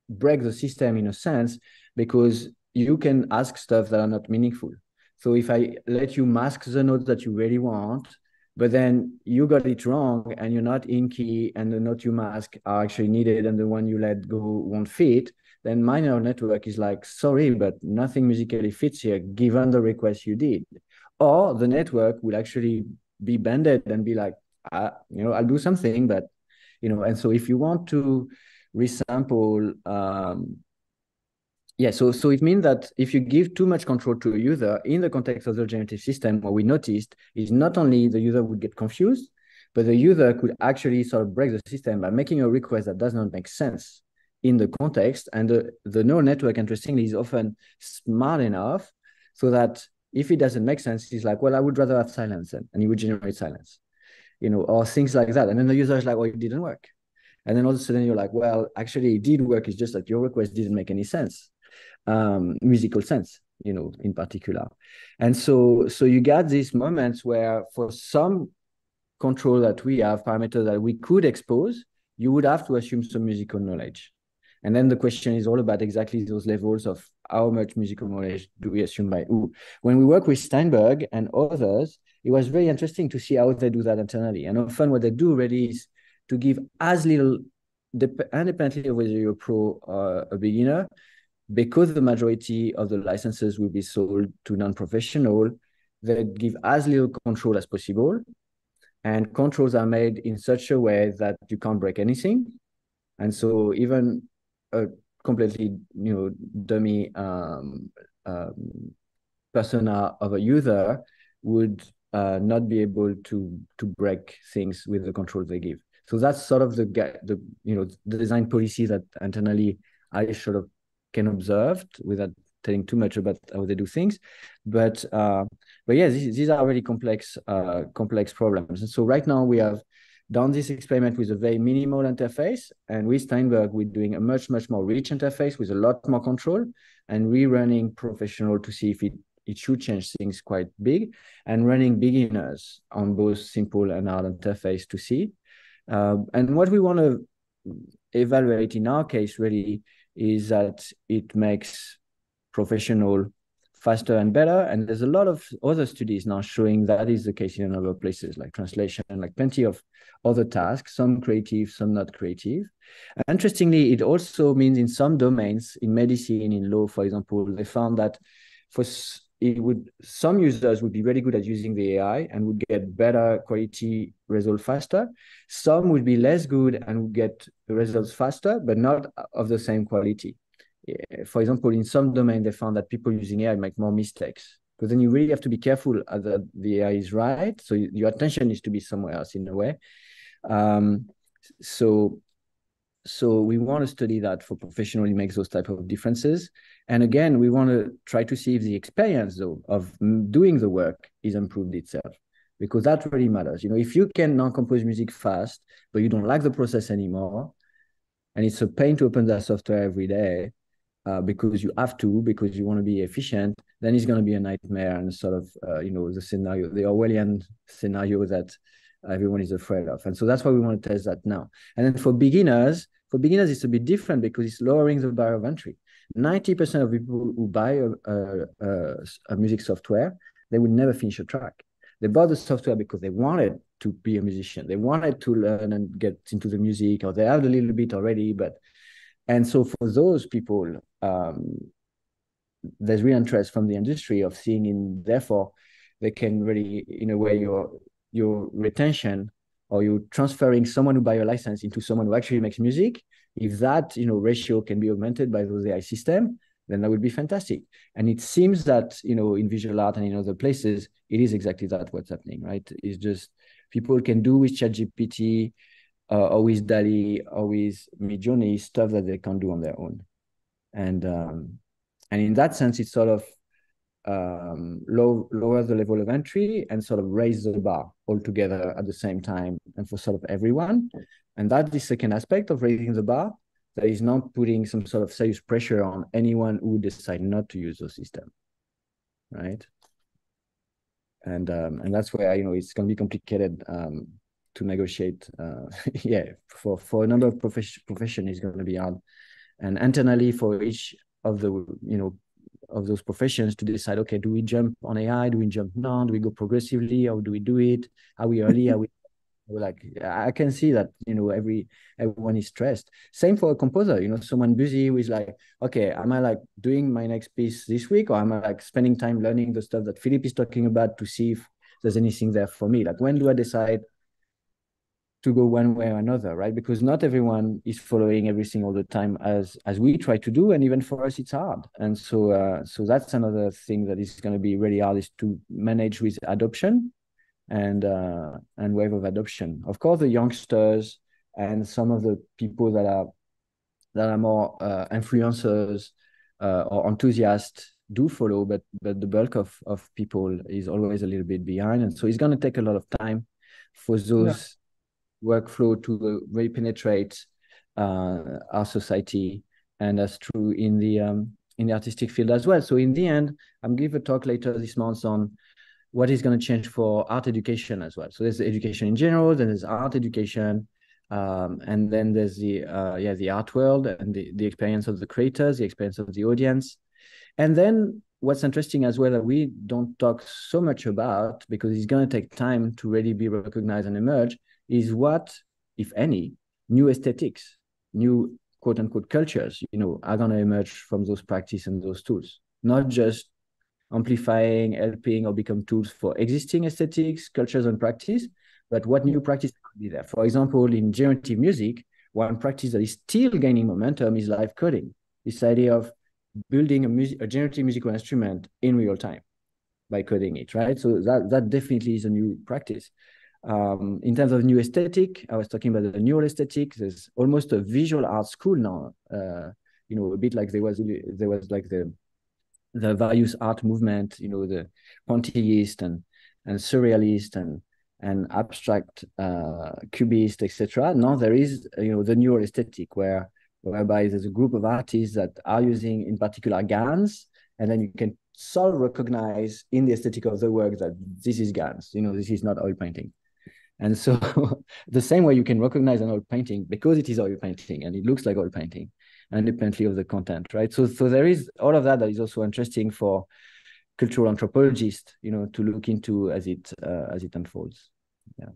break the system in a sense, because you can ask stuff that are not meaningful. So if I let you mask the note that you really want, but then you got it wrong and you're not in key, and the note you mask are actually needed and the one you let go won't fit, then my neural network is like, sorry, but nothing musically fits here, given the request you did. Or the network will actually be bended and be like, I'll do something, but, and so if you want to resample, so it means that if you give too much control to a user in the context of the generative system, what we noticed is not only the user would get confused, but the user could actually sort of break the system by making a request that does not make sense in the context. And the neural network, interestingly, is often smart enough so that if it doesn't make sense, he's like, well, I would rather have silence, and he would generate silence, or things like that. And then the user is like, well, it didn't work. And then all of a sudden you're like, well, actually it did work. It's just that your request didn't make any sense, musical sense, in particular. And so you got these moments where for some control that we have, parameters that we could expose, you would have to assume some musical knowledge. And then the question is all about exactly those levels of how much musical knowledge do we assume by who. When we work with Steinberg and others, it was very interesting to see how they do that internally. And often what they do really is to give as little, independently of whether you're a pro or a beginner, because the majority of the licenses will be sold to non-professional, they give as little control as possible. And controls are made in such a way that you can't break anything. And so even a completely, dummy persona of a user would not be able to break things with the controls they give. So that's sort of the design policy that internally I sort of can observe without telling too much about how they do things. But yeah, these are really complex problems. And so right now we have done this experiment with a very minimal interface, and with Steinberg, we're doing a much more rich interface with a lot more control, and rerunning professional to see if it should change things quite big, and running beginners on both simple and hard interface to see. And what we want to evaluate in our case really is that it makes professional faster and better. And there's a lot of other studies now showing that is the case in other places like translation and like plenty of other tasks, some creative, some not creative. Interestingly, it also means in some domains, in medicine, in law, for example, they found that some users would be very good at using the AI and would get better quality result faster. Some would be less good and would get results faster, but not of the same quality. For example, in some domain, they found that people using AI make more mistakes. Because then you really have to be careful that the AI is right. So your attention needs to be somewhere else in a way. So we want to study that for professionally makes those type of differences. And again, we want to try to see if the experience though of doing the work is improved itself, because that really matters. If you can now compose music fast, but you don't like the process anymore, and it's a pain to open that software every day because you have to, because you want to be efficient, then it's going to be a nightmare and sort of, the scenario, the Orwellian scenario that everyone is afraid of. And so that's why we want to test that now. And then for beginners, it's a bit different because it's lowering the barrier of entry. 90% of people who buy a music software, they will never finish a track. They bought the software because they wanted to be a musician. They wanted to learn and get into the music, or they have a little bit already. And so for those people, there's real interest from the industry of seeing in, therefore, they can really, in a way, your retention, or you transferring someone who buy a license into someone who actually makes music, if that ratio can be augmented by those AI system, then that would be fantastic. And it seems that in visual art and in other places, it is exactly that what's happening, right? It's just people can do with ChatGPT or with DALL-E or with Midjourney stuff that they can't do on their own. And in that sense, it's sort of lower the level of entry and sort of raise the bar altogether at the same time and for sort of everyone. And that's the second aspect of raising the bar, that is not putting some sort of serious pressure on anyone who decide not to use the system, right? And that's where it's going to be complicated to negotiate. For a number of profession is going to be hard, and internally for each of the of those professions to decide, okay, do we jump on AI? Do we jump now? Do we go progressively? How do we do it? Are we early? Are we like, I can see that, everyone is stressed. Same for a composer, someone busy with like, okay, am I like doing my next piece this week, or am I like spending time learning the stuff that Philippe is talking about to see if there's anything there for me? Like, when do I decide to go one way or another, right? Because not everyone is following everything all the time as we try to do, and even for us it's hard. And so that's another thing that is going to be really hard, is to manage with adoption and wave of adoption. Of course, the youngsters and some of the people that are more influencers or enthusiasts do follow, but the bulk of people is always a little bit behind, and so it's going to take a lot of time for those workflow to really penetrate our society, and that's true in the artistic field as well. So in the end, I'm giving a talk later this month on what is going to change for art education as well. So there's education in general, then there's art education, and then there's the art world and the experience of the creators, the experience of the audience. And then what's interesting as well that we don't talk so much about, because it's going to take time to really be recognized and emerge, is what, if any, new aesthetics, new quote unquote cultures, are going to emerge from those practices and those tools. Not just amplifying, helping, or become tools for existing aesthetics, cultures, and practice, but what new practice could be there. For example, in generative music, one practice that is still gaining momentum is live coding. This idea of building a generative musical instrument in real time by coding it, right? So that definitely is a new practice. In terms of new aesthetic, I was talking about the neural aesthetic. There's almost a visual art school now, a bit like there was like the various art movement, the Pointillist and surrealist and abstract cubist, etc. Now there is, the neural aesthetic whereby there's a group of artists that are using in particular GANs, and then you can sort of recognize in the aesthetic of the work that this is GANs, this is not oil painting. And so the same way you can recognize an oil painting because it is oil painting and it looks like oil painting, independently of the content, right? So there is all of that is also interesting for cultural anthropologist, to look into as it unfolds. Yeah.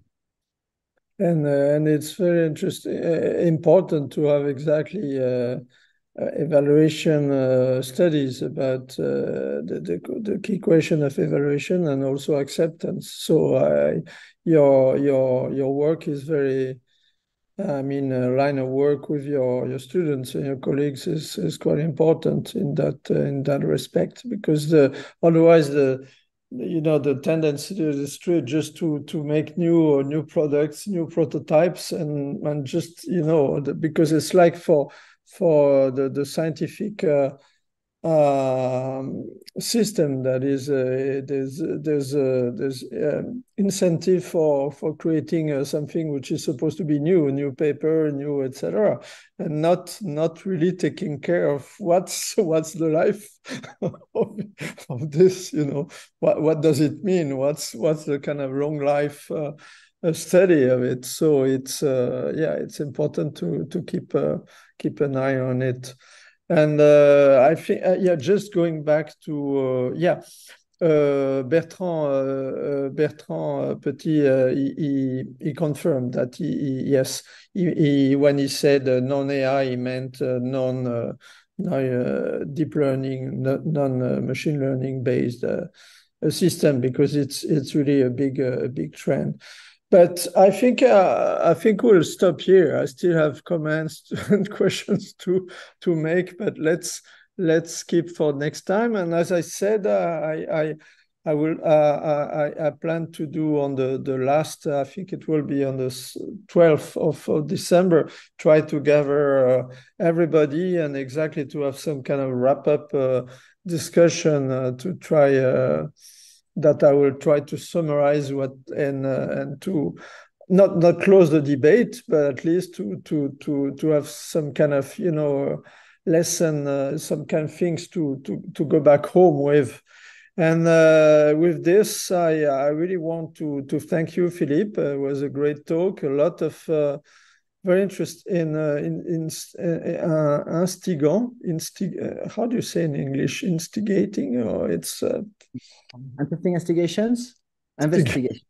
And it's very interesting, important to have exactly evaluation studies about the key question of evaluation and also acceptance. So your work is very, line of work with your students and your colleagues is quite important in that respect, because otherwise the tendency to the street just to make new products, new prototypes, and just because it's like for the scientific system that is there's incentive for creating something which is supposed to be new paper, new etc., and not really taking care of what's the life of this. What does it mean? What's the kind of long life study of it? So it's important to keep an eye on it. And I think, just going back to, Bertrand Petit, he confirmed that yes, when he said non-AI, he meant deep learning, non-machine learning based system, because it's really a big trend. But I think we'll stop here. I still have comments and questions to make, but let's keep for next time. And as I said, I plan to do on the last. I think it will be on the 12th of December. Try to gather everybody and exactly to have some kind of wrap up discussion to try. That I will try to summarize and to not close the debate, but at least to have some kind of lesson, some kind of things to go back home with. And with this, I really want to thank you, Philippe. It was a great talk. A lot of very interesting how do you say in English? Instigating, or it's interesting investigation.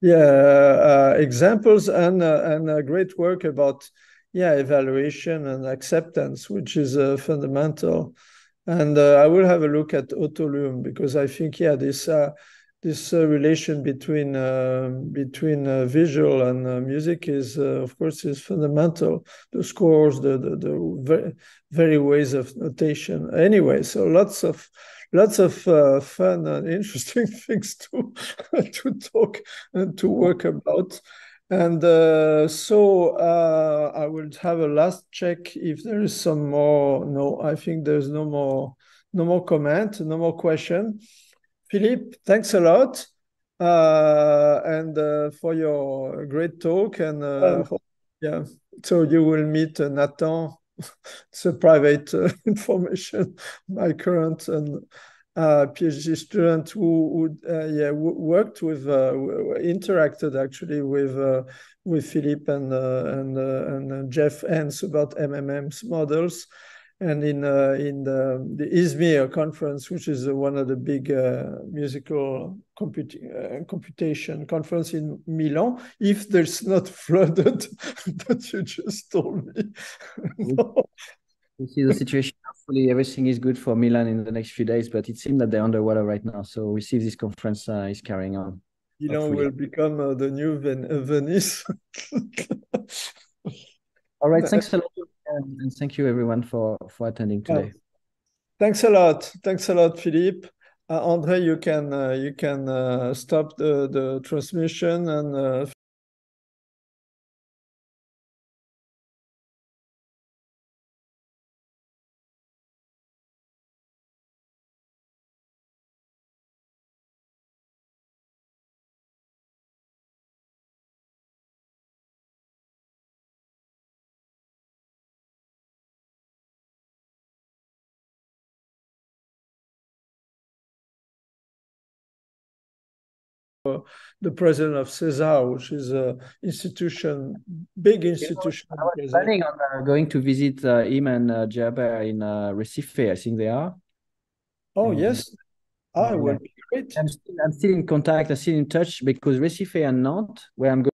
Yeah, examples and great work about evaluation and acceptance, which is fundamental. And I will have a look at Autolume, because I think this relation between visual and music is of course is fundamental. The scores, the very ways of notation. Anyway, so lots of fun and interesting things to talk and to work about. And so I will have a last check if there is some more. No, I think there's no more comment, no more question. Philippe, thanks a lot, and for your great talk. And so you will meet Nathan. It's a private information. My current and PhD student who worked with, interacted actually with Philippe and Jeff Hens about MMM's models. And in the Izmir conference, which is one of the big musical computation conference in Milan, if there's not flooded that you just told me. No. We see the situation. Hopefully everything is good for Milan in the next few days, but it seems that they're underwater right now. So we see this conference is carrying on. Milan will become the new Venice. All right, thanks a lot, and thank you everyone for attending today. Thanks a lot, Philippe. Andre, you can stop the transmission and. The president of CESAR, which is a big institution. I was planning on going to visit him and Jean-Pierre in Recife. I think they are. Oh, yes. It would be great. I'm still in contact, I'm still in touch because Recife and Nantes, where I'm going